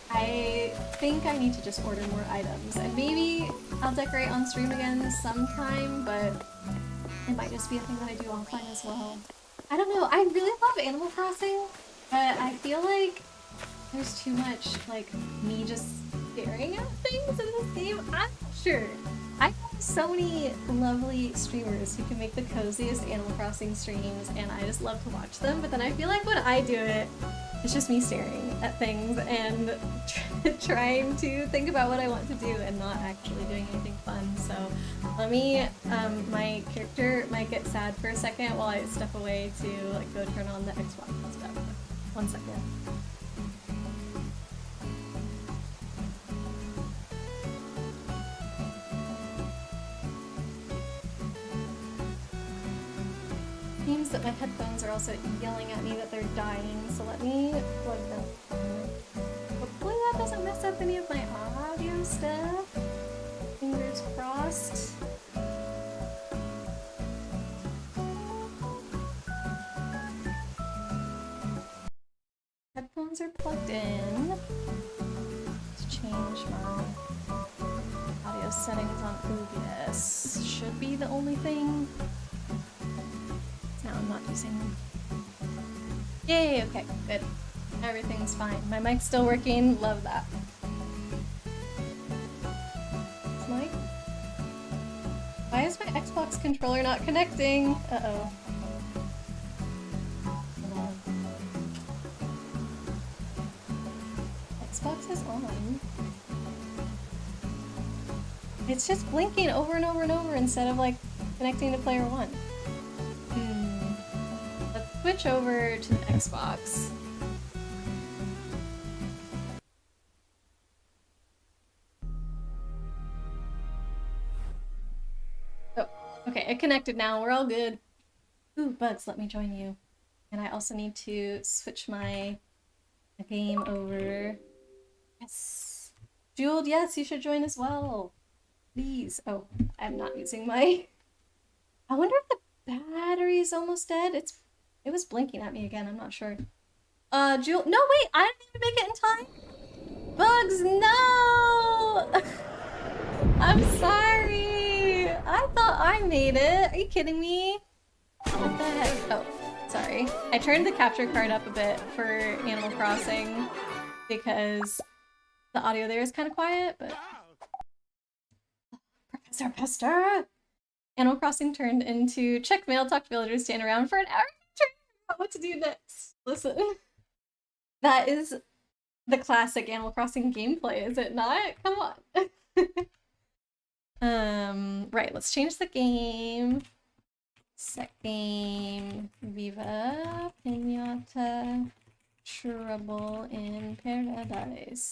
I think I need to just order more items, and maybe I'll decorate on stream again sometime, but it might just be a thing that I do offline as well. I don't know, I really love Animal Crossing, but I feel like there's too much, like, me just staring at things in this game. I'm not sure. I have so many lovely streamers who can make the coziest Animal Crossing streams, and I just love to watch them, but then I feel like when I do it, it's just me staring at things and trying to think about what I want to do and not actually doing anything fun. So let me, my character might get sad for a second while I step away to like go turn on the Xbox and stuff. 1 second. Seems that my headphones are also yelling at me that they're dying, so let me plug them in. Hopefully that doesn't mess up any of my audio stuff. Fingers crossed. Headphones are plugged in. Let's change my audio settings on OBS. Should be the only thing. No, I'm not using. Yay, okay, good. Everything's fine. My mic's still working, love that. Mic? Why is my Xbox controller not connecting? Uh-oh. Hold on. Xbox is on. It's just blinking over and over and over instead of like connecting to player one. Switch over to the Xbox. Oh, okay, it connected now. We're all good. Ooh, Bugs, let me join you. And I also need to switch my game over. Yes. Jeweled, yes, you should join as well. Please. Oh, I'm not using my... I wonder if the battery is almost dead. It was blinking at me again, I'm not sure. Jewel, no wait, I didn't even make it in time! Bugs, no! I'm sorry! I thought I made it, are you kidding me? What the heck? Oh, sorry. I turned the capture card up a bit for Animal Crossing because the audio there is kind of quiet, but... Professor Pester! Animal Crossing turned into check mail, talk to villagers, stand around for an hour. what to do next. Listen, that is the classic Animal Crossing gameplay, is it not? Come on. Right, let's change the game. Set game. Viva Piñata. Trouble in Paradise.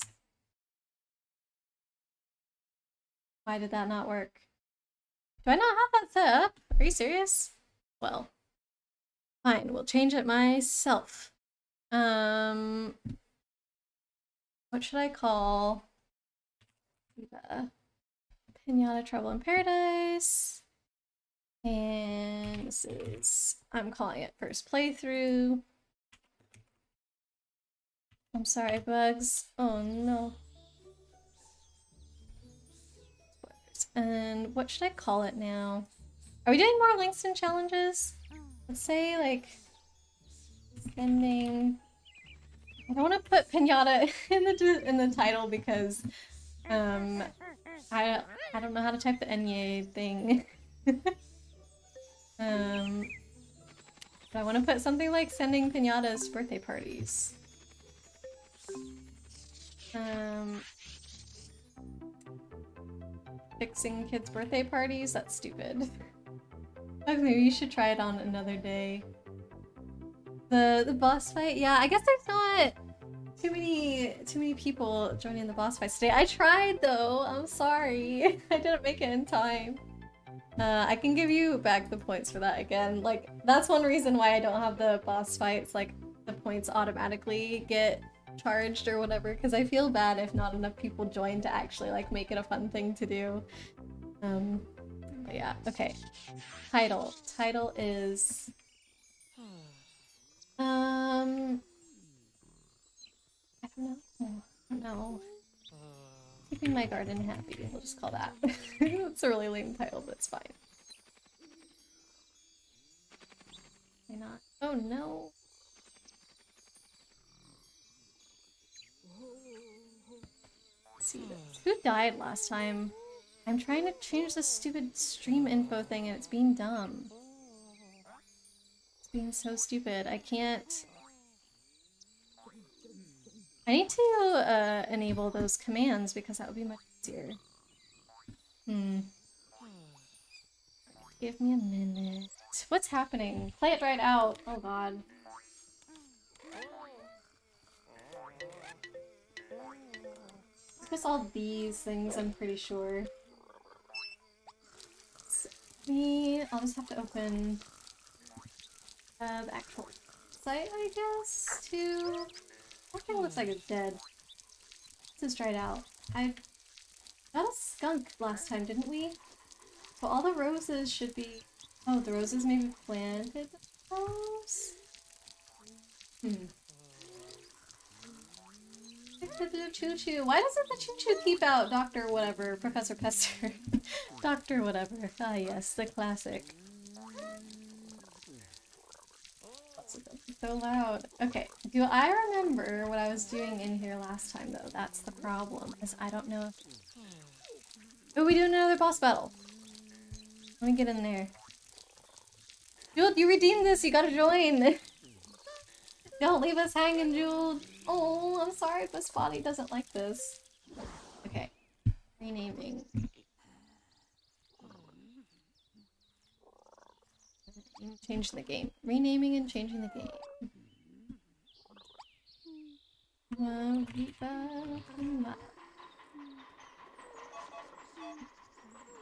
Why did that not work? Do I not have that set up? Are you serious? Well, fine, we'll change it myself. What should I call Viva Piñata Trouble in Paradise? And this is, I'm calling it first playthrough. I'm sorry, bugs. Oh no. And what should I call it now? Are we doing more Langston challenges? Let's say like fending. I don't want to put Piñata in the title because I don't know how to type the Enye thing. But I want to put something like sending piñatas to birthday parties. Fixing kids' birthday parties? That's stupid. Okay, maybe you should try it on another day. The boss fight? Yeah, I guess there's not too many people joining the boss fights today. I tried though. I'm sorry. I didn't make it in time. I can give you back the points for that again. Like, that's one reason why I don't have the boss fights. Like, the points automatically get charged or whatever, because I feel bad if not enough people join to actually like make it a fun thing to do. But yeah, okay. Title is I don't know. Keeping my garden happy, we'll just call that. It's a really lame title, but it's fine. Why not? Oh no. Let's see this. Who died last time? I'm trying to change this stupid stream info thing and it's being dumb. It's being so stupid. I can't. I need to enable those commands because that would be much easier. Give me a minute. What's happening? Play it right out. Oh god. It's all these things, I'm pretty sure. I'll just have to open the actual site, I guess, to... Everything looks like it's dead. This is dried out. I got a skunk last time, didn't we? So all the roses should be... Oh, the roses maybe planted themselves? The choo-choo. Why doesn't the choo-choo keep out Dr. Whatever, Professor Pester? Dr. Whatever. Ah yes, the classic. So loud. Okay, do I remember what I was doing in here last time though? That's the problem, because I don't know if... Oh, we doing another boss battle. Let me get in there. Jewel, you redeemed this, you gotta join! Don't leave us hanging, Jewel! Oh, I'm sorry, but Spotty doesn't like this. Okay. Renaming. Changing the game. Renaming and changing the game.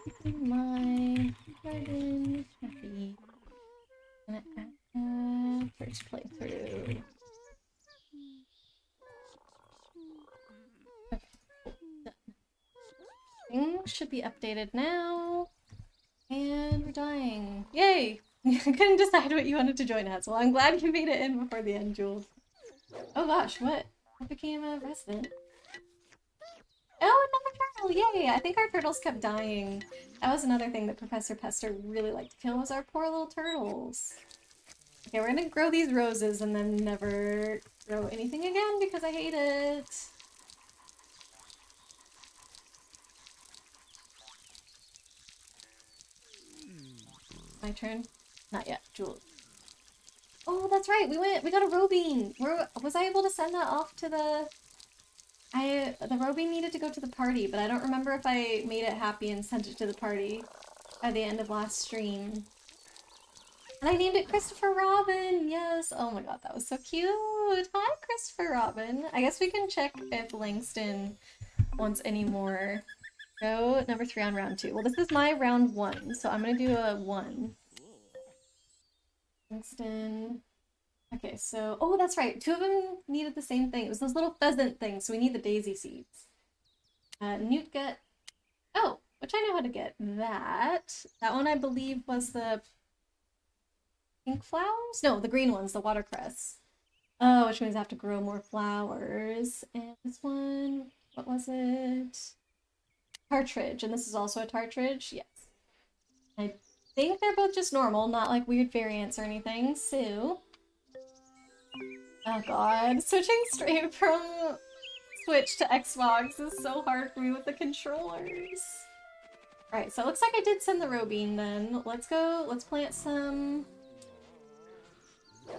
Keeping my garden happy. First playthrough. Okay, done. Things should be updated now. And we're dying. Yay! I couldn't decide what you wanted to join as. Well, I'm glad you made it in before the end, Jules. Oh gosh, what? What became a resident? Oh, another turtle! Yay! I think our turtles kept dying. That was another thing that Professor Pester really liked to kill, was our poor little turtles. Okay, we're gonna grow these roses and then never grow anything again because I hate it. My turn? Not yet, Jules. Oh, that's right. We got a robing. Was I able to send that off to the... The robing needed to go to the party, but I don't remember if I made it happy and sent it to the party at the end of last stream. And I named it Christopher Robin! Yes! Oh my god, that was so cute! Hi, Christopher Robin! I guess we can check if Langston wants any more. Go number 3 on round 2. Well, this is my round 1, so I'm gonna do a 1. Langston... Okay, so... Oh, that's right! 2 of them needed the same thing. It was those little pheasant things, so we need the daisy seeds. Newt get... Oh! Which I know how to get. That one I believe was the... pink flowers? No, the green ones, the watercress. Oh, which means I have to grow more flowers. And this one... What was it? Partridge, and this is also a partridge? Yes. I think they're both just normal, not like weird variants or anything, so... Oh god, switching straight from Switch to Xbox is so hard for me with the controllers. Alright, so it looks like I did send the robine then. Let's plant some...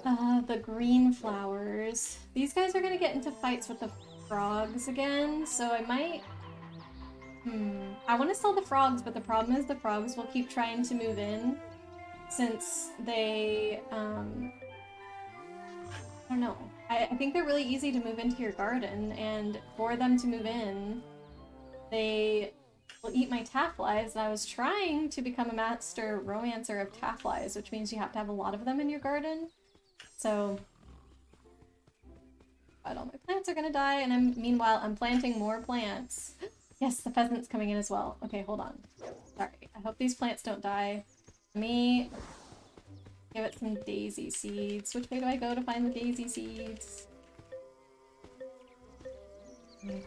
the green flowers. These guys are gonna get into fights with the frogs again, so I might... I want to sell the frogs, but the problem is the frogs will keep trying to move in since they, I don't know. I think they're really easy to move into your garden, and for them to move in, they will eat my tafflies, and I was trying to become a master romancer of tafflies, which means you have to have a lot of them in your garden. So, but all my plants are gonna die, and meanwhile, I'm planting more plants. Yes, the pheasant's coming in as well. Okay, hold on. Sorry. I hope these plants don't die. Let me give it some daisy seeds. Which way do I go to find the daisy seeds?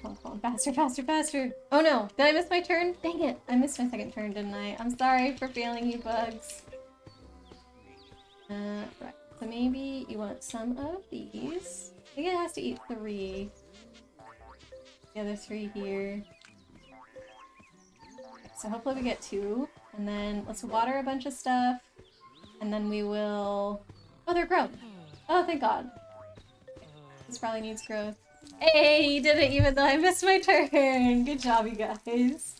Come on, faster, faster, faster! Oh no! Did I miss my turn? Dang it! I missed my second turn, didn't I? I'm sorry for failing you, bugs. Right. So maybe you want some of these. I think it has to eat 3. The other 3 here. So hopefully we get 2, and then let's water a bunch of stuff, and then we will... Oh, they're grown! Oh, thank god. This probably needs growth. Hey, you did it even though I missed my turn! Good job, you guys.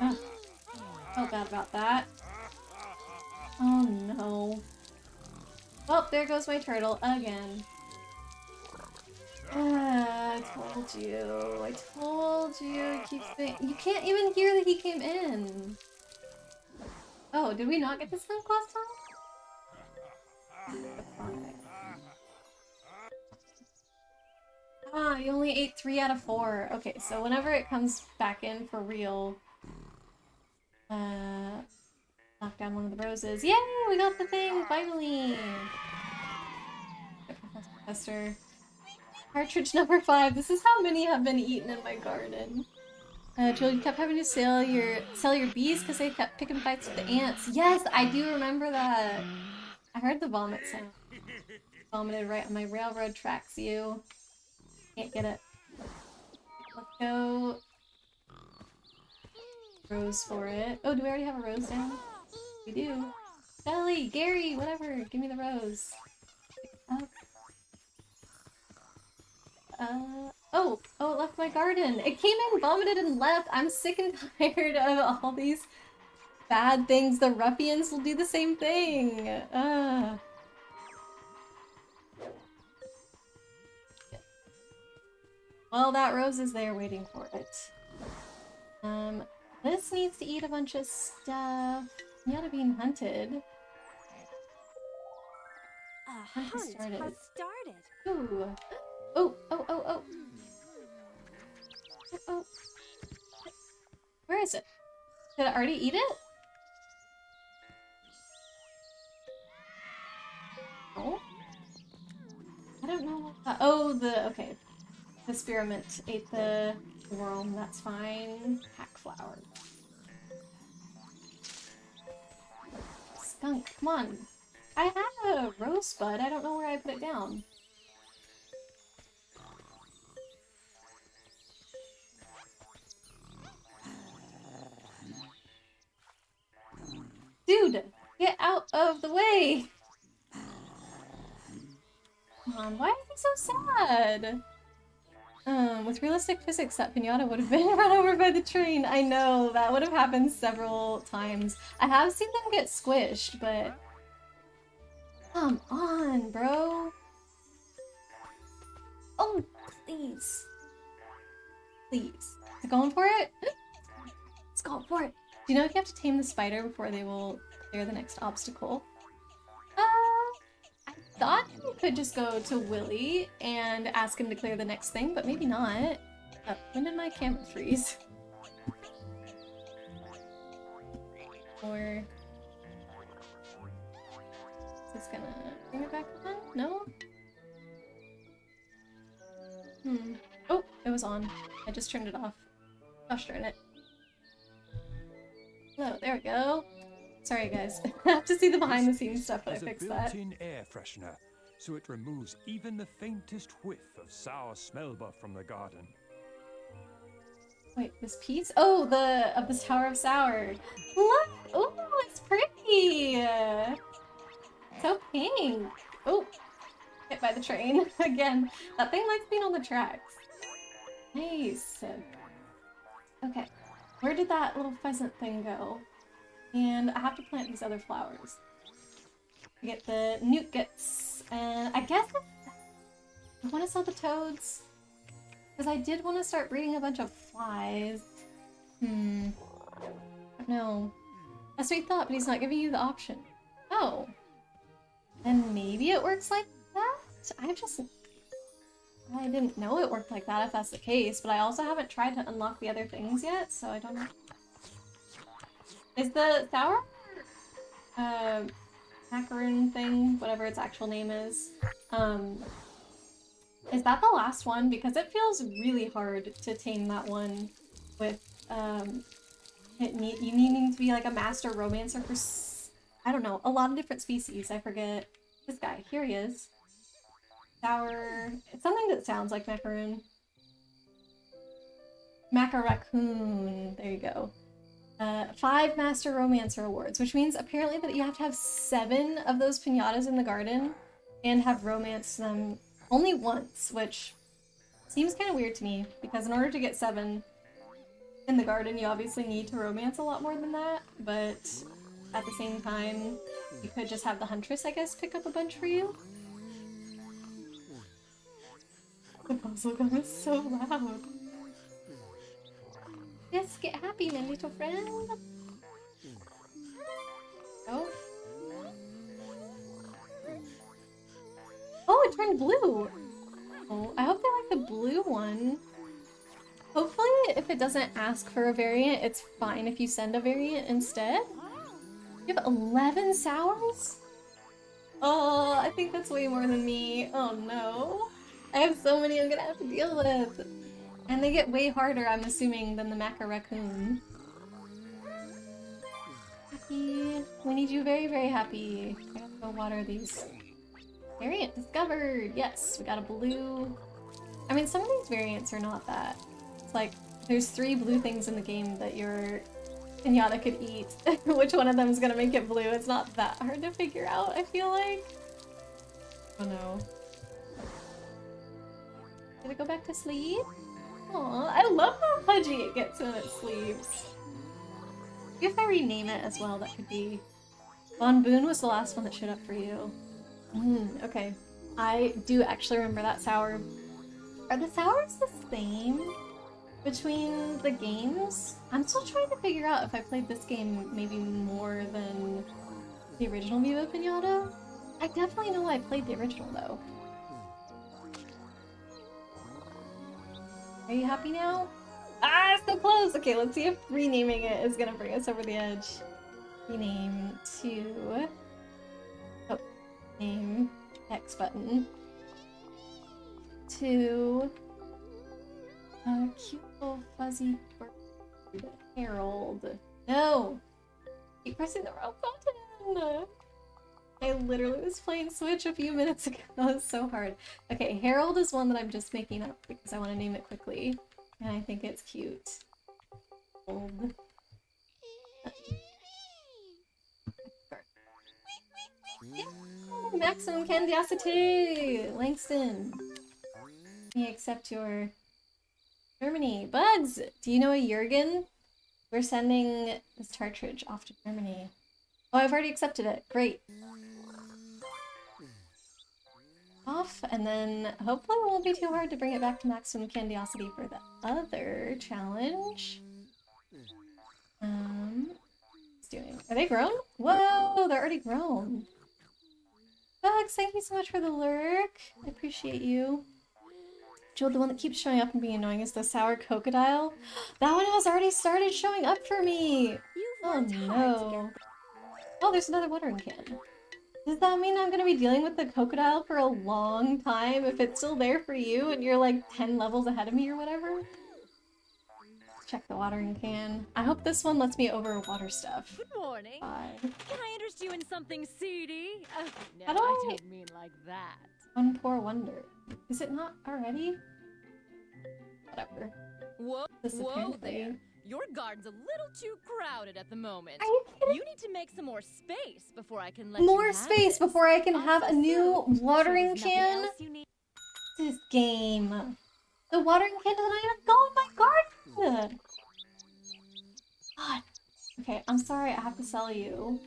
Oh, felt bad about that. Oh no. Oh, there goes my turtle again. I told you. I told you. I keep saying... You can't even hear that he came in. Oh, did we not get this link last time? Ah, you only ate 3 out of 4. Okay, so whenever it comes back in for real... knock down one of the roses. Yay! We got the thing! Finally! Professor. Partridge number 5. This is how many have been eaten in my garden. Jill, you kept having to sell your bees because they kept picking fights with the ants. Yes, I do remember that. I heard the vomit sound. Vomited right on my railroad tracks, you. Can't get it. Let's go. Rose for it. Oh, do we already have a rose down? We do. Shelly, Gary, whatever. Give me the rose. Up. Oh, it left my garden. It came in, vomited, and left. I'm sick and tired of all these bad things. The ruffians will do the same thing. Well, that rose is there waiting for it. This needs to eat a bunch of stuff. Piñata being hunted. Hunt has started. Ooh. Oh. Oh. Where is it? Did it already eat it? Oh? I don't know what okay. The spearmint ate the worm, that's fine. Hack flower. Skunk, come on. I had a rosebud, I don't know where I put it down. Dude, get out of the way! Why is he so sad? With realistic physics, that piñata would have been run over by the train. I know, that would have happened several times. I have seen them get squished, but... Come on, bro! Oh, please. Please. Is it going for it? It's going for it! Do you know if you have to tame the spider before they will clear the next obstacle? I thought you could just go to Willy and ask him to clear the next thing, but maybe not. Oh, when did my camera freeze? Or... is this gonna bring it back on? No? Oh, it was on. I just turned it off. Gosh darn it. Oh, there we go. Sorry guys, I have to see the behind the scenes stuff when I fix that. It's a built-in air freshener, so it removes even the faintest whiff of sour smell buff from the garden. Wait, this piece? Oh, of this Tower of Sour. Look! Oh, it's pretty! So pink! Oh, hit by the train again. That thing likes being on the tracks. Nice. Okay, where did that little pheasant thing go? And I have to plant these other flowers. I get the nougates, and I guess I want to sell the toads. Because I did want to start breeding a bunch of flies. No. A sweet thought, but he's not giving you the option. Oh. And maybe it works like that? I didn't know it worked like that if that's the case, but I also haven't tried to unlock the other things yet, so I don't know. Is the sour macaroon thing, whatever its actual name is that the last one? Because it feels really hard to tame that one with you needing to be like a master romancer for I don't know, a lot of different species. I forget this guy. Here he is. Sour. It's something that sounds like macaroon. Macaraccoon. There you go. 5 Master Romancer Awards, which means apparently that you have to have 7 of those piñatas in the garden and have romanced them only once, which seems kind of weird to me, because in order to get 7 in the garden, you obviously need to romance a lot more than that, but at the same time, you could just have the Huntress, I guess, pick up a bunch for you. The puzzle gum is so loud. Yes, get happy, my little friend. Oh. Oh, it turned blue. Oh, I hope they like the blue one. Hopefully, if it doesn't ask for a variant, it's fine if you send a variant instead. You have 11 sours? Oh, I think that's way more than me. Oh no. I have so many I'm gonna have to deal with. And they get way harder, I'm assuming, than the Macaraccoon. Happy. We need you very, very happy. I gotta go water these. Variant discovered! Yes, we got a blue. I mean, some of these variants are not that. It's like, there's 3 blue things in the game that your piñata could eat. Which one of them is gonna make it blue? It's not that hard to figure out, I feel like. Oh no. Did it go back to sleep? Aw, I love how pudgy it gets when it sleeps. If I rename it as well, that could be... Von Boone was the last one that showed up for you. Okay. I do actually remember that sour. Are the sours the same between the games? I'm still trying to figure out if I played this game maybe more than the original Viva Piñata. I definitely know I played the original though. Are you happy now? Ah, so close! Okay, let's see if renaming it is gonna bring us over the edge. Rename to... Oh, name X button. To... a cute little fuzzy bird. Harold. No! Keep pressing the wrong button! I literally was playing Switch a few minutes ago. That was so hard. Okay, Harold is one that I'm just making up because I want to name it quickly. And I think it's cute. Old. Maximum candiosity! Langston. Let me accept your Germany. Bugs! Do you know a Jurgen? We're sending this cartridge off to Germany. Oh, I've already accepted it. Great. Off, and then hopefully it won't be too hard to bring it back to maximum candiosity for the other challenge. What's doing? Are they grown? Whoa, they're already grown. Bugs, thank you so much for the lurk. I appreciate you. Joel, the one that keeps showing up and being annoying is the sour crocodile. That one has already started showing up for me. Oh no. Oh, there's another watering can. Does that mean I'm gonna be dealing with the crocodile for a long time if it's still there for you and you're like 10 levels ahead of me or whatever? Check the watering can. I hope this one lets me overwater stuff. Good morning. Bye. Can I interest you in something seedy? No, How do I don't mean like that. One poor wonder. Is it not already? Whatever. Whoa, This whoa apparently... there. Your garden's a little too crowded at the moment. Are you kidding? You need to make some more space before I can let More you have space this. before I can have a Also, new sure watering there's nothing can? else you need. This game. The watering can does not even go in my garden. God. Okay, I'm sorry I have to sell you.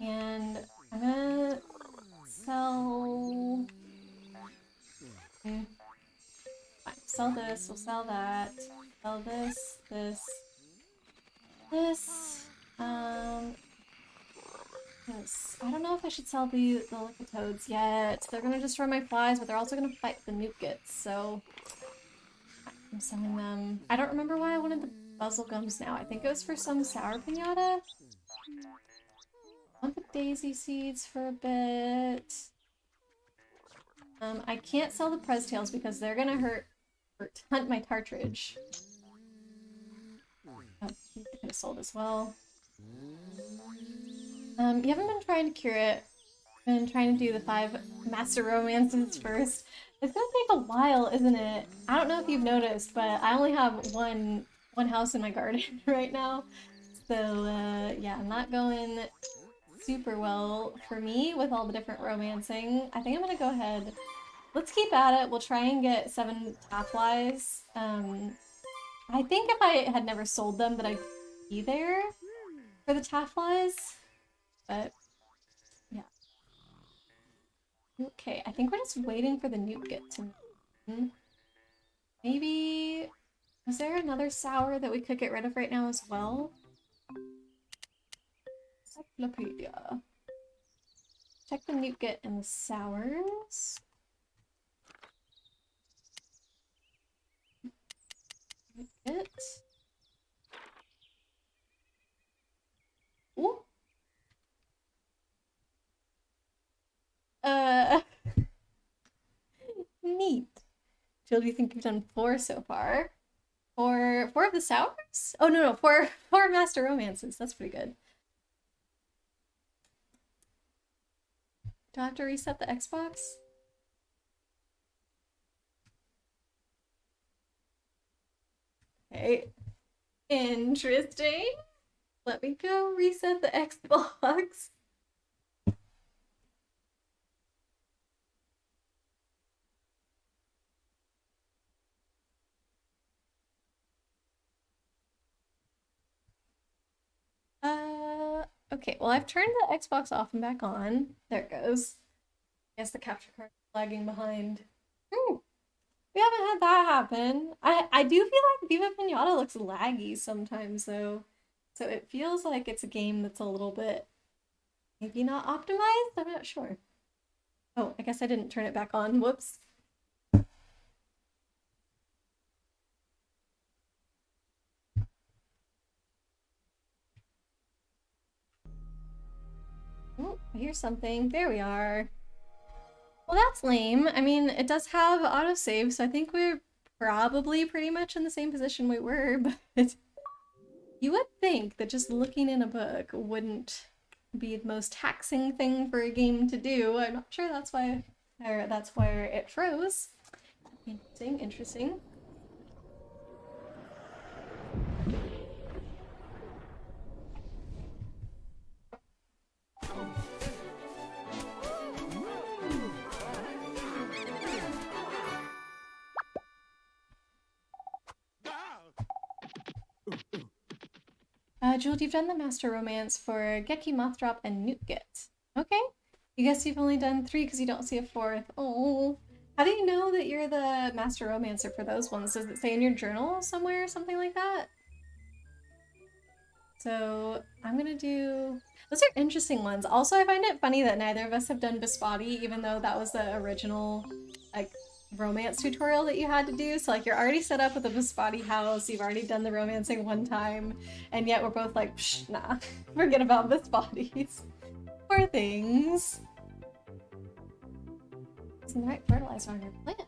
And I'm gonna sell... Fine, sell this, we'll sell that. Sell this, this, this. This. I don't know if I should sell the liquid toads yet. They're gonna destroy my flies, but they're also gonna fight the nukets, so I'm selling them. I don't remember why I wanted the puzzle gums now. I think it was for some sour piñata. I want the daisy seeds for a bit. I can't sell the prez tails because they're gonna hunt my partridge. Oh, you could have sold as well. You haven't been trying to cure it. Been trying to do the 5 master romances first. It's gonna take a while, isn't it? I don't know if you've noticed, but I only have one house in my garden right now. So, yeah, I'm not going super well for me with all the different romancing. I think I'm gonna go ahead. Let's keep at it. We'll try and get 7 tafflies. I think if I had never sold them that I'd be there for the tafflies. But, yeah. Okay, I think we're just waiting for the nukit to... Maybe... Is there another sour that we could get rid of right now as well? Encyclopedia. Check the nukit and the sours. Nukit. Ooh. Neat. Jill, do you think you've done 4 so far? 4 of the sours? Oh no, 4 master romances. That's pretty good. Do I have to reset the Xbox? Okay. Interesting. Let me go reset the Xbox. Okay, well I've turned the Xbox off and back on. There it goes. I guess the capture card is lagging behind. Ooh, we haven't had that happen. I do feel like Viva Piñata looks laggy sometimes though. So it feels like it's a game that's a little bit maybe not optimized? I'm not sure. Oh, I guess I didn't turn it back on. Whoops. Oh, I hear something. There we are. Well, that's lame. I mean, it does have autosave, so I think we're probably pretty much in the same position we were, but you would think that just looking in a book wouldn't be the most taxing thing for a game to do. I'm not sure that's why, or that's where it froze. Interesting, interesting. Jewel, you've done the master romance for Geki, Mothdrop, and Newtgit. Okay. You guess you've only done 3 because you don't see a 4th. Oh. How do you know that you're the master romancer for those ones? Does it say in your journal somewhere or something like that? So I'm gonna do... Those are interesting ones. Also, I find it funny that neither of us have done Bisbati, even though that was the original, like, romance tutorial that you had to do. So, like, you're already set up with a Bisbati house, you've already done the romancing one time, and yet we're both like, psh, nah, forget about Bisbatis. Poor things. Using the right fertilizer on your plants,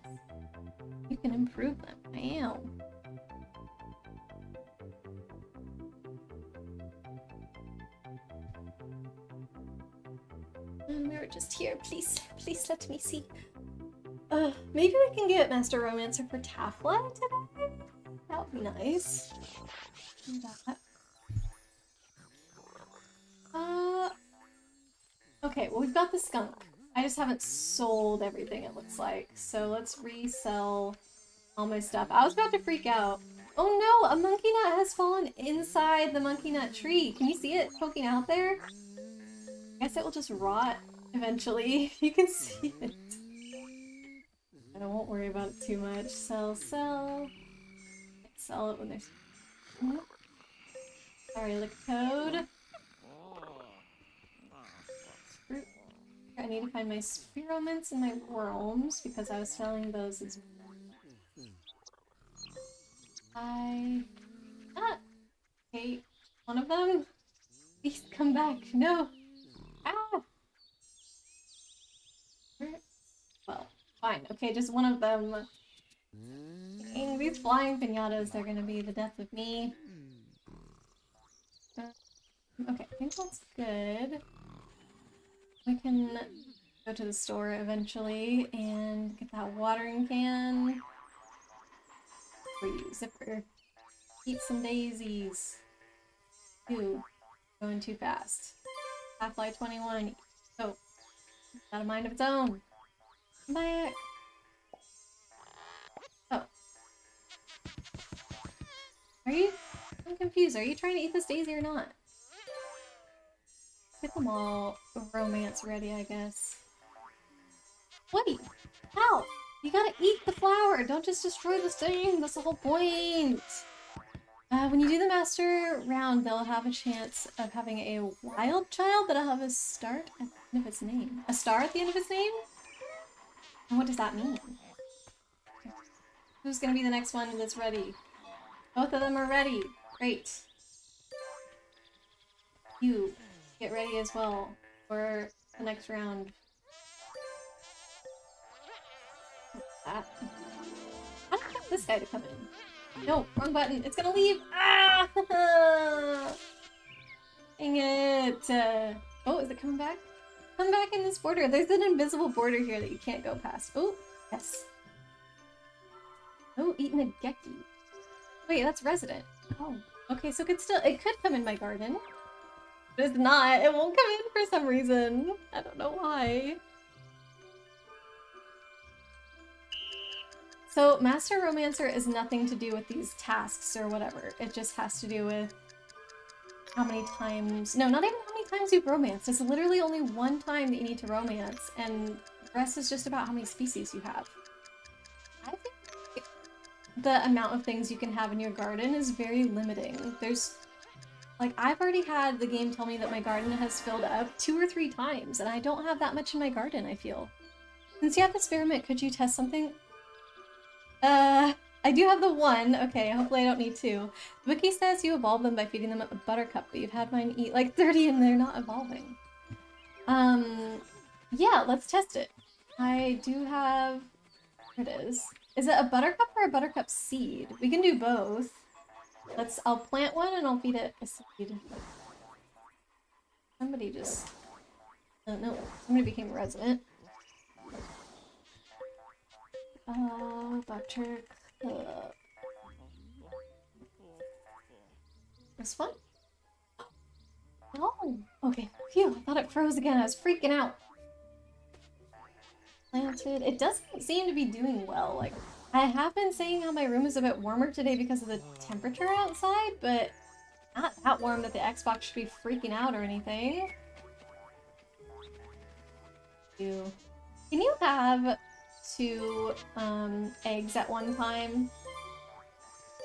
you can improve them. Wow. And we were just here. Please, please let me see. Maybe we can get Master Romancer for Tafla today? That would be nice. Do that. Okay, well we've got the skunk. I just haven't sold everything, it looks like. So let's resell all my stuff. I was about to freak out. Oh no, a monkey nut has fallen inside the monkey nut tree. Can you see it poking out there? I guess it will just rot eventually. You can see it. I won't worry about it too much. Sell, sell. Sell it when there's... Sorry, lick toad. Fruit. I need to find my spearments and my worms because I was selling those as okay, one of them? Please come back. No! Ah! Well, fine. Okay, just one of them. Dang, these flying piñatas are gonna be the death of me. Okay, I think that's good. We can go to the store eventually and get that watering can. For you, zipper. Eat some daisies. Ew. Going too fast. Half-Life 21. Oh. Got a mind of its own. Come back. Oh. Are you? I'm confused. Are you trying to eat this daisy or not? Let's get them all romance ready, I guess. Wait! How? You gotta eat the flower! Don't just destroy the sting! That's the whole point! When you do the master round, they'll have a chance of having a wild child that'll have a start at the end of its name. A star at the end of its name? And what does that mean? Who's gonna be the next one that's ready? Both of them are ready! Great. You, get ready as well for the next round. That. I don't want this guy to come in. No, wrong button. It's gonna leave. Ah! Dang it. Oh, is it coming back? Come back in this border. There's an invisible border here that you can't go past. Oh, yes. Oh, eating a geki. Wait, that's resident. Oh, okay, so it could come in my garden. But it's not. It won't come in for some reason. I don't know why. So, Master Romancer is nothing to do with these tasks or whatever. It just has to do with how many times... No, not even how many times you've romanced. It's literally only one time that you need to romance, and the rest is just about how many species you have. I think the amount of things you can have in your garden is very limiting. There's... Like, I've already had the game tell me that my garden has filled up 2 or 3 times, and I don't have that much in my garden, I feel. Since you have the experiment, could you test something? I do have the 1. Okay, hopefully I don't need 2. The wiki says you evolve them by feeding them a buttercup, but you've had mine eat like 30 and they're not evolving. Yeah, let's test it. I do have... Here it is. Is it a buttercup or a buttercup seed? We can do both. I'll plant one and I'll feed it a seed. Somebody just... Oh no, somebody became a resident. Buttercup. This one? Oh, okay. Phew, I thought it froze again. I was freaking out. Planted. It doesn't seem to be doing well. Like, I have been saying how my room is a bit warmer today because of the temperature outside, but not that warm that the Xbox should be freaking out or anything. Can you have 2 eggs at one time?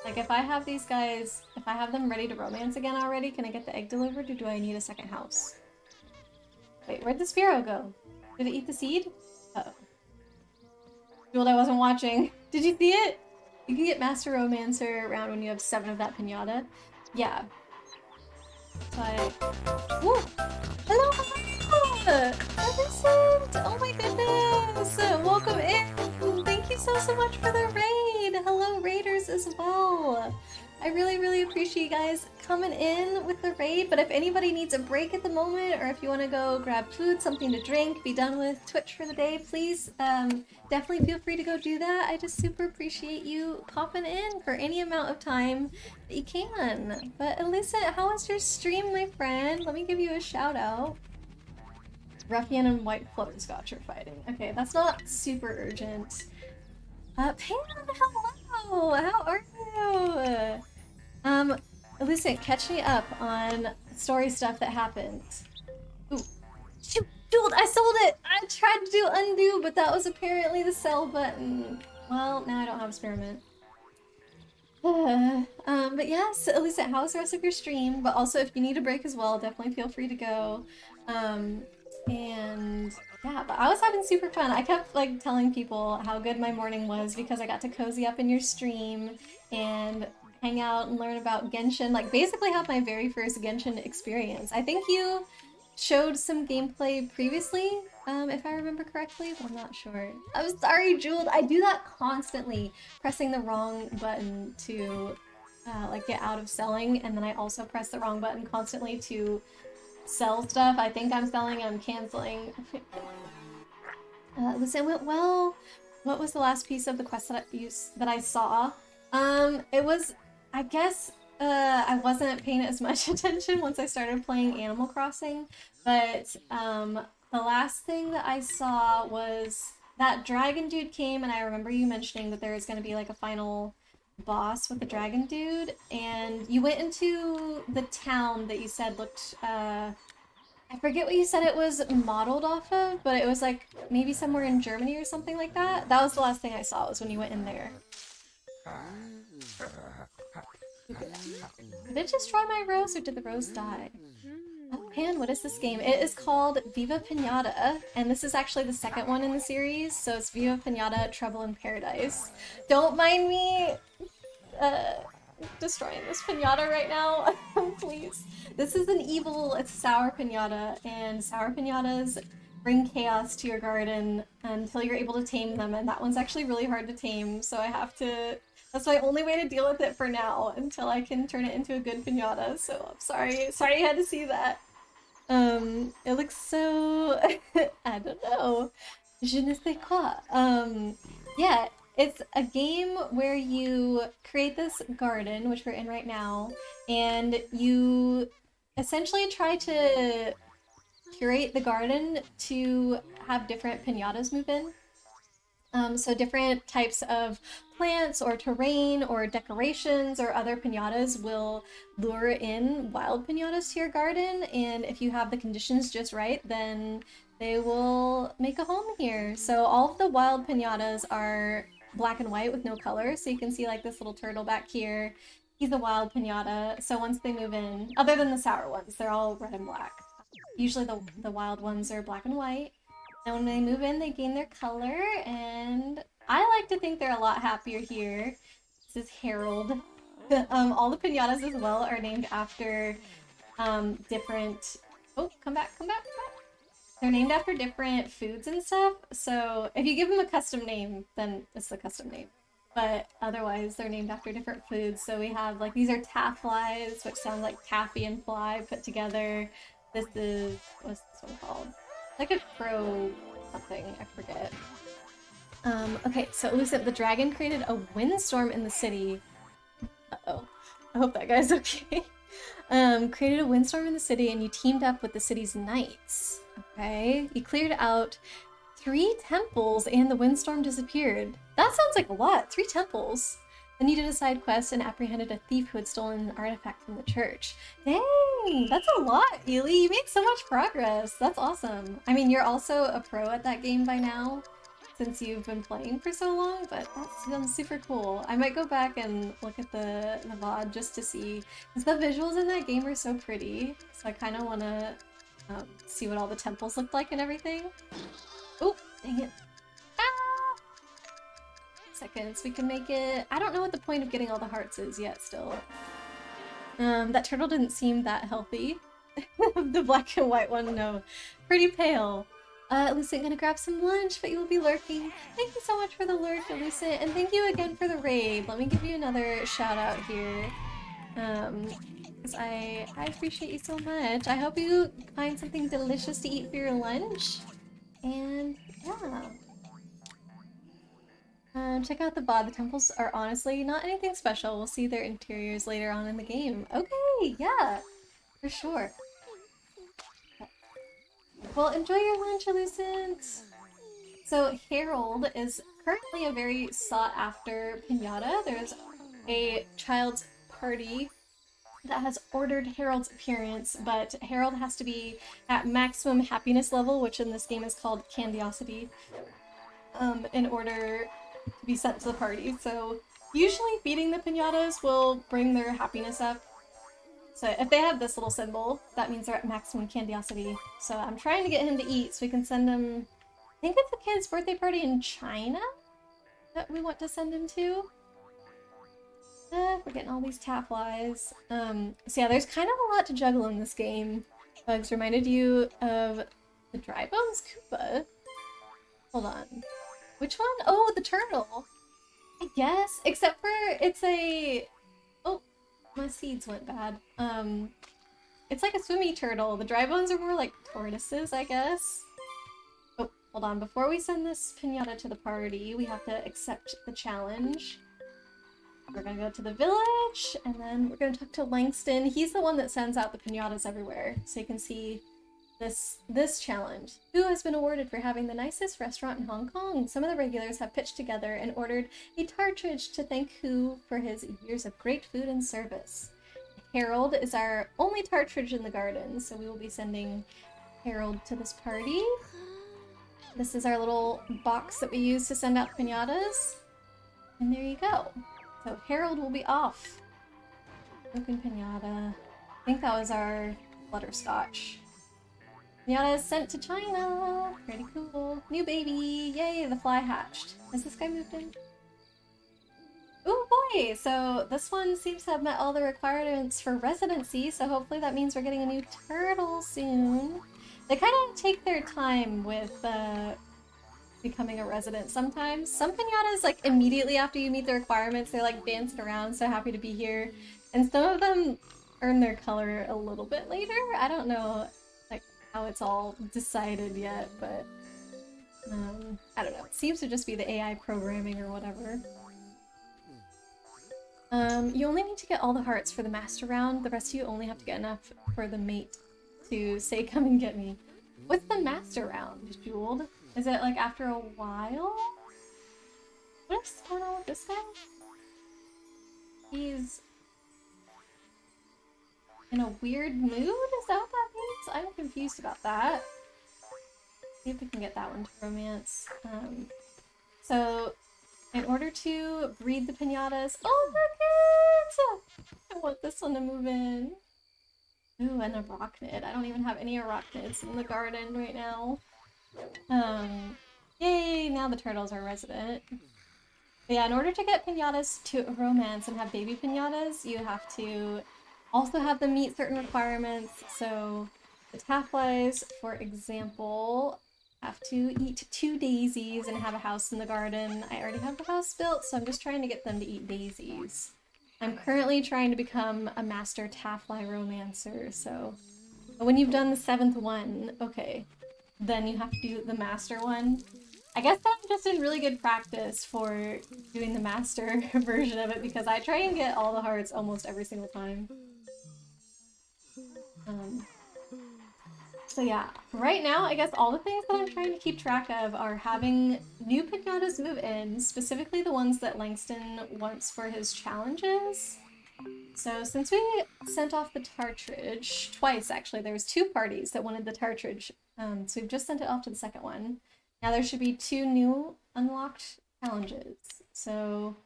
Like if I have these guys, if I have them ready to romance again already, can I get the egg delivered or do I need a second house? Wait, where'd the sparrow go? Did it eat the seed? Uh-oh. Jewel, I wasn't watching. Did you see it? You can get Master Romancer around when you have 7 of that piñata. Yeah. So Woo! Hello! Vincent! Oh my goodness! Welcome in! Thank you so much for the raid! Hello, raiders as well! I really appreciate you guys coming in with the raid, but if anybody needs a break at the moment, or if you want to go grab food, something to drink, be done with Twitch for the day, please definitely feel free to go do that. I just super appreciate you popping in for any amount of time that you can. But Alyssa, how was your stream, my friend? Let me give you a shout out. Ruffian and White Flutterscotch are fighting. Okay, that's not super urgent. Pan, hello! How are you? Listen, catch me up on story stuff that happened. Ooh. Shoot, dude, I sold it! I tried to do undo, but that was apparently the sell button. Well, now I don't have experiment. But yes, Elisa, how's the rest of your stream? But also, if you need a break as well, definitely feel free to go. And yeah, but I was having super fun. I kept like telling people how good my morning was because I got to cozy up in your stream and hang out and learn about Genshin, like basically have my very first Genshin experience. I think you showed some gameplay previously, if I remember correctly, but I'm not sure. I'm sorry, Jewel. I do that constantly, pressing the wrong button to like get out of selling, and then I also press the wrong button constantly to sell stuff. I think I'm selling, I'm canceling. Listen, went well. What was the last piece of the quest that I saw? It was, I guess, I wasn't paying as much attention once I started playing Animal Crossing, but the last thing that I saw was that dragon dude came, and I remember you mentioning that there was going to be like a final boss with the dragon dude, and you went into the town that you said looked, I forget what you said it was modeled off of, but it was like maybe somewhere in Germany or something like that. That was the last thing I saw, was when you went in there. Did it destroy my rose, or did the rose die? Pan, what is this game? It is called Viva Piñata, and this is actually the second one in the series, so it's Viva Piñata Trouble in Paradise. Don't mind me destroying this piñata right now, please. This is an evil, it's sour piñata, and sour piñatas bring chaos to your garden until you're able to tame them, and that one's actually really hard to tame, so I have to... That's my only way to deal with it for now, until I can turn it into a good piñata, so I'm sorry. Sorry you had to see that. It looks so... I don't know. Je ne sais quoi. Yeah, it's a game where you create this garden, which we're in right now, and you essentially try to curate the garden to have different piñatas move in. So different types of plants or terrain or decorations or other piñatas will lure in wild piñatas to your garden, and if you have the conditions just right, then they will make a home here. So all of the wild piñatas are black and white with no color, so you can see like this little turtle back here. He's a wild piñata, so once they move in, other than the sour ones, they're all red and black. Usually the wild ones are black and white. And when they move in, they gain their color, and I like to think they're a lot happier here. This is Harold. All the piñatas as well are named after different... Oh, come back. They're named after different foods and stuff, so if you give them a custom name, then it's the custom name. But otherwise, they're named after different foods. So we have, like, these are tafflies, which sound like taffy and fly put together. This is... what's this one called? Like a crow something, I forget. Okay, so listen, the dragon created a windstorm in the city. Uh-oh. I hope that guy's okay. Created a windstorm in the city, and you teamed up with the city's knights. Okay? You cleared out 3 temples, and the windstorm disappeared. That sounds like a lot. 3 temples. Then you did a side quest and apprehended a thief who had stolen an artifact from the church. Dang, that's a lot, Ely. You made so much progress. That's awesome. I mean, you're also a pro at that game by now, since you've been playing for so long, but that sounds super cool. I might go back and look at the VOD just to see, because the visuals in that game are so pretty, so I kind of want to see what all the temples look like and everything. Oh, dang it. Ah! Seconds, we can make it... I don't know what the point of getting all the hearts is yet still. That turtle didn't seem that healthy. The black and white one, no. Pretty pale. Lucent gonna grab some lunch, but you will be lurking. Thank you so much for the lurk, Lucent, and thank you again for the raid. Let me give you another shout out here. Because I appreciate you so much. I hope you find something delicious to eat for your lunch. And yeah. Check out the VOD. The temples are honestly not anything special. We'll see their interiors later on in the game. Okay, yeah, for sure. Well, enjoy your lunch, Lucent! So, Harold is currently a very sought-after piñata. There's a child's party that has ordered Harold's appearance, but Harold has to be at maximum happiness level, which in this game is called Candiosity, in order to be sent to the party. So, usually feeding the piñatas will bring their happiness up. So if they have this little symbol, that means they're at maximum candiosity. So I'm trying to get him to eat so we can send him... I think it's a kid's birthday party in China that we want to send him to. We're getting all these tafflies. So yeah, there's kind of a lot to juggle in this game. Bugs reminded you of the Dry Bones Koopa. Hold on. Which one? Oh, the turtle. I guess. Except for it's a... Oh. My seeds went bad. It's like a swimmy turtle. The dry bones are more like tortoises, I guess. Oh, hold on. Before we send this piñata to the party, we have to accept the challenge. We're gonna go to the village, and then we're gonna talk to Langston. He's the one that sends out the piñatas everywhere, so you can see this challenge. Who has been awarded for having the nicest restaurant in Hong Kong? Some of the regulars have pitched together and ordered a partridge to thank Who for his years of great food and service. Harold is our only partridge in the garden, so we will be sending Harold to this party. This is our little box that we use to send out piñatas. And there you go. So Harold will be off. Broken piñata. I think that was our butterscotch. Piñata is sent to China! Pretty cool. New baby! Yay, the fly hatched. Has this guy moved in? Oh boy! So this one seems to have met all the requirements for residency, so hopefully that means we're getting a new turtle soon. They kind of take their time with becoming a resident sometimes. Some piñatas, like, immediately after you meet the requirements, they're like dancing around, so happy to be here. And some of them earn their color a little bit later. I don't know how it's all decided yet, but I don't know. It seems to just be the AI programming or whatever. You only need to get all the hearts for the master round. The rest of you only have to get enough for the mate to say, come and get me. What's the master round, Jeweled? Is it like after a while? What's going on with this guy? He's in a weird mood? Is that what that means? I'm confused about that. See if we can get that one to romance. So, in order to breed the piñatas... Oh, look it! I want this one to move in. Ooh, an arachnid. I don't even have any arachnids in the garden right now. Yay! Now the turtles are resident. But yeah, in order to get piñatas to romance and have baby piñatas, you have to also have them meet certain requirements. So the tafflies, for example, have to eat 2 daisies and have a house in the garden. I already have the house built, so I'm just trying to get them to eat daisies. I'm currently trying to become a master taffly romancer, so when you've done the 7th one, okay, then you have to do the master one. I guess I'm just in really good practice for doing the master version of it because I try and get all the hearts almost every single time. So yeah, right now, I guess all the things that I'm trying to keep track of are having new piñatas move in, specifically the ones that Langston wants for his challenges. So since we sent off the Tartridge, twice actually, there was 2 parties that wanted the Tartridge, so we've just sent it off to the second one. Now there should be 2 new unlocked challenges. So,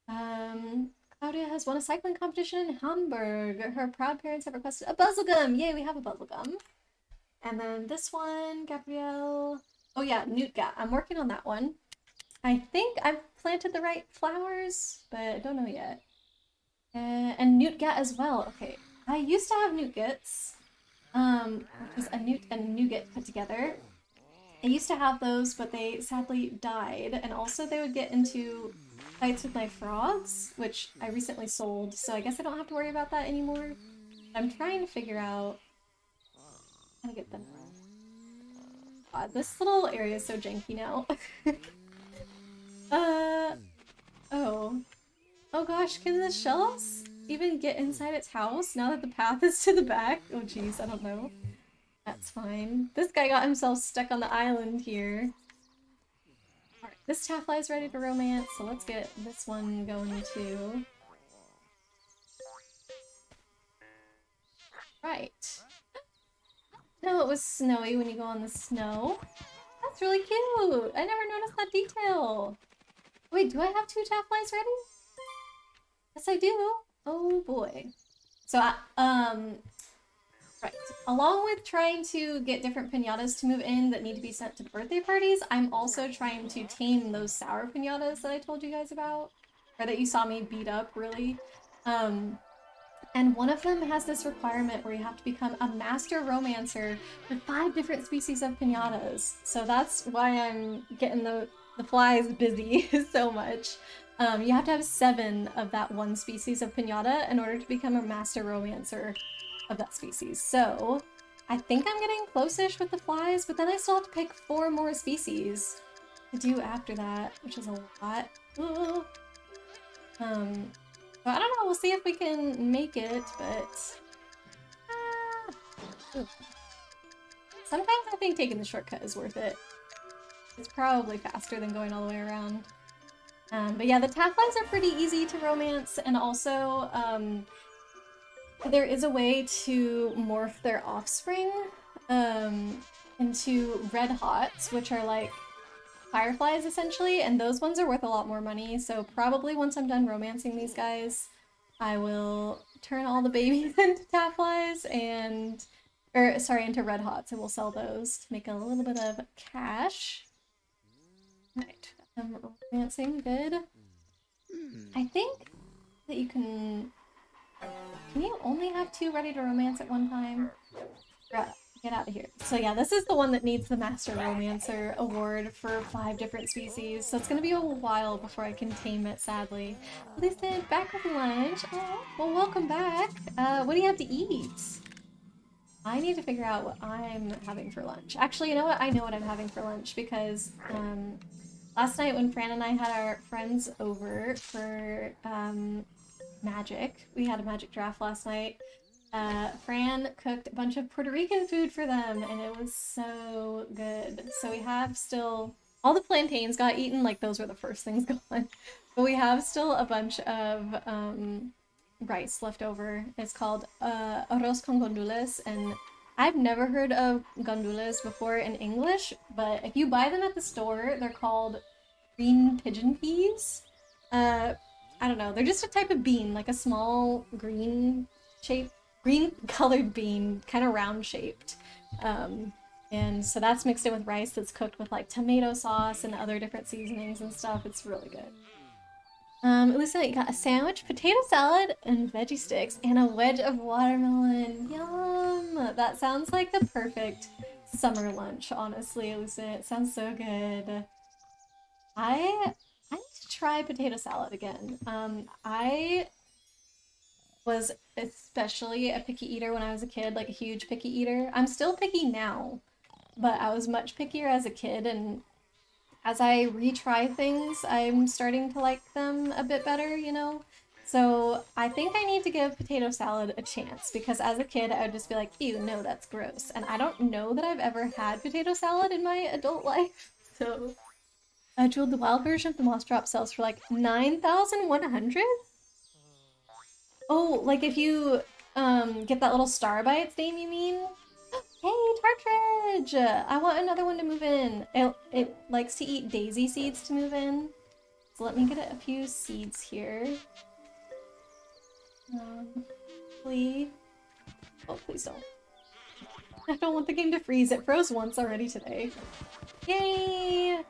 Claudia has won a cycling competition in Hamburg. Her proud parents have requested a buzzlegum! Yay, we have a buzzlegum. And then this one, Gabrielle. Oh yeah, Newtgat. I'm working on that one. I think I've planted the right flowers, but I don't know yet. And Newtgat as well. Okay, I used to have Newtgats, which was a Newt and a Nougat put together. I used to have those, but they sadly died, and also they would get into fights with my frogs, which I recently sold, so I guess I don't have to worry about that anymore. I'm trying to figure out how to get them. God, this little area is so janky now. Oh. Oh gosh, can the shells even get inside its house now that the path is to the back? Oh geez, I don't know. That's fine. This guy got himself stuck on the island here. Alright, this taffly is ready to romance, so let's get this one going too. Right. No, it was snowy when you go on the snow. That's really cute! I never noticed that detail! Wait, do I have 2 tafflies ready? Yes, I do. Oh boy. So, right. Along with trying to get different piñatas to move in that need to be sent to birthday parties, I'm also trying to tame those sour piñatas that I told you guys about, or that you saw me beat up, really. And one of them has this requirement where you have to become a master romancer with 5 different species of piñatas. So that's why I'm getting the flies busy so much. You have to have 7 of that one species of piñata in order to become a master romancer of that species. So I think I'm getting close-ish with the flies, but then I still have to pick 4 more species to do after that, which is a lot. Ooh. So I don't know, we'll see if we can make it, but sometimes I think taking the shortcut is worth it. It's probably faster than going all the way around. But yeah, the tafflies are pretty easy to romance, and also there is a way to morph their offspring into red hots, which are like fireflies essentially, and those ones are worth a lot more money, so probably once I'm done romancing these guys, I will turn all the babies into tafflies into red hots, and we'll sell those to make a little bit of cash. Right. I'm romancing, good. I think that you can you only have 2 ready to romance at one time? Get out of here. So yeah, this is the one that needs the Master Romancer award for 5 different species, so it's gonna be a while before I can tame it, sadly. Listen, back with lunch. Oh, well, welcome back. What do you have to eat? I need to figure out what I'm having for lunch. Actually, you know what? I know what I'm having for lunch because, last night when Fran and I had our friends over for Magic, we had a Magic draft last night, Fran cooked a bunch of Puerto Rican food for them and it was so good. So we have still, all the plantains got eaten, like those were the first things gone, but we have still a bunch of rice left over. It's called arroz con gandules, and I've never heard of gandules before in English, but if you buy them at the store, they're called green pigeon peas. I don't know, they're just a type of bean, like a small green colored bean, kind of round shaped. And so that's mixed in with rice that's cooked with like tomato sauce and other different seasonings and stuff. It's really good. It looks like you got a sandwich, potato salad, and veggie sticks, and a wedge of watermelon. Yum! That sounds like the perfect summer lunch, honestly, Lucent. It sounds so good. I need to try potato salad again. I was especially a picky eater when I was a kid, like a huge picky eater. I'm still picky now, but I was much pickier as a kid, and as I retry things, I'm starting to like them a bit better, you know? So So I think I need to give potato salad a chance because as a kid I would just be like, ew, no, that's gross. And I don't know that I've ever had potato salad in my adult life. So Jewel, the wild version of the moss drop sells for like 9,100? Oh, like if you get that little star by its name, you mean? Hey, Tartridge! I want another one to move in. It likes to eat daisy seeds to move in. So let me get a few seeds here. Please. Oh, please don't. I don't want the game to freeze. It froze once already today. Yay!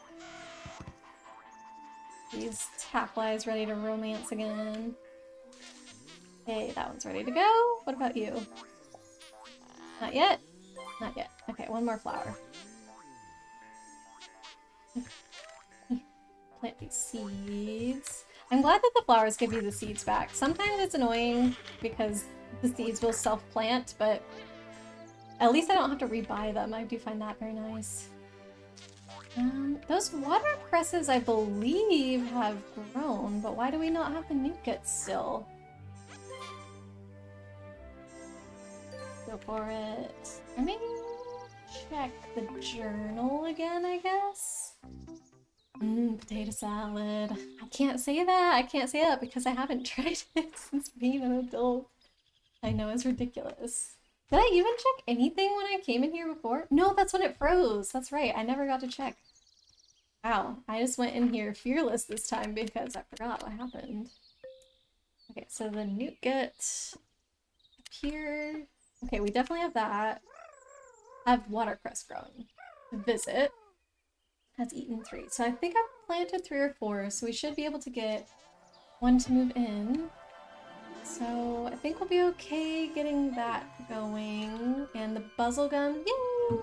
These tafflies ready to romance again. Okay, that one's ready to go. What about you? Not yet? Not yet. Okay, one more flower. Plant these seeds. I'm glad that the flowers give you the seeds back. Sometimes it's annoying because the seeds will self-plant, but at least I don't have to rebuy them. I do find that very nice. Those watercresses, I believe, have grown, but why do we not have the nougat still? Go for it. Let me check the journal again, I guess. Potato salad. I can't say that. I can't say that because I haven't tried it since being an adult. I know it's ridiculous. Did I even check anything when I came in here before? No, that's when it froze. That's right. I never got to check. Wow. I just went in here fearless this time because I forgot what happened. Okay, so the nougat up here. Okay, we definitely have that. I have watercress growing. Visit. Has eaten 3. So I think I've planted 3 or 4, so we should be able to get one to move in. So I think we'll be okay getting that going. And the buzzlegum, yay!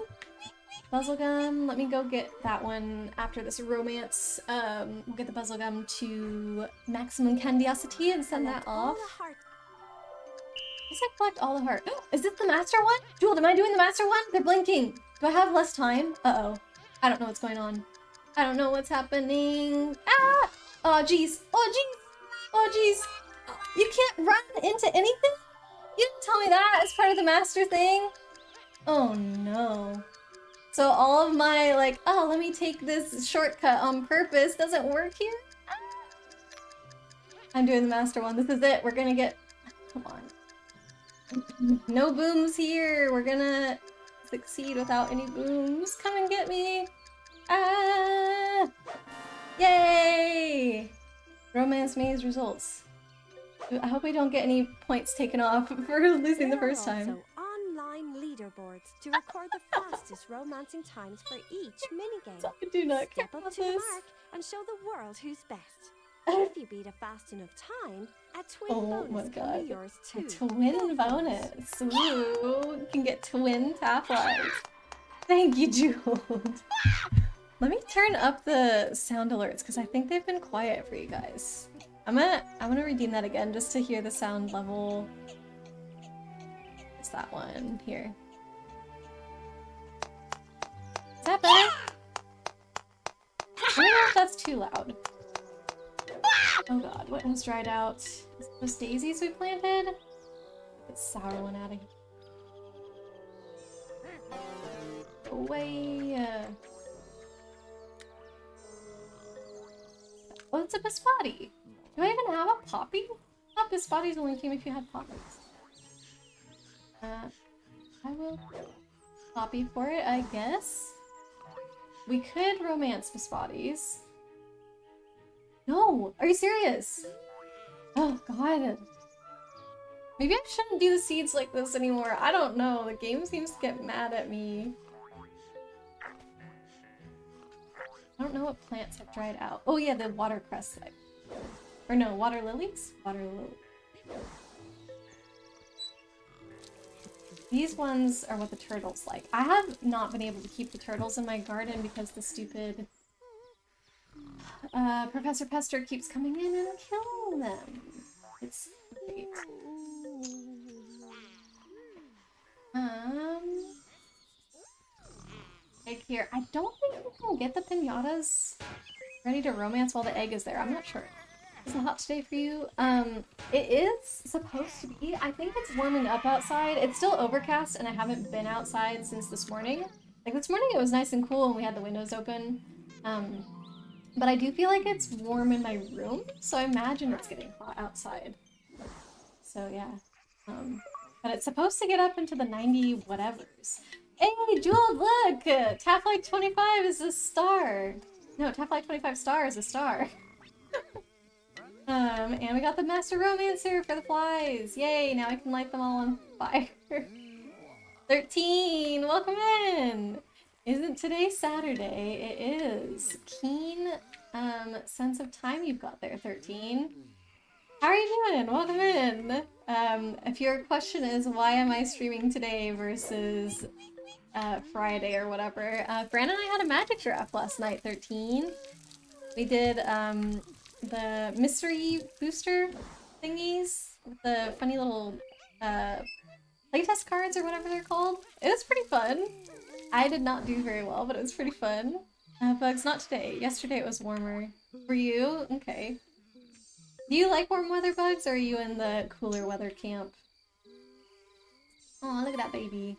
Buzzlegum, let me go get that one after this romance. We'll get the buzzlegum to maximum candiosity and send that off. Does I collect all the heart? Is this the master one? Jewel, am I doing the master one? They're blinking. Do I have less time? Uh-oh. I don't know what's going on. I don't know what's happening. Ah! Oh, jeez. Oh, jeez. Oh, jeez. You can't run into anything? You didn't tell me that as part of the master thing? Oh, no. So all of my, like, oh, let me take this shortcut on purpose doesn't work here? Ah! I'm doing the master one. This is it. We're gonna get... Come on. No booms here. We're gonna succeed without any booms. Come and get me. Ah! Yay! Romance maze results. I hope we don't get any points taken off for losing the first time. There are also online leaderboards to record the fastest romancing times for each minigame. I do not care Step up about to the this. mark and show the world who's best. If you beat a fast enough time, a twin bonus can be yours too. A twin bonus. Ooh, you can get twin tafflies. Thank you, Jewel. Let me turn up the sound alerts because I think they've been quiet for you guys. I'm gonna redeem that again just to hear the sound level. It's that one here. Is that better? I don't know if that's too loud. Oh god, what one's dried out? Is it those daisies we planted? Get the sour one out of here. Away! Oh, it's a biscotti! Do I even have a poppy? I thought biscottis only came if you had poppies. I will poppy for it, I guess. We could romance biscottis. No! Are you serious? Oh god. Maybe I shouldn't do the seeds like this anymore. I don't know. The game seems to get mad at me. I don't know what plants have dried out. Oh yeah, the watercress. Or no, water lilies? Water lilies. These ones are what the turtles like. I have not been able to keep the turtles in my garden because the stupid Professor Pester keeps coming in and killing them. It's great. Egg here. I don't think we can get the piñatas ready to romance while the egg is there. I'm not sure. Is it hot today for you? It is supposed to be. I think it's warming up outside. It's still overcast and I haven't been outside since this morning. Like this morning it was nice and cool and we had the windows open. But I do feel like it's warm in my room, so I imagine it's getting hot outside. So yeah. But it's supposed to get up into the 90 whatevers. Hey, Jewel, look! Taflight 25 is a star! No, Taflight 25 star is a star. And we got the Master Romancer for the flies! Yay, now I can light them all on fire. 13, welcome in! Isn't today Saturday? It is. Keen sense of time you've got there, 13. How are you doing? Welcome in! If your question is why am I streaming today versus Friday or whatever, Fran and I had a magic draft last night, 13. We did the mystery booster thingies with the funny little playtest cards or whatever they're called. It was pretty fun. I did not do very well, but it was pretty fun. Bugs, not today. Yesterday it was warmer. For you? Okay. Do you like warm weather, Bugs, or are you in the cooler weather camp? Oh, look at that baby.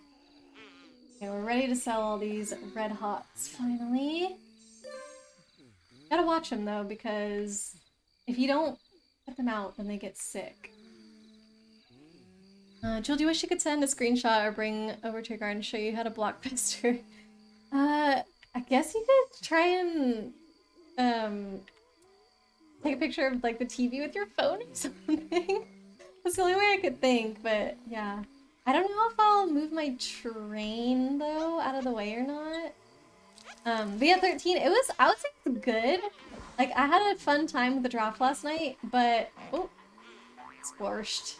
Okay, we're ready to sell all these red hots, finally. Gotta watch them, though, because if you don't put them out, then they get sick. Jill, do you wish you could send a screenshot or bring over to your garden and show you how to block pester? I guess you could try and take a picture of like the TV with your phone or something. That's the only way I could think, but yeah. I don't know if I'll move my train though out of the way or not. But yeah, 13, I would say it's good. Like I had a fun time with the draft last night, but oh, squashed.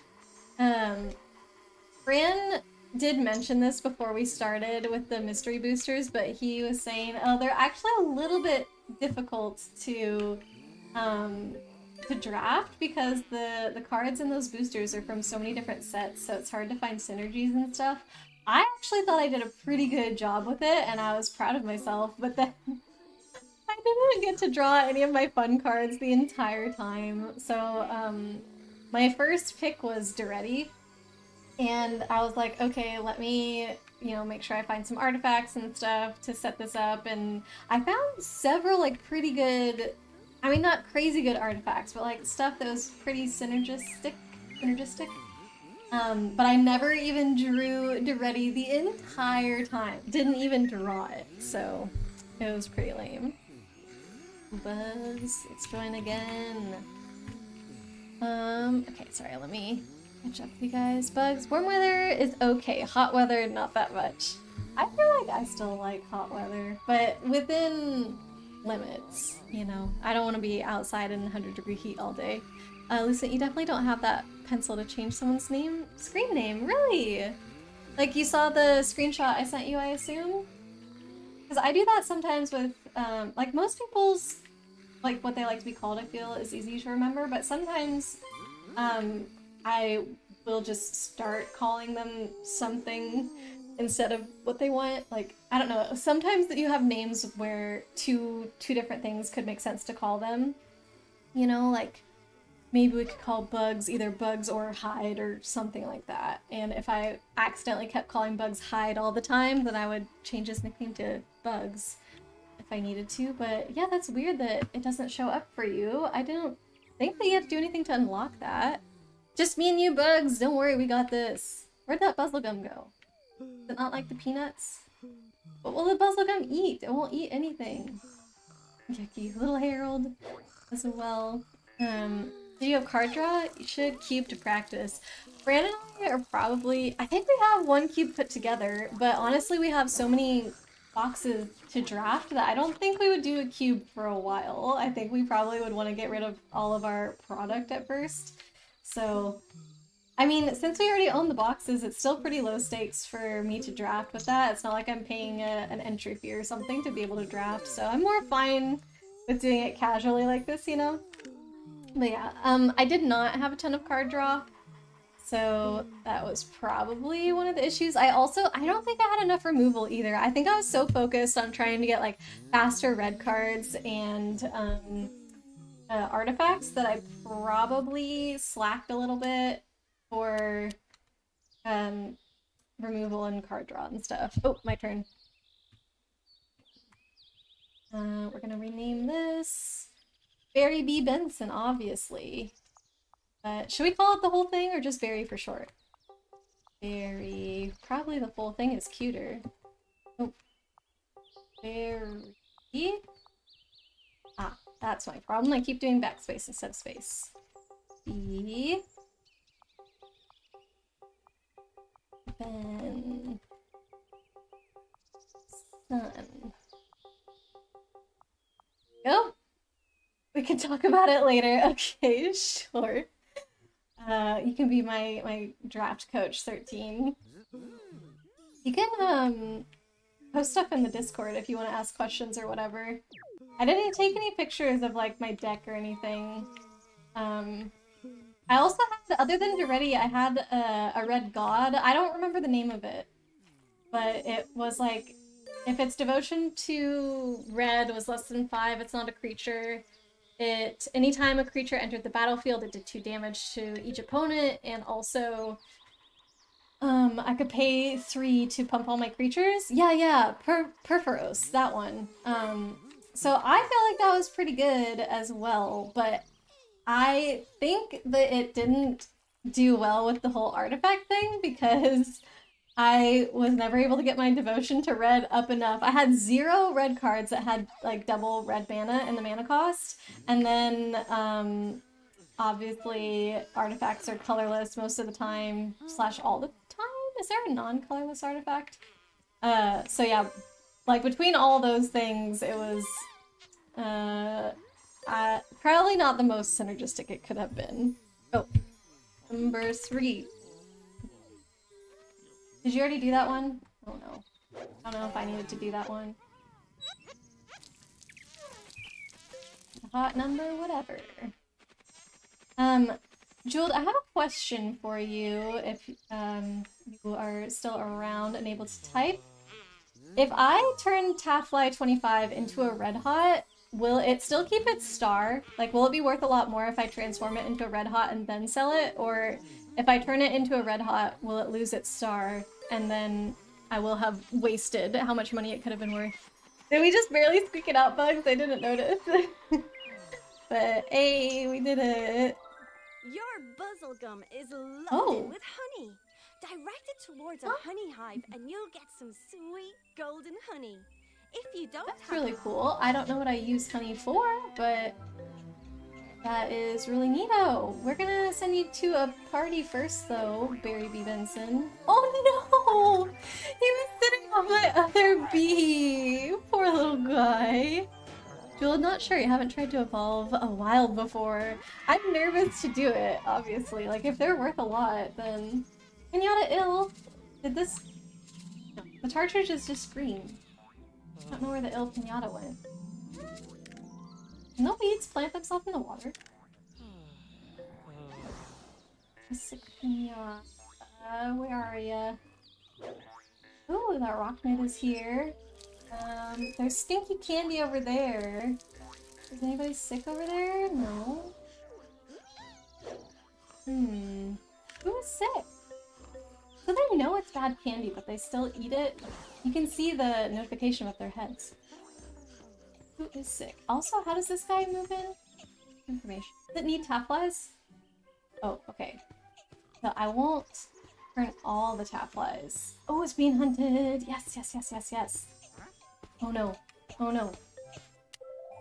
Fran did mention this before we started with the mystery boosters, but he was saying, oh, they're actually a little bit difficult to draft because the cards in those boosters are from so many different sets, so it's hard to find synergies and stuff. I actually thought I did a pretty good job with it, and I was proud of myself, but then I didn't get to draw any of my fun cards the entire time. So my first pick was Duretti. And I was like, okay, let me, you know, make sure I find some artifacts and stuff to set this up. And I found several, like, pretty good, I mean, not crazy good artifacts, but, like, stuff that was pretty synergistic. But I never even drew Duretti the entire time. Didn't even draw it, so it was pretty lame. Buzz, let's join again. Okay, sorry, let me catch up with you guys. Bugs, warm weather is okay. Hot weather, not that much. I feel like I still like hot weather, but within limits, you know. I don't want to be outside in 100-degree heat all day. Lucent, you definitely don't have that pencil to change someone's screen name, really? Like, you saw the screenshot I sent you, I assume? Because I do that sometimes with, like, most people's, like, what they like to be called, I feel, is easy to remember, but sometimes, I will just start calling them something instead of what they want. Like, I don't know, sometimes that you have names where two different things could make sense to call them. You know, like, maybe we could call Bugs either Bugs or Hyde or something like that. And if I accidentally kept calling Bugs Hyde all the time, then I would change his nickname to Bugs if I needed to. But yeah, that's weird that it doesn't show up for you. I didn't think that you had to do anything to unlock that. Just me and you, Bugs. Don't worry, we got this. Where'd that Buzzlegum go? Is it not like the peanuts? What will the Buzzlegum eat? It won't eat anything. Yucky. Little Harold as well. Do you have card draw? You should cube to practice. Brandon and I are probably... I think we have one cube put together, but honestly we have so many boxes to draft that I don't think we would do a cube for a while. I think we probably would want to get rid of all of our product at first. So, I mean, since we already own the boxes, it's still pretty low stakes for me to draft with that. It's not like I'm paying an entry fee or something to be able to draft, so I'm more fine with doing it casually like this, you know? But yeah, I did not have a ton of card draw, so that was probably one of the issues. I don't think I had enough removal either. I think I was so focused on trying to get, like, faster red cards and, artifacts that I probably slacked a little bit for removal and card draw and stuff. Oh, my turn. We're gonna rename this Barry B. Benson, obviously. Should we call it the whole thing or just Barry for short? Barry. Probably the full thing is cuter. Oh. Barry. Ah, that's my problem. I keep doing backspace instead of space. B. Ben. Son. Go. We can talk about it later. Okay, sure. You can be my draft coach, 13. You can post stuff in the Discord if you want to ask questions or whatever. I didn't take any pictures of like my deck or anything. I also had, other than Duretti, I had a red god. I don't remember the name of it, but it was like, if its devotion to red was less than 5, it's not a creature. Anytime a creature entered the battlefield, it did 2 damage to each opponent, and also I could pay 3 to pump all my creatures. Yeah, Perforos, that one. So I feel like that was pretty good as well, but I think that it didn't do well with the whole artifact thing because I was never able to get my devotion to red up enough. I had 0 red cards that had like double red mana in the mana cost, and then obviously artifacts are colorless most of the time / all the time. Is there a non-colorless artifact? So yeah, like between all those things, it was probably not the most synergistic it could have been. Oh, number 3. Did you already do that one? Oh no. I don't know if I needed to do that one. Hot number, whatever. Jewel, I have a question for you if you are still around and able to type. If I turn Taffly 25 into a red hot, will it still keep its star? Like, will it be worth a lot more if I transform it into a red hot and then sell it? Or if I turn it into a red hot, will it lose its star? And then I will have wasted how much money it could have been worth. Did we just barely squeak it out, Bugs? I didn't notice. But hey, we did it. Your buzzle gum is loaded with honey. Direct it towards a honey hive and you'll get some sweet golden honey. If you don't That's really cool. I don't know what I use honey for, but that is really neato. We're gonna send you to a party first though, Barry B. Benson. Oh no! He was sitting on my other bee! Poor little guy. Jewel, not sure. You haven't tried to evolve a wild before. I'm nervous to do it, obviously. Like, if they're worth a lot, then... Piñata ill! Did this... No. The cartridge is just green. I don't know where the ill Piñata went. Can the weeds plant themselves in the water? Sick Piñata. Where are ya? Ooh, that rockmid is here. There's stinky candy over there. Is anybody sick over there? No. Who is sick? So they know it's bad candy, but they still eat it? You can see the notification with their heads. Who is sick? Also, how does this guy move in? Information. Does it need tafflies? Oh, okay. So I won't turn all the tafflies. Oh, it's being hunted! Yes, yes, yes, yes, yes. Oh no. Oh no.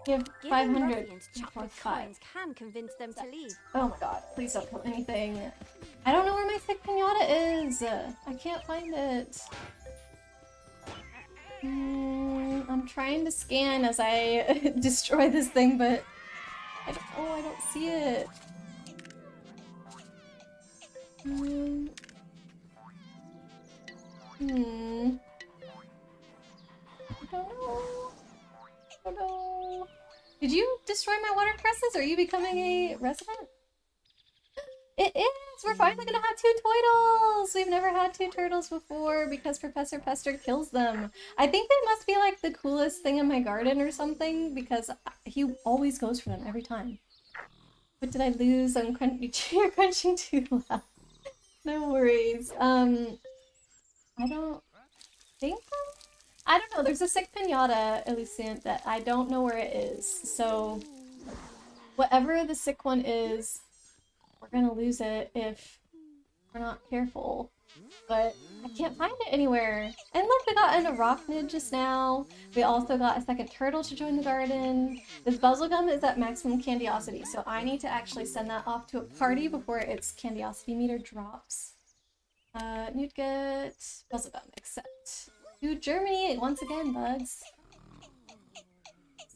Give 500 for 5. Can convince them to leave. Oh my god, please don't kill anything. I don't know where my sick Piñata is. I can't find it. I'm trying to scan as I destroy this thing, but I don't see it. Oh no. Did you destroy my water cresses? Are you becoming a resident? It is! We're finally gonna have 2 turtles! We've never had 2 turtles before because Professor Pester kills them. I think they must be like the coolest thing in my garden or something because he always goes for them every time. What did I lose on you're crunching too loud? No worries. I don't think I don't know. There's a sick piñata, Elucient, that I don't know where it is. So whatever the sick one is, we're gonna lose it if we're not careful. But I can't find it anywhere. And look, we got an arachnid just now. We also got a second turtle to join the garden. This bubblegum is at maximum candiosity, so I need to actually send that off to a party before its candiosity meter drops. Newtgut, bubblegum, accept. To Germany once again, bugs.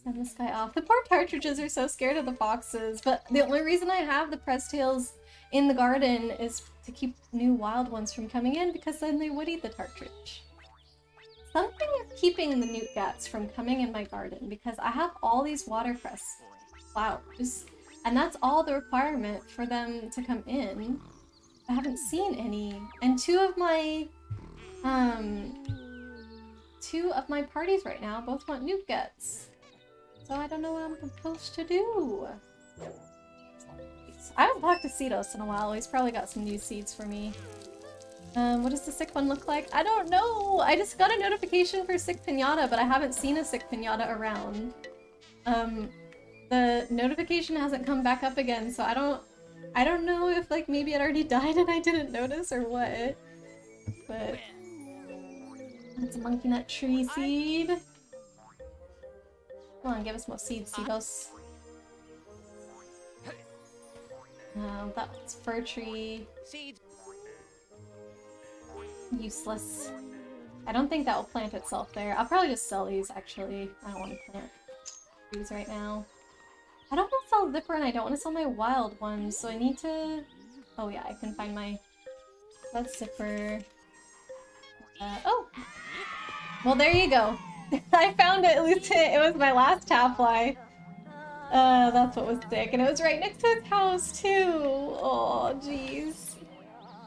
Send this guy off. The poor partridges are so scared of the foxes, but the only reason I have the press tails in the garden is to keep new wild ones from coming in, because then they would eat the partridge. Something is keeping the newtgats from coming in my garden, because I have all these watercress flowers, and that's all the requirement for them to come in. I haven't seen any, and two of my parties right now both want newtgats. So I don't know what I'm supposed to do. I haven't talked to Cedos in a while. He's probably got some new seeds for me. What does the sick one look like? I don't know! I just got a notification for sick piñata, but I haven't seen a sick piñata around. The notification hasn't come back up again, so I don't know if like maybe it already died and I didn't notice or what. But that's a monkey nut tree seed. Come on, give us more seeds, Cedos. That's fir tree. Useless. I don't think that will plant itself there. I'll probably just sell these, actually. I don't want to plant trees right now. I don't want to sell zipper and I don't want to sell my wild ones, so I need to... Oh yeah, I can find my... That's zipper. Oh! Well, there you go. I found it, at least it was my last Taffly. That's what was sick, and it was right next to his house too. Oh, jeez.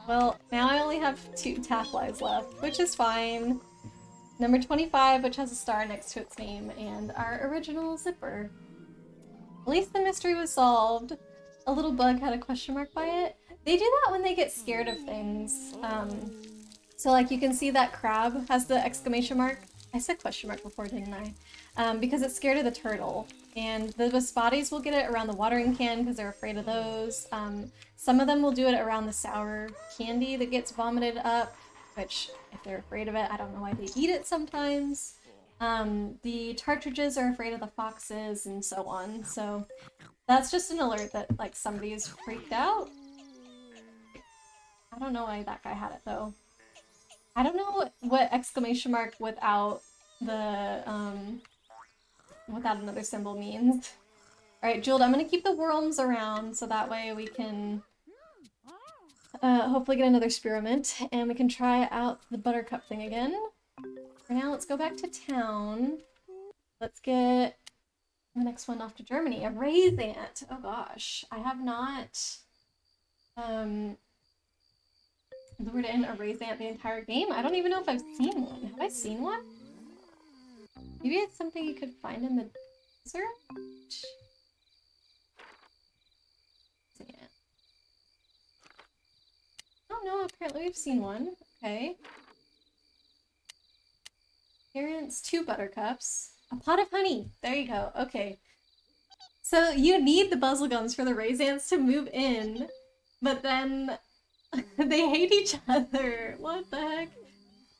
Well, now I only have 2 Tafflies left, which is fine. Number 25, which has a star next to its name, and our original zipper. At least the mystery was solved. A little bug had a question mark by it. They do that when they get scared of things. So like you can see that crab has the exclamation mark. I said question mark before, didn't I? Because it's scared of the turtle. And the Waspatties will get it around the watering can because they're afraid of those. Some of them will do it around the sour candy that gets vomited up, which, if they're afraid of it, I don't know why they eat it sometimes. The partridges are afraid of the foxes and so on. So that's just an alert that, like, somebody is freaked out. I don't know why that guy had it, though. I don't know what exclamation mark without the, without another symbol means. Alright, Jewel, I'm gonna keep the worms around so that way we can hopefully get another spearmint and we can try out the buttercup thing again. For now, let's go back to town. Let's get the next one off to Germany. A raisant! Oh gosh, I have not lured in a raisant the entire game. I don't even know if I've seen one. Have I seen one? Maybe it's something you could find in the desert? Oh no, apparently we've seen one. Okay. Parents, 2 buttercups. A pot of honey. There you go. Okay. So you need the bubblegums for the raisins to move in, but then they hate each other. What the heck?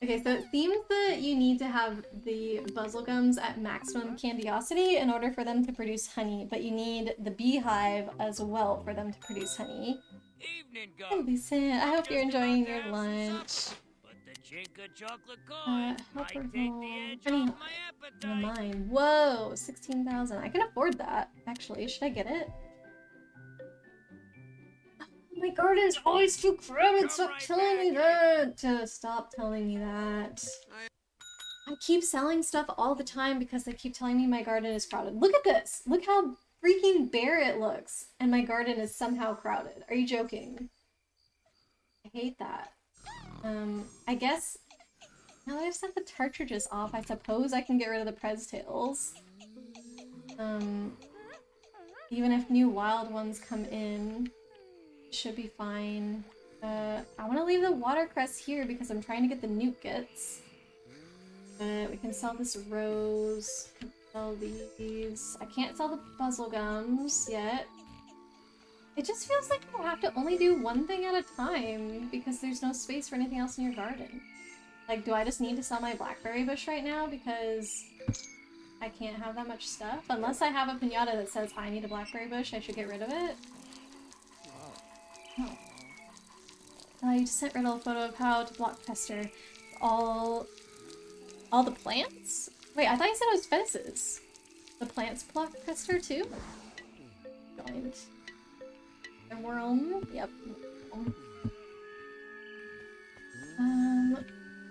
Okay, so it seems that you need to have the bubblegums at maximum candiosity in order for them to produce honey, but you need the beehive as well for them to produce honey. Evening, Hey, Lucent, I hope you're enjoying your lunch. But the chink of chocolate coin might Helper take the home. edge Honey, off my appetite. mine. Whoa, 16,000. I can afford that, actually. Should I get it? My garden's always too crowded. Stop telling me that. Stop telling me that. I keep selling stuff all the time because they keep telling me my garden is crowded. Look at this. Look how freaking bare it looks. And my garden is somehow crowded. Are you joking? I hate that. I guess now that I've sent the partridges off, I suppose I can get rid of the prez tails. even if new wild ones come in, it should be fine. I want to leave the watercress here because I'm trying to get the nuggets. We can sell this rose. Can sell these. I can't sell the puzzle gums yet. It just feels like you have to only do one thing at a time because there's no space for anything else in your garden. Like, do I just need to sell my blackberry bush right now because I can't have that much stuff? Unless I have a piñata that says I need a blackberry bush, I should get rid of it. Oh. You just sent Riddle a photo of how to block pester. All the plants? Wait, I thought you said it was fences. The plants block pester too? Joined. A worm? Yep.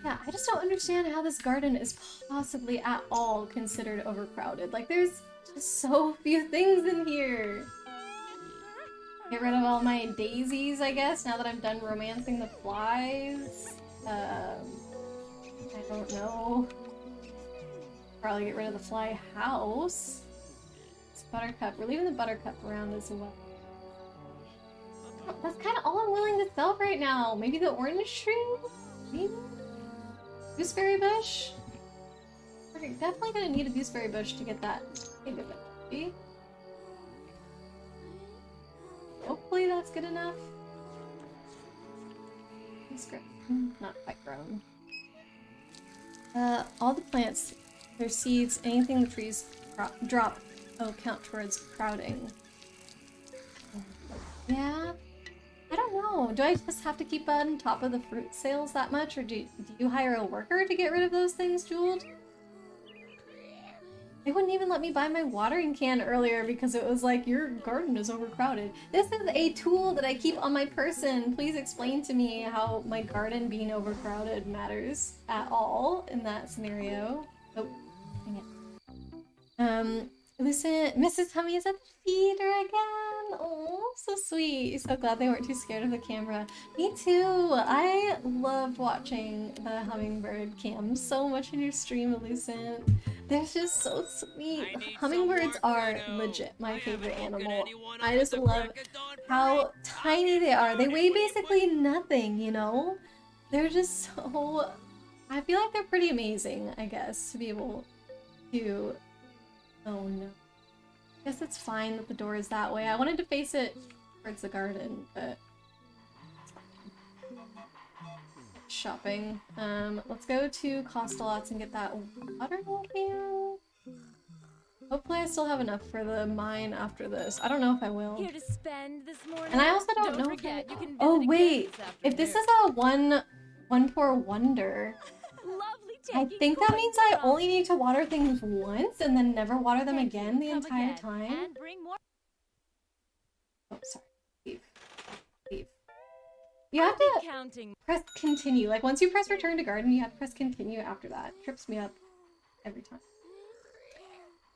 Yeah, I just don't understand how this garden is possibly at all considered overcrowded. Like, there's just so few things in here. Get rid of all my daisies, I guess, now that I'm done romancing the flies. I don't know. Probably get rid of the fly house. It's buttercup. We're leaving the buttercup around as well. That's kind of all I'm willing to sell right now. Maybe the orange tree? Maybe? Gooseberry bush? We're definitely gonna need a gooseberry bush to get that big of it. Hopefully that's good enough. Not quite grown. All the plants, their seeds, anything the trees drop, count towards crowding. Yeah, I don't know. Do I just have to keep on top of the fruit sales that much, or do you hire a worker to get rid of those things, Jeweled? They wouldn't even let me buy my watering can earlier because it was like, your garden is overcrowded. This is a tool that I keep on my person. Please explain to me how my garden being overcrowded matters at all in that scenario. Oh, dang it. Listen, Mrs. Hummy is at the feeder again. Oh, so sweet. So glad they weren't too scared of the camera. Me too. I love watching the hummingbird cam so much in your stream, Lucent. They're just so sweet. Hummingbirds are legit my favorite animal. I just love how tiny they are. They weigh basically nothing, you know? They're just so... I feel like they're pretty amazing, I guess, to be able to... Oh no. I guess it's fine that the door is that way. I wanted to face it towards the garden, but... Shopping. Let's go to Costalots and get that water can. Hopefully I still have enough for the mine after this. I don't know if I will. Here to spend this morning. And I also don't know forget, if you can Oh visit wait! again this If this is afternoon. a one for wonder, Lovely I taking think that coins means I from. only need to water things once and then never water them Thank again you. the Come entire again, time. and bring more. Oh, sorry. Leave. Leave. You have to Counting. press continue. Like, once you press return to garden, you have to press continue after that. Trips me up every time.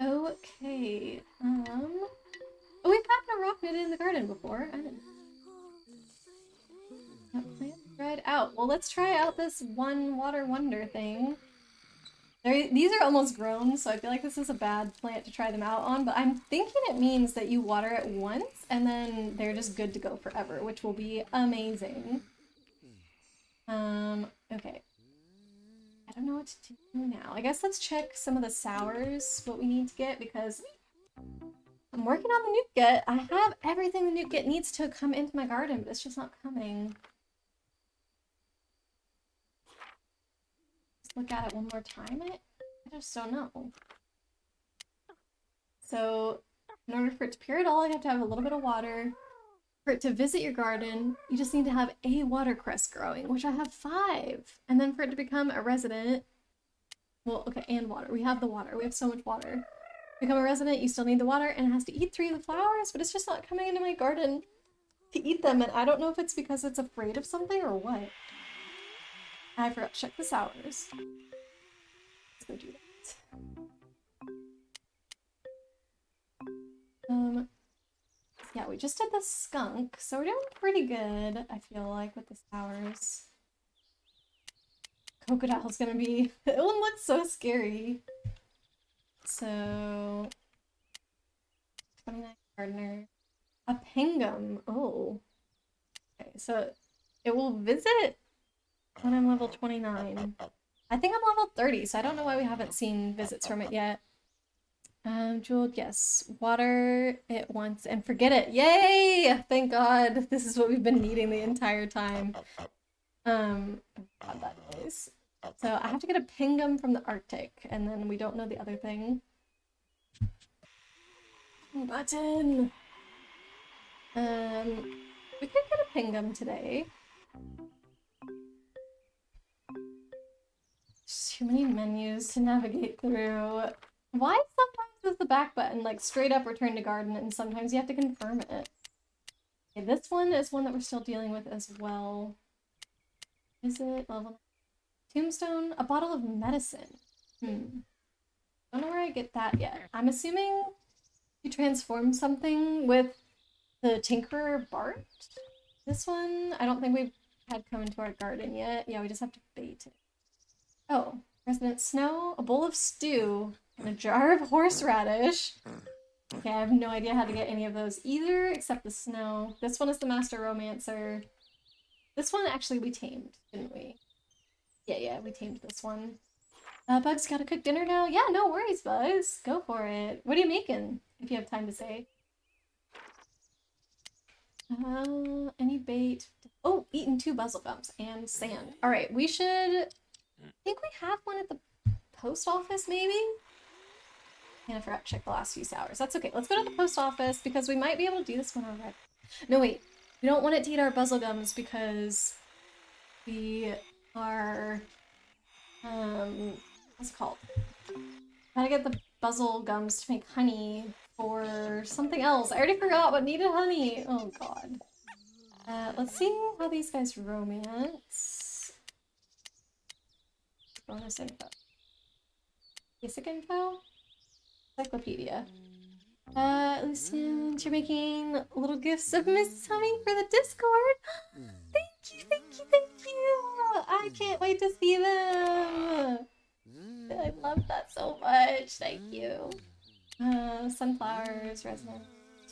Okay. Oh, we've gotten a rock knitted in the garden before. I didn't. That plant dried out. Well, let's try out this one water wonder thing. These are almost grown, so I feel like this is a bad plant to try them out on, but I'm thinking it means that you water it once, and then they're just good to go forever, which will be amazing. Okay. I don't know what to do now. I guess let's check some of the sours, what we need to get, because I'm working on the nougat. I have everything the nougat needs to come into my garden, but it's just not coming. Look at it one more time. I just don't know. So, in order for it to pure at all, you have to have a little bit of water. For it to visit your garden, you just need to have a watercress growing, which I have 5. And then for it to become a resident, well, okay, and water. We have the water. We have so much water. To become a resident, you still need the water, and it has to eat 3 of the flowers, but it's just not coming into my garden to eat them, and I don't know if it's because it's afraid of something or what. I forgot to check the sours. Let's go do that. Yeah, we just did the skunk, so we're doing pretty good, I feel like, with the sours. Crocodile's gonna be... That one looks so scary. So... 29 Gardener. A pingum. Oh. Okay, so it will visit when I'm level 29. I think I'm level 30, so I don't know why we haven't seen visits from it yet. Jeweled, yes. Water it once and forget it. Yay! Thank God. This is what we've been needing the entire time. God, that is. So I have to get a pingum from the Arctic, and then we don't know the other thing. Button! We could get a pingum today. There's too many menus to navigate through. Why sometimes is the back button like straight up return to garden, and sometimes you have to confirm it? Okay, this one is one that we're still dealing with as well. Is it level? Tombstone? A bottle of medicine. Don't know where I get that yet. I'm assuming you transform something with the Tinkerer Bart. This one, I don't think we've had come into our garden yet. Yeah, we just have to bait it. Oh, Resident Snow, a bowl of stew, and a jar of horseradish. Okay, I have no idea how to get any of those either, except the snow. This one is the Master Romancer. This one, actually, we tamed, didn't we? Yeah, we tamed this one. Bug's gotta cook dinner now? Yeah, no worries, Buzz. Go for it. What are you making, if you have time to say? Any bait? Oh, eaten 2 buzzle gums and sand. Alright, we should... I think we have one at the post office, maybe? And I forgot to check the last few hours. That's okay. Let's go to the post office because we might be able to do this one already. No, wait. We don't want it to eat our buzzle gums because we are... what's it called? Gotta get the buzzle gums to make honey for something else. I already forgot what needed honey. Oh god. Let's see how these guys romance. Bonus info. Basic info? Encyclopedia. Lucian, you're making little gifts of Mrs. Honey for the Discord. Thank you! I can't wait to see them! I love that so much. Thank you. Sunflowers, resonant,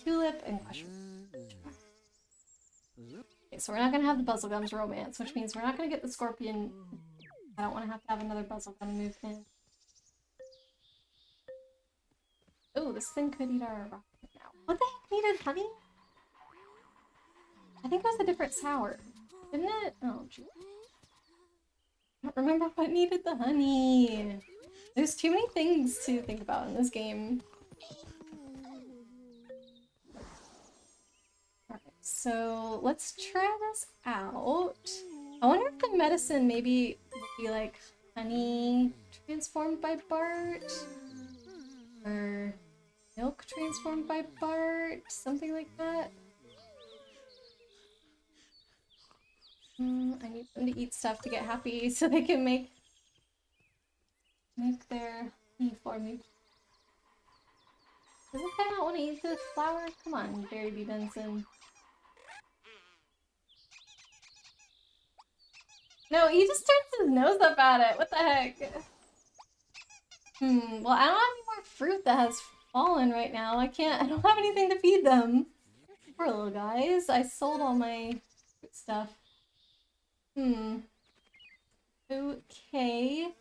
tulip, and mushroom. Okay, so we're not gonna have the buzzle gums romance, which means we're not gonna get the scorpion. I don't want to have another buzzle gum move in. Oh, this thing could eat our rocket now. What the heck needed honey? I think it was a different sour, didn't it? Oh, geez. I don't remember what needed the honey. There's too many things to think about in this game. Alright, so let's try this out. I wonder if the medicine maybe would be like honey transformed by Bart? Or milk transformed by Bart? Something like that? I need them to eat stuff to get happy so they can make their honey for me. Doesn't Ken not want to eat the flower? Come on, Barry B. Benson. No, he just turns his nose up at it. What the heck? Well, I don't have any more fruit that has fallen right now. I don't have anything to feed them. Poor little guys. I sold all my fruit stuff. Okay.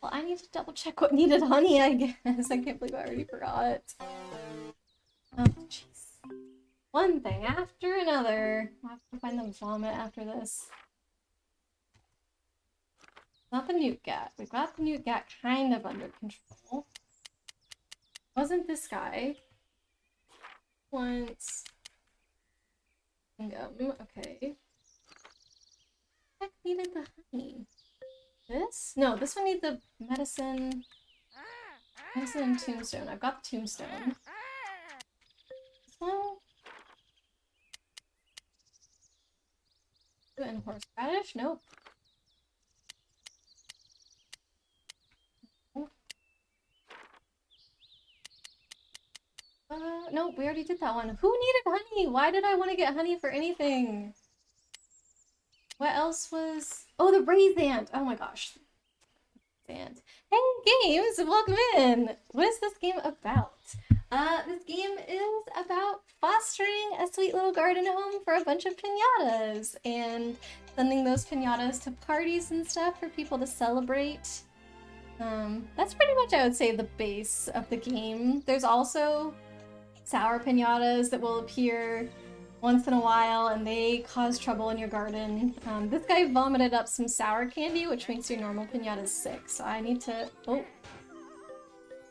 Well, I need to double check what needed honey, I guess. I can't believe I already forgot. Oh, jeez. One thing after another. I'll have to find the vomit after this. Not the newt gat. We've got the newt gat kind of under control. Wasn't this guy. Once. Okay. Heck needed the honey? This? No, this one needs the medicine. Medicine and tombstone. I've got the tombstone. This one? And horseradish? Nope. Nope, we already did that one. Who needed honey? Why did I want to get honey for anything? What else was... Oh, the Raisant! Oh my gosh. Raisant. Hey, games! Welcome in! What is this game about? This game is about fostering a sweet little garden home for a bunch of piñatas and sending those piñatas to parties and stuff for people to celebrate. That's pretty much, I would say, the base of the game. There's also sour piñatas that will appear once in a while, and they cause trouble in your garden. This guy vomited up some sour candy, which makes your normal piñatas sick, so I need to... Oh.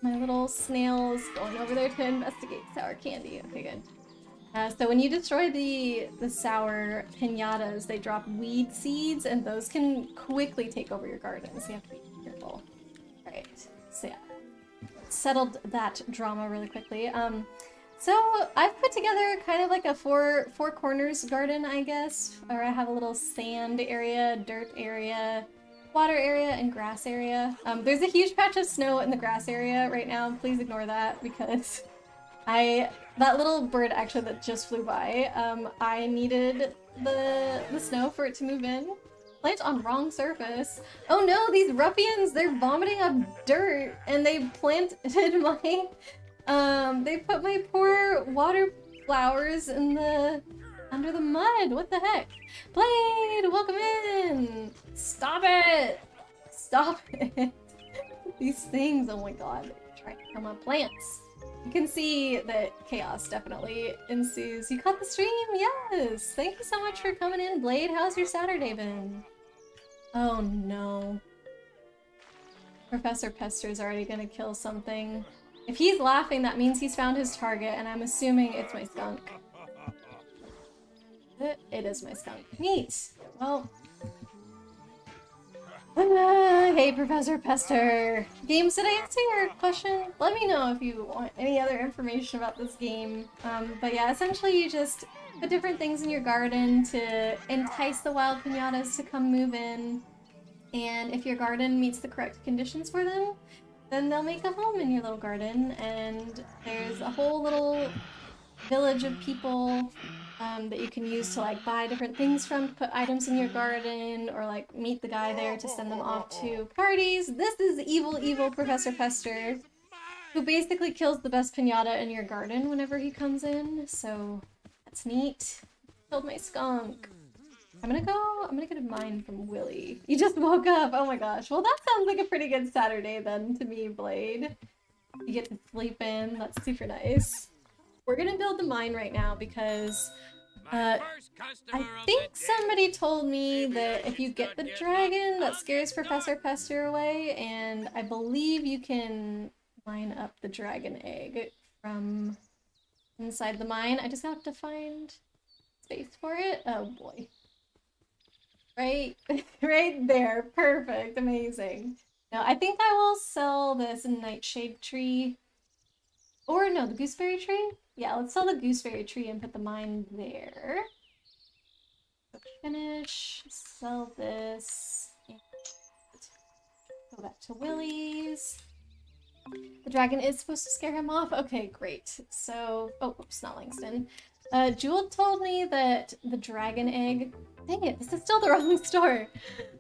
My little snail's going over there to investigate sour candy. Okay, good. So when you destroy the sour piñatas, they drop weed seeds, and those can quickly take over your garden, so you have to be careful. Alright, so yeah. Settled that drama really quickly. So I've put together kind of like a four corners garden, I guess. Or I have a little sand area, dirt area, water area, and grass area. There's a huge patch of snow in the grass area right now. Please ignore that because that little bird actually that just flew by, I needed the snow for it to move in. Plant on wrong surface. Oh no, these ruffians, they're vomiting up dirt and they planted my, they put my poor water flowers in under the mud. What the heck? Blade, welcome in! Stop it! Stop it! These things, oh my god, they're trying to kill my plants. You can see that chaos definitely ensues. You caught the stream? Yes! Thank you so much for coming in, Blade. How's your Saturday been? Oh no. Professor Pester's already gonna kill something. If he's laughing, that means he's found his target, and I'm assuming it's my skunk. It is my skunk. Neat! Well... hey, Professor Pester! Games, did I answer your question? Let me know if you want any other information about this game. But yeah, essentially you just put different things in your garden to entice the wild piñatas to come move in. And if your garden meets the correct conditions for them, then they'll make a home in your little garden. And there's a whole little village of people that you can use to like buy different things from, to put items in your garden, or like meet the guy there to send them off to parties. This is evil Professor Pester, who basically kills the best piñata in your garden whenever he comes in, so that's neat. Killed my skunk. I'm gonna get a mine from Willy. You just woke up, oh my gosh. Well, that sounds like a pretty good Saturday then to me, Blade. You get to sleep in, that's super nice. We're gonna build the mine right now because I think somebody told me that if you get the dragon, that scares Professor Pester away, and I believe you can mine up the dragon egg from inside the mine. I just have to find space for it. Oh boy. Right, right there. Perfect. Amazing. Now, I think I will sell this nightshade tree. Or no, the gooseberry tree? Yeah, let's sell the gooseberry tree and put the mine there. Finish, sell this, and go back to Willy's. The dragon is supposed to scare him off? Okay, great. So, oh, oops, not Langston. Jewel told me that the dragon egg, dang it, this is still the wrong store.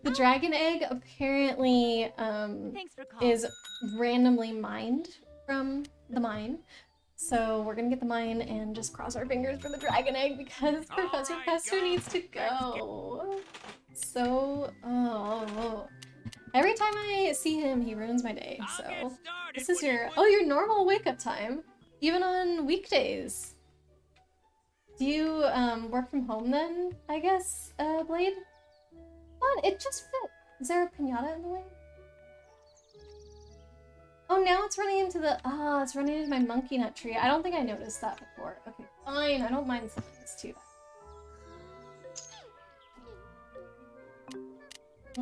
The dragon egg apparently is randomly mined from the mine. So we're gonna get the mine and just cross our fingers for the dragon egg because Professor Pester needs to go. So, oh. Every time I see him, he ruins my day, so. This is your normal wake-up time, even on weekdays. Do you, work from home then, I guess, Blade? Come on, it just fit. Is there a piñata in the way? Oh, now it's running into it's running into my monkey nut tree. I don't think I noticed that before. Okay, fine. I don't mind selling this too.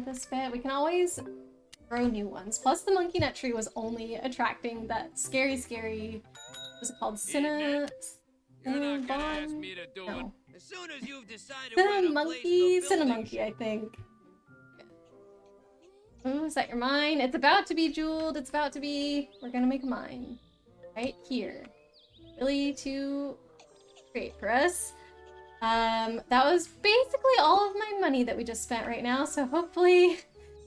This bit, we can always grow new ones. Plus, the monkey nut tree was only attracting that scary, what's it called? Cinnamon monkey, I think. Ooh, is that your mine? It's about to be jeweled. It's about to be. We're gonna make a mine. Right here. Really to create for us. That was basically all of my money that we just spent right now, so hopefully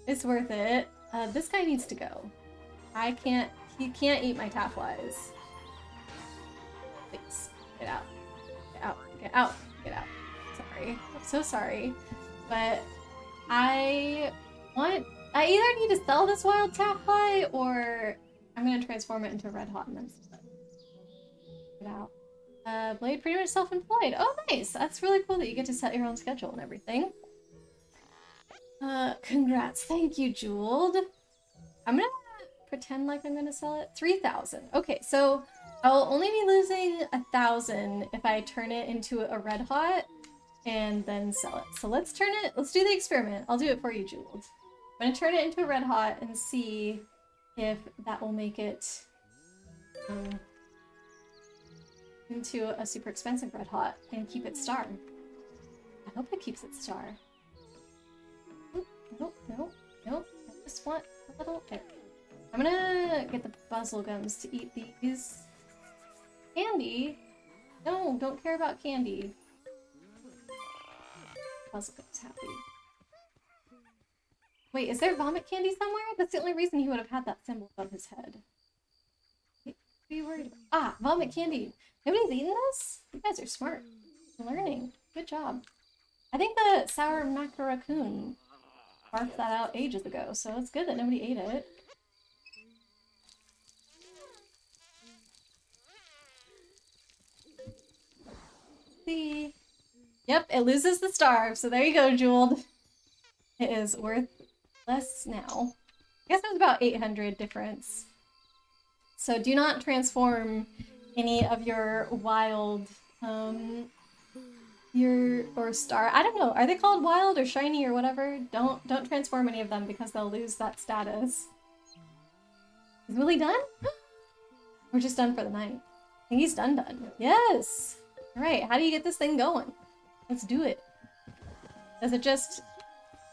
it's worth it. This guy needs to go. He can't eat my tafflies. Please. Get out. Get out. Get out. Get out. Sorry. I'm so sorry. But I either need to sell this wild taffly or I'm gonna transform it into red hot and then sell it. Get out. Blade pretty much self-employed. Oh, nice! That's really cool that you get to set your own schedule and everything. Congrats. Thank you, Jeweled. I'm gonna pretend like I'm gonna sell it. 3,000. Okay, so I'll only be losing 1,000 if I turn it into a red hot and then sell it. So let's do the experiment. I'll do it for you, Jeweled. I'm gonna turn it into a red hot and see if that will make it into a super expensive red hot and keep it star. I hope it keeps it star. Nope, nope, nope. I just want a little bit. I'm gonna get the puzzle gums to eat these. Candy? No, don't care about candy. Puzzle gums happy. Wait, is there vomit candy somewhere? That's the only reason he would have had that symbol above his head. Wait, what are you worried about? Ah, vomit candy. Nobody's eaten this? You guys are smart. Learning. Good job. I think the sour macaroon barfed that out ages ago, so it's good that nobody ate it. See? Yep, it loses the star, so there you go, Jeweled. It is worth less now. I guess it was about 800 difference. So do not transform any of your wild, or star. I don't know. Are they called wild or shiny or whatever? Don't transform any of them because they'll lose that status. Is Willie done? We're just done for the night. I think he's done. Yes! Alright, how do you get this thing going? Let's do it. Does it just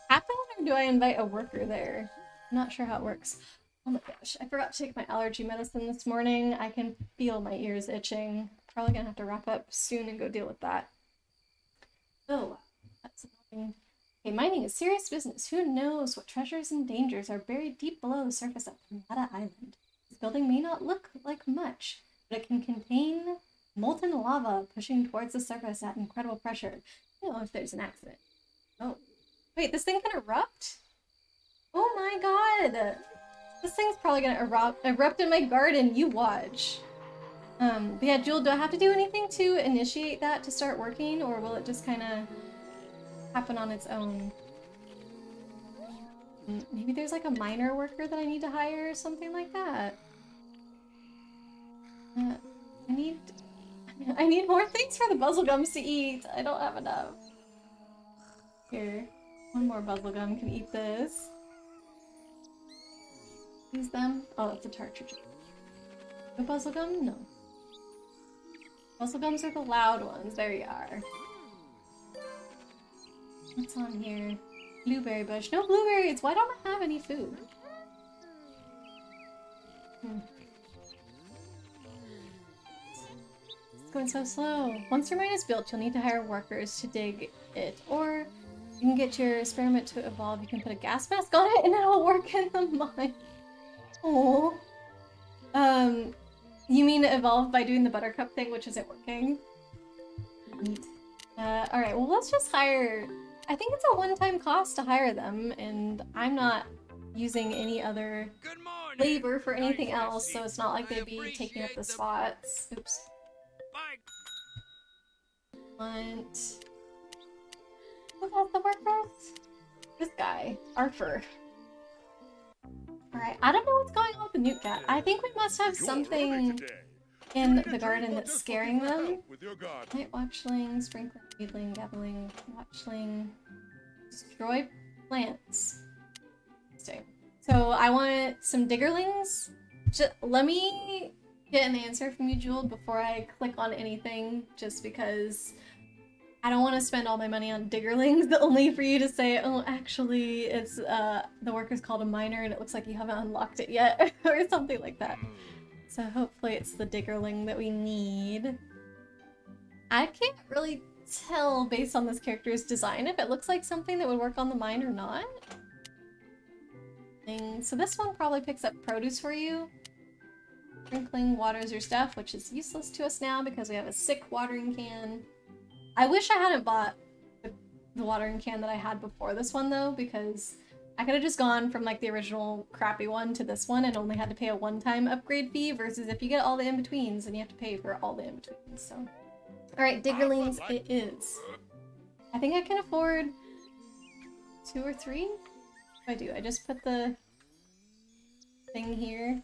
happen or do I invite a worker there? I'm not sure how it works. Oh my gosh, I forgot to take my allergy medicine this morning. I can feel my ears itching. Probably gonna have to wrap up soon and go deal with that. Oh, that's annoying. Okay, mining is serious business. Who knows what treasures and dangers are buried deep below the surface of Piñata Island. This building may not look like much, but it can contain molten lava pushing towards the surface at incredible pressure. You know, if there's an accident. Oh. Wait, this thing can erupt? Oh my god! This thing's probably gonna erupt in my garden, you watch. But yeah, Jewel, do I have to do anything to initiate that to start working, or will it just kind of happen on its own? Maybe there's like a miner worker that I need to hire or something like that. I need more things for the puzzle gums to eat. I don't have enough. Here, one more puzzle gum can eat this. Use them. Oh, that's a cartridge. The puzzle gum? No. Puzzle gums are the loud ones. There you are. What's on here? Blueberry bush. No blueberries! Why don't I have any food? It's going so slow. Once your mine is built, you'll need to hire workers to dig it. Or you can get your experiment to evolve. You can put a gas mask on it and it'll work in the mine. Oh. You mean evolve by doing the buttercup thing, which isn't working? Neat. Alright, well let's just hire... I think it's a one-time cost to hire them, and I'm not using any other labor for anything else, so it's not like they'd be taking up the spots. Oops. Want... Who has the workers? This guy. Arthur. Alright, I don't know what's going on with the newt cat. I think we must have something in the garden that's scaring them. Night watchling, sprinkling, weedling, gabbling, watchling, destroy plants. Interesting. So I want some diggerlings. Just let me get an answer from you, Jewel, before I click on anything, just because I don't want to spend all my money on diggerlings, only for you to say, oh, actually, it's, the worker's called a miner and it looks like you haven't unlocked it yet, or something like that. So hopefully it's the diggerling that we need. I can't really tell based on this character's design if it looks like something that would work on the mine or not. So this one probably picks up produce for you. Sprinkling waters your stuff, which is useless to us now because we have a sick watering can. I wish I hadn't bought the watering can that I had before this one though, because I could have just gone from like the original crappy one to this one and only had to pay a one-time upgrade fee versus if you get all the in-betweens and you have to pay for all the in-betweens, so. Alright, Diggerlings it is. I think I can afford 2 or 3? What do I do? I just put the thing here.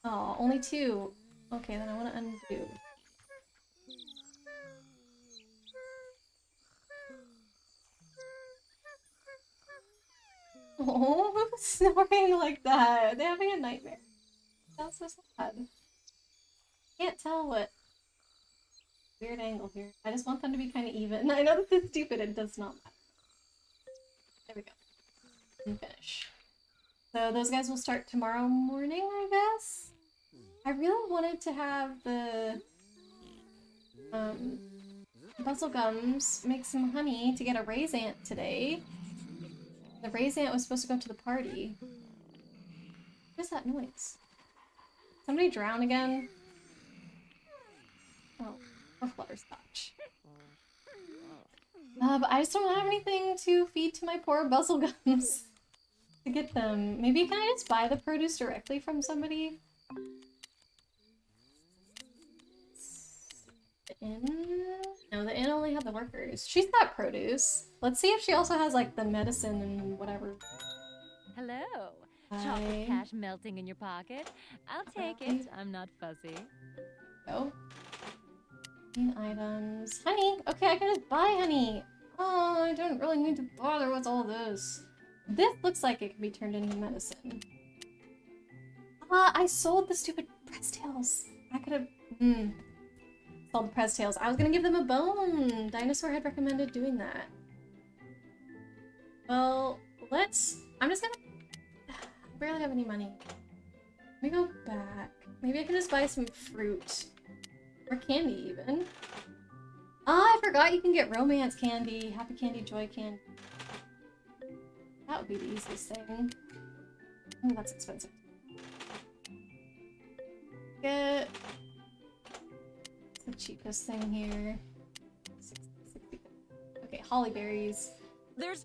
Oh, only 2. Okay, then I want to undo. Oh, who's snoring like that? They're having a nightmare. That's so sad. Can't tell what weird angle here. I just want them to be kind of even. I know this is stupid, it does not matter. There we go. And finish. So those guys will start tomorrow morning, I guess? I really wanted to have the Buzzle Gums make some honey to get a raise ant today. The raise ant was supposed to go to the party. What is that noise? Somebody drown again? Oh, or flutterscotch. But I just don't have anything to feed to my poor Buzzle Gums to get them. Maybe can I just buy the produce directly from somebody? The inn? No, the inn only had the workers. She's got produce. Let's see if she also has like the medicine and whatever. Hello. Hi. Chocolate cash melting in your pocket. I'll take it. I'm not fussy. Go. Items. Honey! Okay, I can just buy honey! Oh, I don't really need to bother with all this. This looks like it can be turned into medicine. I sold the stupid press tails. I could have sold the press tails. I was gonna give them a bone. Dinosaur had recommended doing that. Well, I'm just gonna... I barely have any money. Let me go back. Maybe I can just buy some fruit. Or candy, even. Ah, I forgot you can get romance candy. Happy candy, joy candy. That would be the easiest thing. Oh, that's expensive. Get the cheapest thing here. 60. Okay, holly berries. There's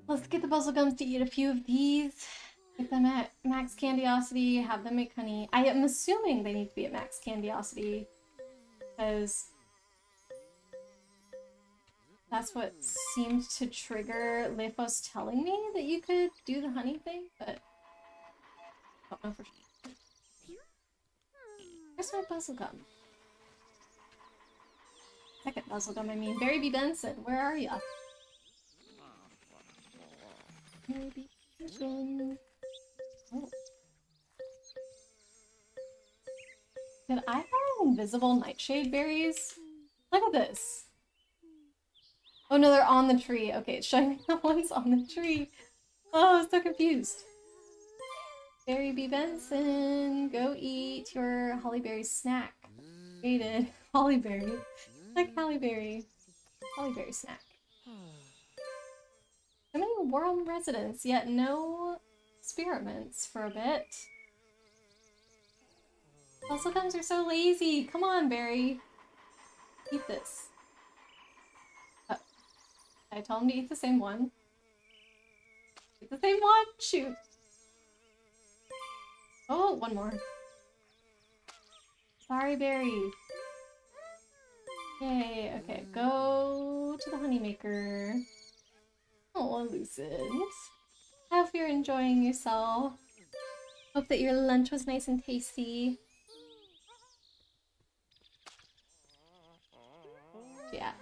Let's get the Buzzle Gums to eat a few of these. Get them at max candiosity, have them make honey. I am assuming they need to be at max candiosity because that's what seemed to trigger Lefos telling me that you could do the honey thing, but I don't know for sure. Where's my Buzzle Gum? Second Buzzle Gum, I mean. Barry B. Benson, where are ya? Barry B. Benson. Oh. Did I find invisible nightshade berries? Look at this. Oh no, they're on the tree. Okay, it's showing me the ones on the tree. Oh, I'm so confused. Barry B. Benson, go eat your hollyberry snack. Created hollyberry. Like hollyberry. Hollyberry snack. So many worm residents, yet no experiments for a bit. Buzzle Gums are so lazy. Come on, Barry. Eat this. Oh. I told him to eat the same one. Eat the same one? Shoot. Oh, one more. Sorry, Barry. Yay, okay, go to the honeymaker. Oh, Lucent. Hope you're enjoying yourself. Hope that your lunch was nice and tasty. Yeah,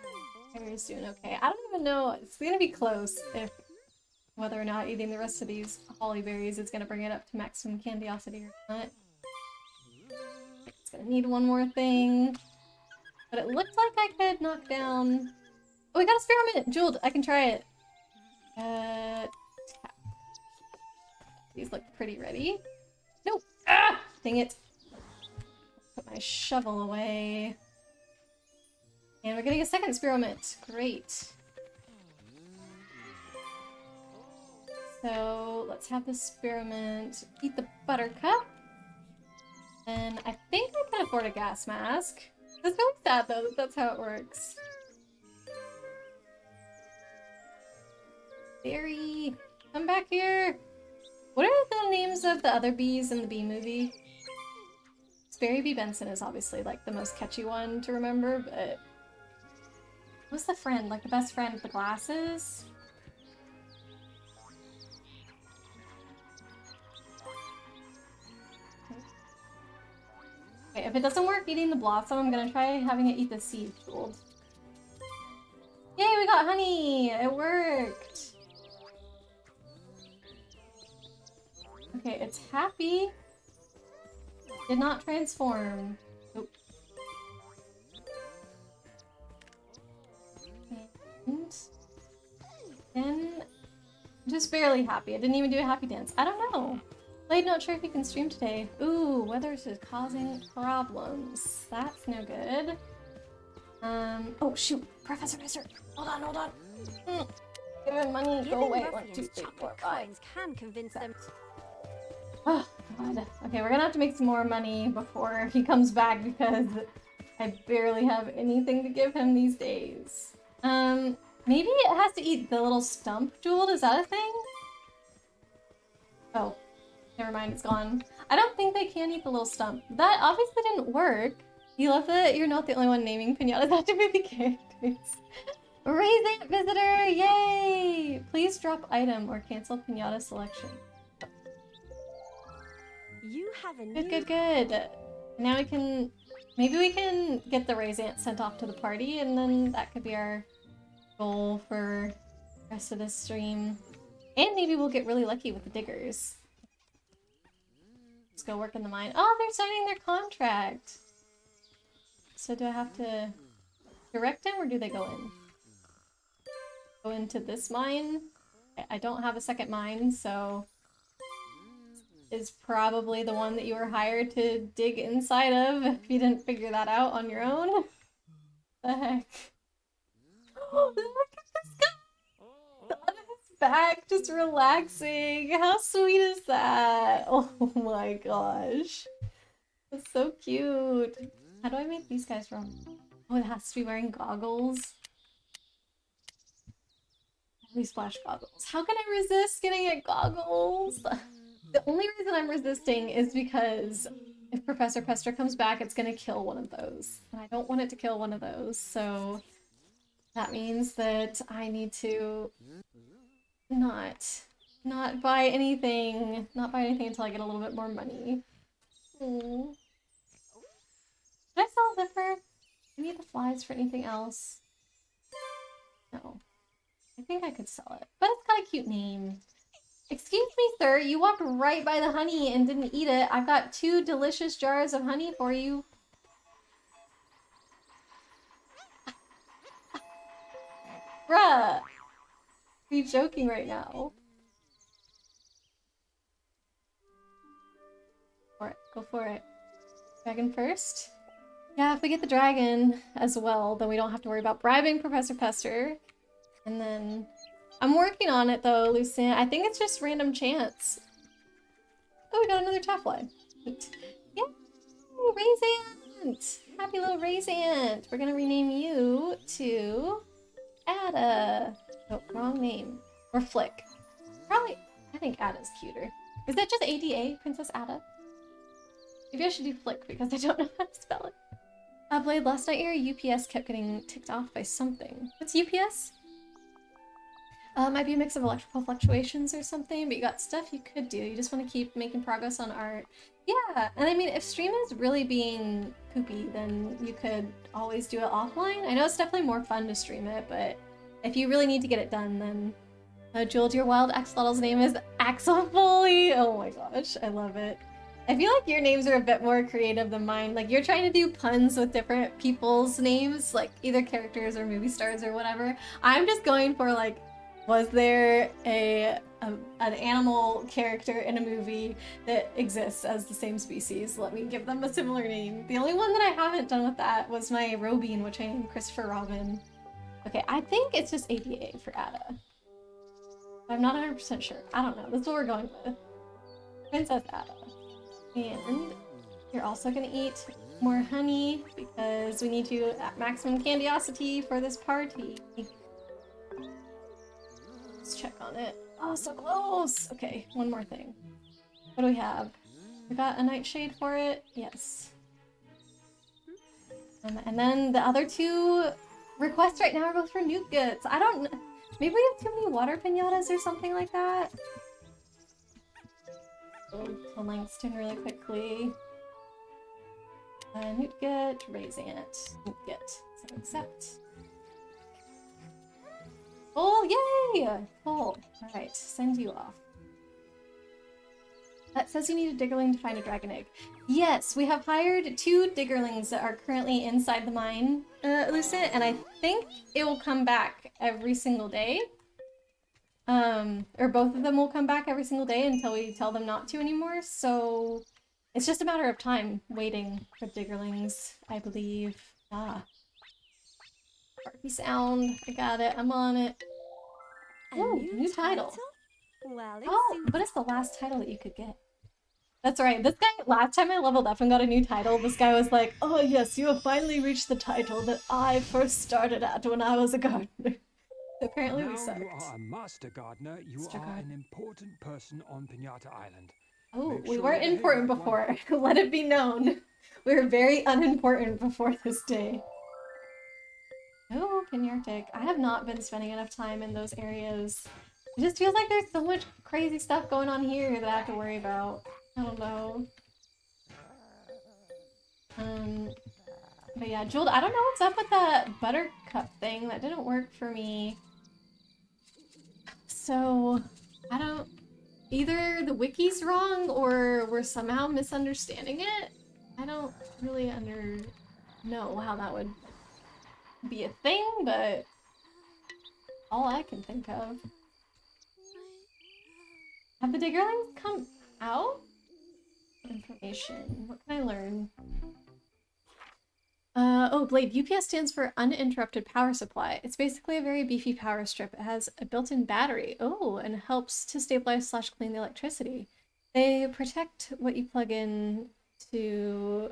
very soon. Okay, I don't even know. It's gonna be close if whether or not eating the rest of these holly berries is gonna bring it up to maximum candiosity or not. It's gonna need one more thing. But it looked like I could knock down... Oh, we got a spearmint! Jeweled! I can try it. Tap. These look pretty ready. Nope! Ah! Dang it. Put my shovel away. And we're getting a second spearmint. Great. So let's have the spearmint eat the buttercup. And I think I can afford a gas mask. That's really sad though that that's how it works. Berry, come back here. What are the names of the other bees in the Bee Movie? Barry B. Benson is obviously like the most catchy one to remember, but who's the friend? Like the best friend with the glasses? Okay, if it doesn't work eating the blossom, I'm gonna try having it eat the seed jeweled. Yay, we got honey! It worked! Okay, it's happy. Did not transform. Nope. And then just barely happy. I didn't even do a happy dance. I don't know. Blade, not sure if you can stream today. Ooh, weather is causing problems. That's no good. Oh shoot, Professor. Hold on. Give him money. Go away. 1, 2, 3, 4, 5. Can convince them. Oh god. Okay, we're gonna have to make some more money before he comes back because I barely have anything to give him these days. Maybe it has to eat the little stump jeweled. Is that a thing? Oh. Never mind, it's gone. I don't think they can eat the little stump. That obviously didn't work. You love that you're not the only one naming piñatas after movie characters. Raisin visitor! Yay! Please drop item or cancel piñata selection. You have a new... Good. Now we can... Maybe we can get the raisin sent off to the party and then that could be our goal for the rest of this stream. And maybe we'll get really lucky with the diggers. Let's go work in the mine. Oh, they're signing their contract. So do I have to direct them or do they go in? Go into this mine? I don't have a second mine, so it's probably the one that you were hired to dig inside of if you didn't figure that out on your own. What the heck? Oh, look at this guy! On his back, just relaxing. How sweet is that? Oh my gosh. That's so cute. How do I make these guys from? Oh, it has to be wearing goggles. Heavy splash goggles. How can I resist getting it goggles? The only reason I'm resisting is because if Professor Pester comes back, it's gonna kill one of those. And I don't want it to kill one of those, so that means that I need to not buy anything. Not buy anything until I get a little bit more money. Aww. Did I sell a zipper? I need the flies for anything else. No. I think I could sell it. But it's got a cute name. Excuse me, sir. You walked right by the honey and didn't eat it. I've got 2 delicious jars of honey for you. Bruh! Are you joking right now? Go for it. Dragon first? Yeah, if we get the dragon as well, then we don't have to worry about bribing Professor Pester. And then... I'm working on it though, Lucien. I think it's just random chance. Oh, we got another taffly. Yeah! Raisant! Happy little Raisant! We're gonna rename you to... Ada. Oh, wrong name. Or Flick. Probably... I think Ada's cuter. Is that just ADA? Princess Ada? Maybe I should do Flick because I don't know how to spell it. Blade, last night your UPS kept getting ticked off by something. What's UPS? Might be a mix of electrical fluctuations or something, but you got stuff you could do. You just want to keep making progress on art. Yeah, and I mean, if stream is really being poopy, then you could always do it offline. I know it's definitely more fun to stream it, but if you really need to get it done, then Jewel, your wild axolotl's name is Axel Foley. Oh my gosh, I love it. I feel like your names are a bit more creative than mine. Like, you're trying to do puns with different people's names, like either characters or movie stars or whatever. I'm just going for, like, was there an animal character in a movie that exists as the same species? Let me give them a similar name. The only one that I haven't done with that was my Robin, which I named Christopher Robin. Okay, I think it's just ADA for Ada. I'm not 100% sure. I don't know. This is what we're going with. Princess Ada. And you're also gonna eat more honey because we need you at maximum candiosity for this party. Let's check on it. Oh, so close! Okay, one more thing. What do we have? We got a nightshade for it? Yes. And then the other two requests right now are both for nougats. I don't... Maybe we have too many water piñatas or something like that? To Langston really quickly. Nougat, raising it. Nougat. So accept. Oh, yay! Full. Alright, send you off. That says you need a diggerling to find a dragon egg. Yes, we have hired 2 diggerlings that are currently inside the mine, Lucent, and I think it will come back every single day. Or both of them will come back every single day until we tell them not to anymore, so it's just a matter of time waiting for diggerlings, I believe. Ah. Barky sound. I got it. I'm on it. Oh, new title. Well, Oh, but it's the last title that you could get. That's right. This guy, last time I leveled up and got a new title, this guy was like, oh yes, you have finally reached the title that I first started at when I was a gardener. So apparently we Now sucked. you are a master gardener. You are an important person on Piñata Island. Oh, Make we sure weren't to behave important like one. before. Let it be known. We were very unimportant before this day. Oh, Piñartic. I have not been spending enough time in those areas. It just feels like there's so much crazy stuff going on here that I have to worry about. I don't know. But yeah, Jewel, I don't know what's up with that buttercup thing. That didn't work for me. So, I don't... Either the wiki's wrong or we're somehow misunderstanding it. I don't really know how that would be a thing, but all I can think of. Have the diggerlings come out? Information. What can I learn? Oh, Blade. UPS stands for uninterrupted power supply. It's basically a very beefy power strip. It has a built-in battery. Oh, and helps to stabilize / clean the electricity. They protect what you plug in to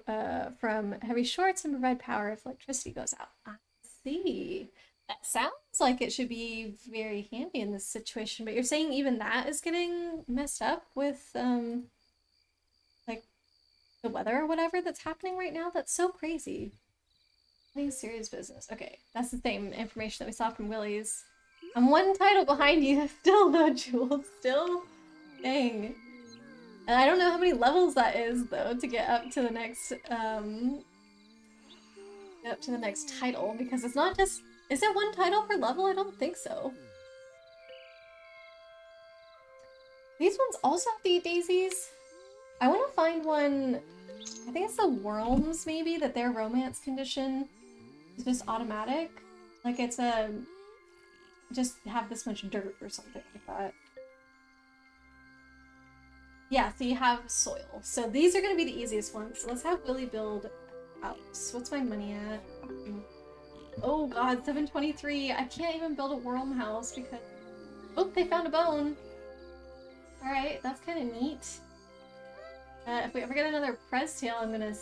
from heavy shorts and provide power if electricity goes out. I see. That sounds like it should be very handy in this situation, but you're saying even that is getting messed up with like the weather or whatever that's happening right now? That's so crazy. I think it's serious business. Okay, that's the same information that we saw from Willie's. I'm one title behind you. Still no jewels. Still? Dang. And I don't know how many levels that is, though, to get up to the next, title, because it's not just... Is it one title per level? I don't think so. These ones also have to eat daisies. I want to find one... I think it's the worms, maybe, that their romance condition is just automatic. Like it's a... just have this much dirt or something like that. Yeah, so you have soil. So these are going to be the easiest ones. So let's have Willy build a house. What's my money at? Oh god, 723. I can't even build a worm house because... Oh, they found a bone. Alright, that's kind of neat. If we ever get another Prez tail, I'm gonna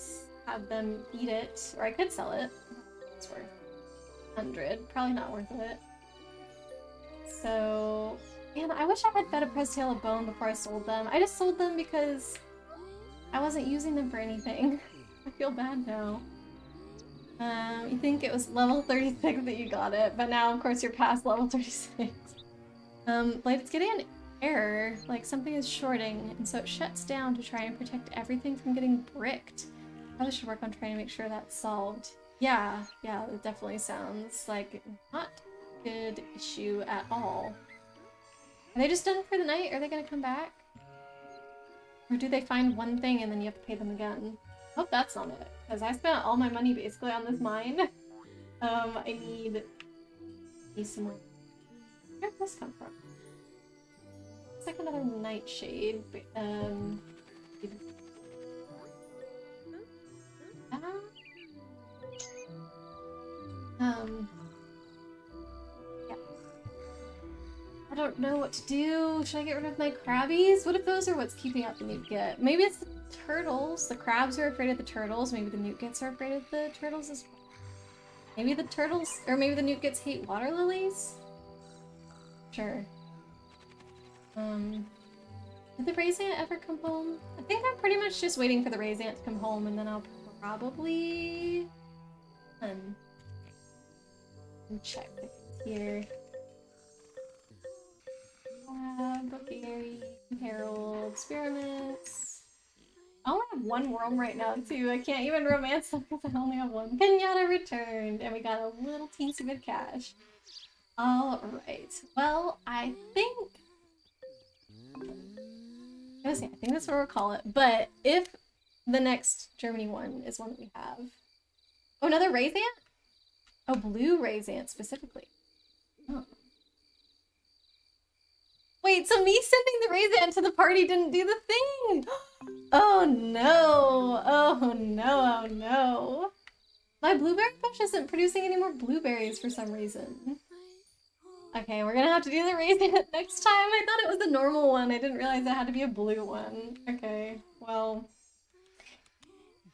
have them eat it. Or I could sell it. It's worth 100. Probably not worth it. So... Man, I wish I had fed a Prez tail a bone before I sold them. I just sold them because I wasn't using them for anything. I feel bad now. You think it was level 36 that you got it, but now of course you're past level 36. Blade, it's getting an error, like something is shorting, and so it shuts down to try and protect everything from getting bricked. Probably should work on trying to make sure that's solved. Yeah, it definitely sounds like not a good issue at all. Are they just done for the night? Are they gonna come back? Or do they find one thing and then you have to pay them again? I hope that's not it, because I spent all my money basically on this mine. I need some more. Where did this come from? It's like another nightshade, but yeah. I don't know what to do. Should I get rid of my crabbies? What if those are what's keeping out the newt-get? Maybe it's the turtles. The crabs are afraid of the turtles. Maybe the newt-gets are afraid of the turtles as well. Maybe the turtles, or maybe the newt-gets hate water lilies? Sure. Did the raise ant ever come home? I think I'm pretty much just waiting for the raise ant to come home and then I'll probably... check here. Bookary, Herald, experiments. I only have one worm right now too. I can't even romance them because I only have one. Piñata returned, and we got a little teensy bit of cash. Alright. Well, I think that's what we'll call it. But if the next Germany one is one that we have. Oh, another raise ant? Oh, blue raise ant specifically. Oh. Wait, so me sending the raise ant to the party didn't do the thing! Oh no! Oh no, oh no. My blueberry bush isn't producing any more blueberries for some reason. Okay, we're gonna have to do the raise ant next time. I thought it was a normal one. I didn't realize it had to be a blue one. Okay, well...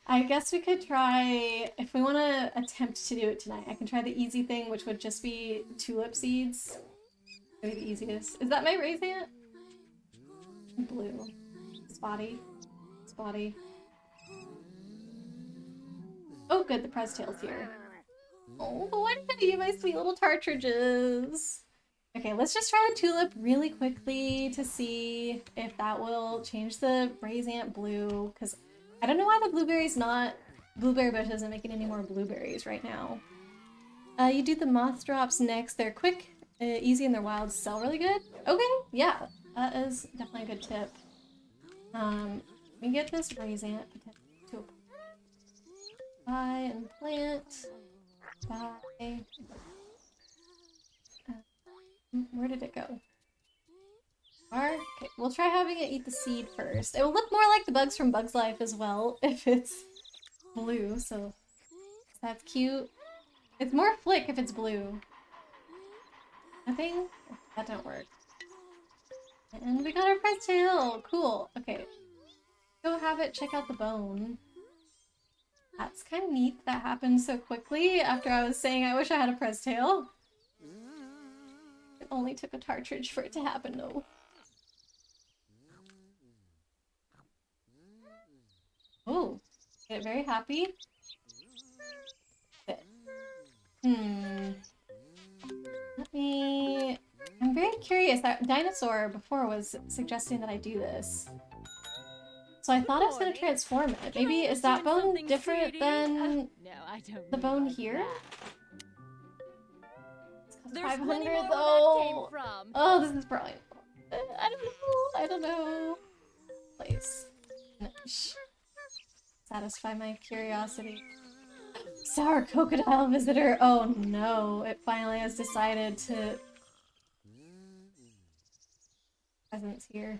I guess we could try, if we want to attempt to do it tonight, I can try the easy thing, which would just be tulip seeds. Maybe the easiest. Is that my raise ant? Blue. Spotty. Spotty. Oh good, the press tail's here. Oh, but what did I do, my sweet little partridges? Okay, let's just try the tulip really quickly to see if that will change the raise ant blue, because I don't know why the blueberry bush isn't making any more blueberries right now. You do the moth drops next. They're quick, easy, and they're wild. Sell really good. Okay, yeah, that is definitely a good tip. We get this raise ant to buy and plant. Buy. Where did it go? Okay, we'll try having it eat the seed first. It will look more like the bugs from Bug's Life as well if it's blue, so that's cute. It's more flick if it's blue. Nothing? That don't work. And we got our press tail! Cool. Okay. Go have it check out the bone. That's kind of neat that happened so quickly after I was saying I wish I had a press tail. It only took a partridge for it to happen, though. Oh, get very happy. I'm very curious. That dinosaur before was suggesting that I do this. So I thought I was going to transform it. Maybe is that bone different than the bone here? It's 500 though. Oh, this is probably... I don't know. Place. Satisfy my curiosity. Sour crocodile visitor. Oh no, it finally has decided to... Presence here.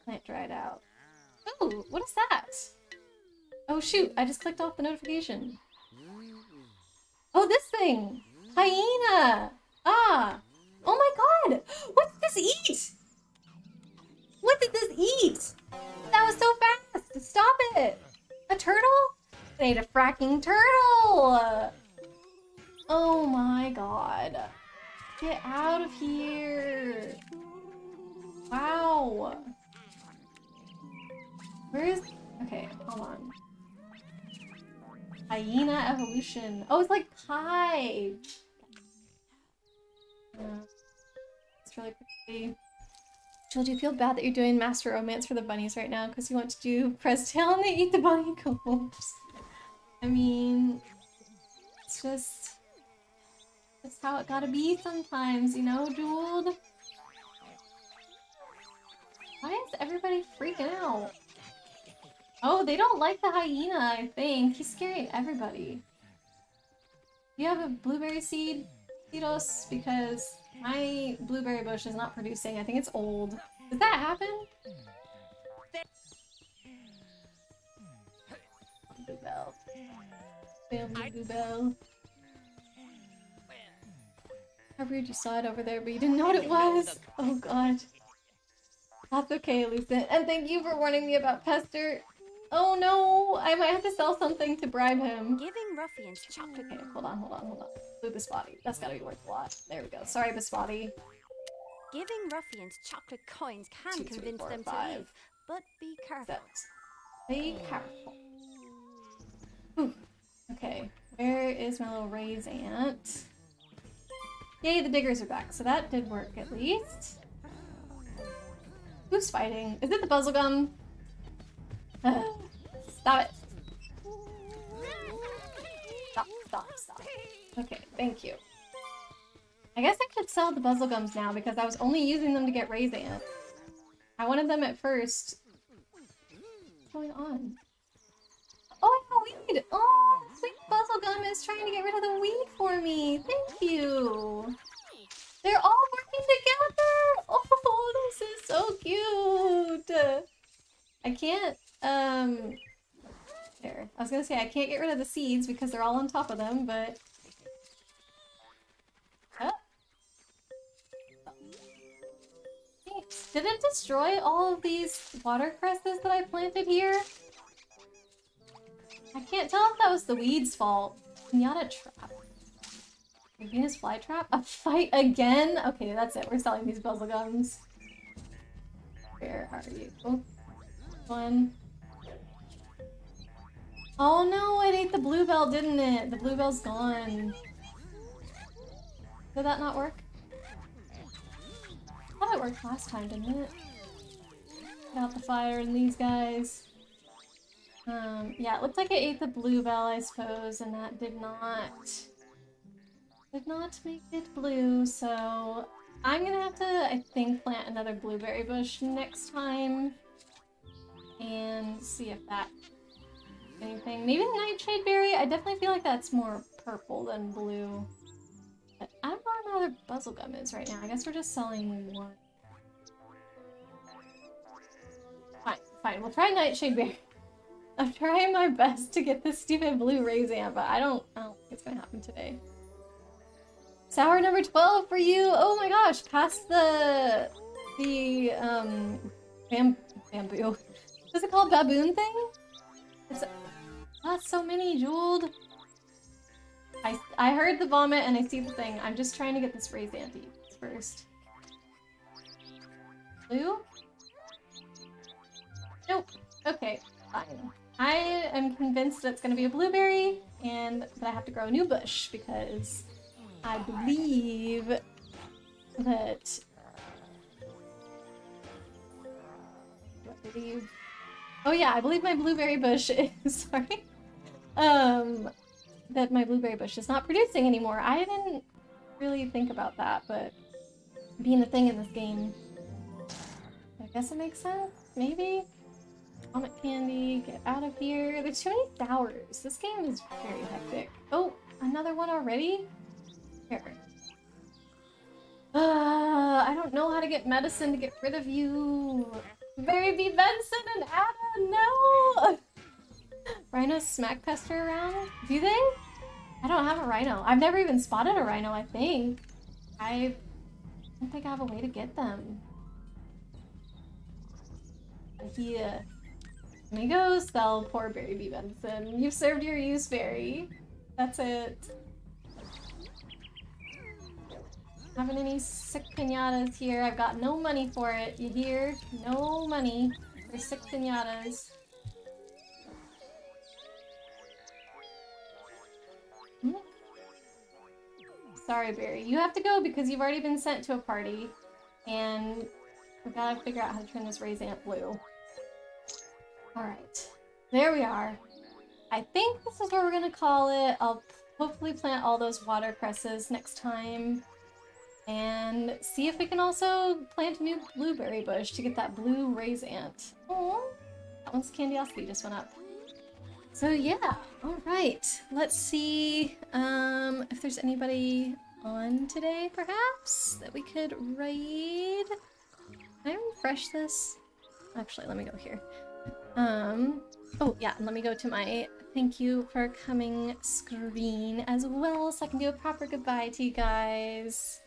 Plant dried out. Oh, what is that? Oh shoot, I just clicked off the notification. Oh, this thing! Hyena! Ah! Oh my god! What did this eat? What did this eat? That was so fast! Stop it! A turtle? It ate a fracking turtle! Oh my god. Get out of here! Wow! Where is... Okay, hold on. Hyena evolution. Oh, it's like pie! It's really pretty. Jill, do you feel bad that you're doing master romance for the bunnies right now because you want to do press tail and they eat the bunny combs? I mean, it's just that's how it gotta be sometimes, you know, Jewel? Why is everybody freaking out? Oh, they don't like the hyena, I think. He's scaring everybody. Do you have a blueberry seed, Titos? Because my blueberry bush is not producing. I think it's old. Did that happen? Bluebell. Family Bluebell. How rude, you saw it over there, but you didn't know what it was. Oh god. That's okay, Lucent. And thank you for warning me about Pester. Oh no! I might have to sell something to bribe him. Giving ruffians chocolate. Okay, hold on. Blue Biscotti. That's gotta be worth a lot. There we go. Sorry, Biscotti. Giving ruffians chocolate coins can 2, 3, convince 4, them 5. to leave, but be careful. 6. Be careful. Whew. Okay, where is my little raise ant? Yay, the diggers are back, so that did work at least. Who's fighting? Is it the Buzzlegum? Stop it. Stop. Okay, thank you. I guess I could sell the Buzzlegums now because I was only using them to get raise ants. I wanted them at first. What's going on? Oh, I have a weed! Oh, sweet Buzzlegum is trying to get rid of the weed for me. Thank you. They're all working together! Oh, this is so cute! I can't, there. I was gonna say I can't get rid of the seeds because they're all on top of them, but... Oh. Did it destroy all of these watercresses that I planted here? I can't tell if that was the weed's fault. Piñata trap. Venus flytrap? A fight again? Okay, that's it. We're selling these Buzzlegums. Where are you? Oh, one. Oh no, it ate the bluebell, didn't it? The bluebell's gone. Did that not work? I thought it worked last time, didn't it? Got the fire and these guys. Yeah, it looked like it ate the bluebell, I suppose, and that did not make it blue, so I'm gonna have to, I think, plant another blueberry bush next time and see if that anything. Maybe the nightshade berry. I definitely feel like that's more purple than blue. But I don't know where my other Buzzlegum is right now. I guess we're just selling one. Fine. We'll try nightshade berry. I'm trying my best to get this stupid blue raise ant, but I don't think it's gonna happen today. Sour number 12 for you! Oh my gosh, past the bamboo. What's it called? Baboon thing? That's so many, Jeweled. I heard the vomit and I see the thing. I'm just trying to get this raised ant first. Blue? Nope. Okay, fine. I am convinced that it's gonna be a blueberry and that I have to grow a new bush because I believe that... Oh yeah, I believe my blueberry bush is... sorry. That my blueberry bush is not producing anymore. I didn't really think about that, but being a thing in this game, I guess it makes sense, maybe? Comet candy, get out of here. There's too many sours. This game is very hectic. Oh, another one already? Here. I don't know how to get medicine to get rid of you. Barry B. Benson and Ada, no! Rhinos smack pester around? Do they? I don't have a rhino. I've never even spotted a rhino, I think. I don't think I have a way to get them. Yeah. Let me go sell poor Barry B. Benson. You've served your use, Barry. That's it. Having any sick piñatas here. I've got no money for it. You hear? No money for sick piñatas. Sorry, Barry. You have to go because you've already been sent to a party. And we've got to figure out how to turn this raise ant blue. Alright. There we are. I think this is what we're going to call it. I'll hopefully plant all those watercresses next time. And see if we can also plant a new blueberry bush to get that blue raise ant. Oh, that one's Candiosity just went up. So yeah, alright. Let's see if there's anybody on today, perhaps, that we could raid. Can I refresh this? Actually, let me go here. Oh yeah, and let me go to my thank you for coming screen as well so I can do a proper goodbye to you guys.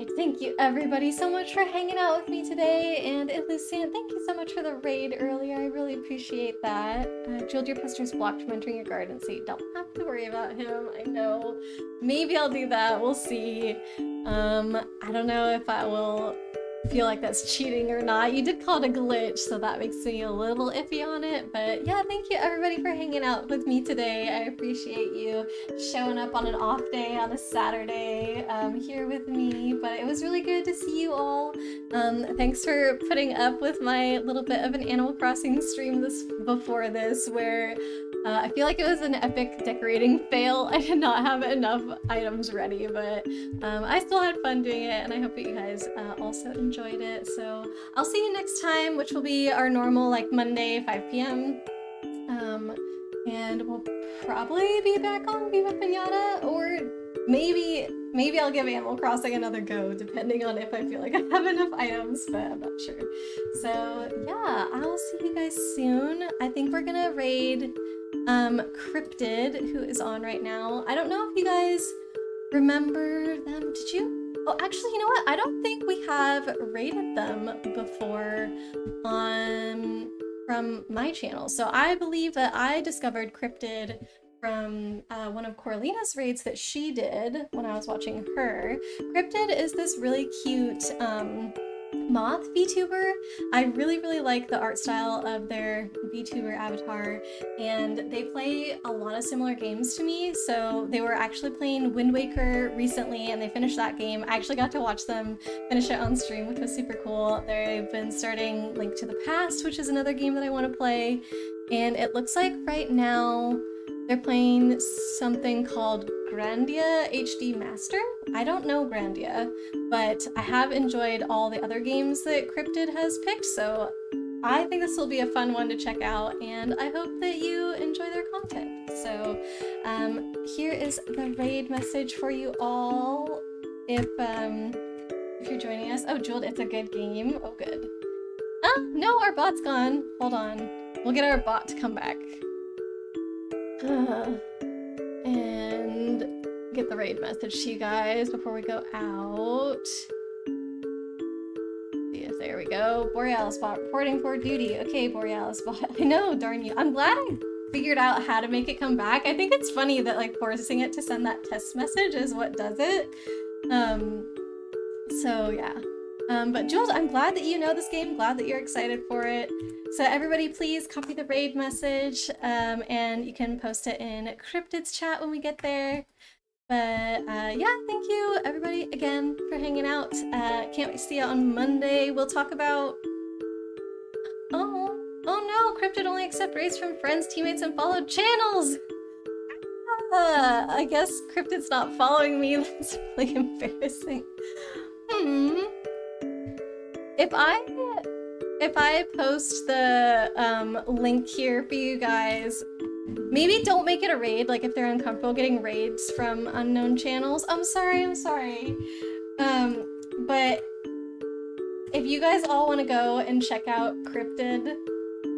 Alright, thank you everybody so much for hanging out with me today, and Lucian, thank you so much for the raid earlier, I really appreciate that. Jeweled, your poster's blocked from entering your garden, so you don't have to worry about him, I know. Maybe I'll do that, we'll see. I don't know if I will feel like that's cheating or not. You did call it a glitch, so that makes me a little iffy on it, but yeah, thank you everybody for hanging out with me today. I appreciate you showing up on an off day on a Saturday here with me, but it was really good to see you all. Thanks for putting up with my little bit of an Animal Crossing stream before this where I feel like it was an epic decorating fail. I did not have enough items ready, but I still had fun doing it, and I hope that you guys also enjoyed it. So I'll see you next time, which will be our normal like Monday 5 p.m. And we'll probably be back on Viva Piñata, or maybe I'll give Animal Crossing another go, depending on if I feel like I have enough items, but I'm not sure. So yeah, I'll see you guys soon. I think we're gonna raid Cryptid, who is on right now. I don't know if you guys remember them. Did you? Oh, actually, you know what? I don't think we have raided them before from my channel. So I believe that I discovered Cryptid from one of Corlina's raids that she did when I was watching her. Cryptid is this really cute moth VTuber. I really like the art style of their VTuber avatar, and they play a lot of similar games to me. So they were actually playing Wind Waker recently, and they finished that game. I actually got to watch them finish it on stream, which was super cool. They've been starting Link to the Past, which is another game that I want to play, and it looks like right now they're playing something called Grandia HD Master. I don't know Grandia, but I have enjoyed all the other games that Cryptid has picked, so I think this will be a fun one to check out, and I hope that you enjoy their content. So here is the raid message for you all. If you're joining us. Oh, Jeweled, it's a good game. Oh, good. No, our bot's gone. Hold on. We'll get our bot to come back. And get the raid message to you guys before we go out. Yes, there we go. Borealis bot reporting for duty. Okay, Borealis bot. I know, darn you. I'm glad I figured out how to make it come back. I think it's funny that like forcing it to send that test message is what does it. So yeah. But Jules, I'm glad that you know this game, glad that you're excited for it. So everybody please copy the raid message, and you can post it in Cryptid's chat when we get there. But yeah, thank you everybody again for hanging out. Can't wait to see you on Monday. We'll talk about... Oh no, Cryptid only accepts raids from friends, teammates, and followed channels! I guess Cryptid's not following me. That's really embarrassing. If I post the link here for you guys, maybe don't make it a raid, like if they're uncomfortable getting raids from unknown channels. I'm sorry. But if you guys all want to go and check out Cryptid,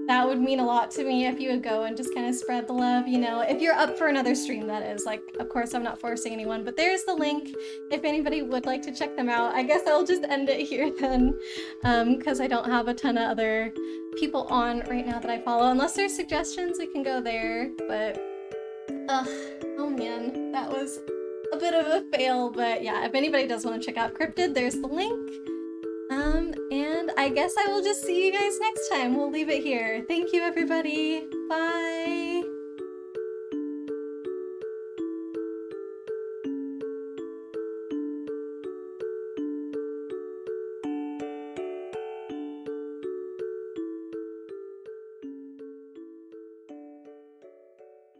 that would mean a lot to me if you would go and just kind of spread the love, you know, if you're up for another stream, that is. Like, of course, I'm not forcing anyone, but there's the link if anybody would like to check them out. I guess I'll just end it here then, because I don't have a ton of other people on right now that I follow. Unless there's suggestions, we can go there, but, oh man, that was a bit of a fail, but yeah, if anybody does want to check out Cryptid, there's the link. And I guess I will just see you guys next time. We'll leave it here. Thank you, everybody. Bye.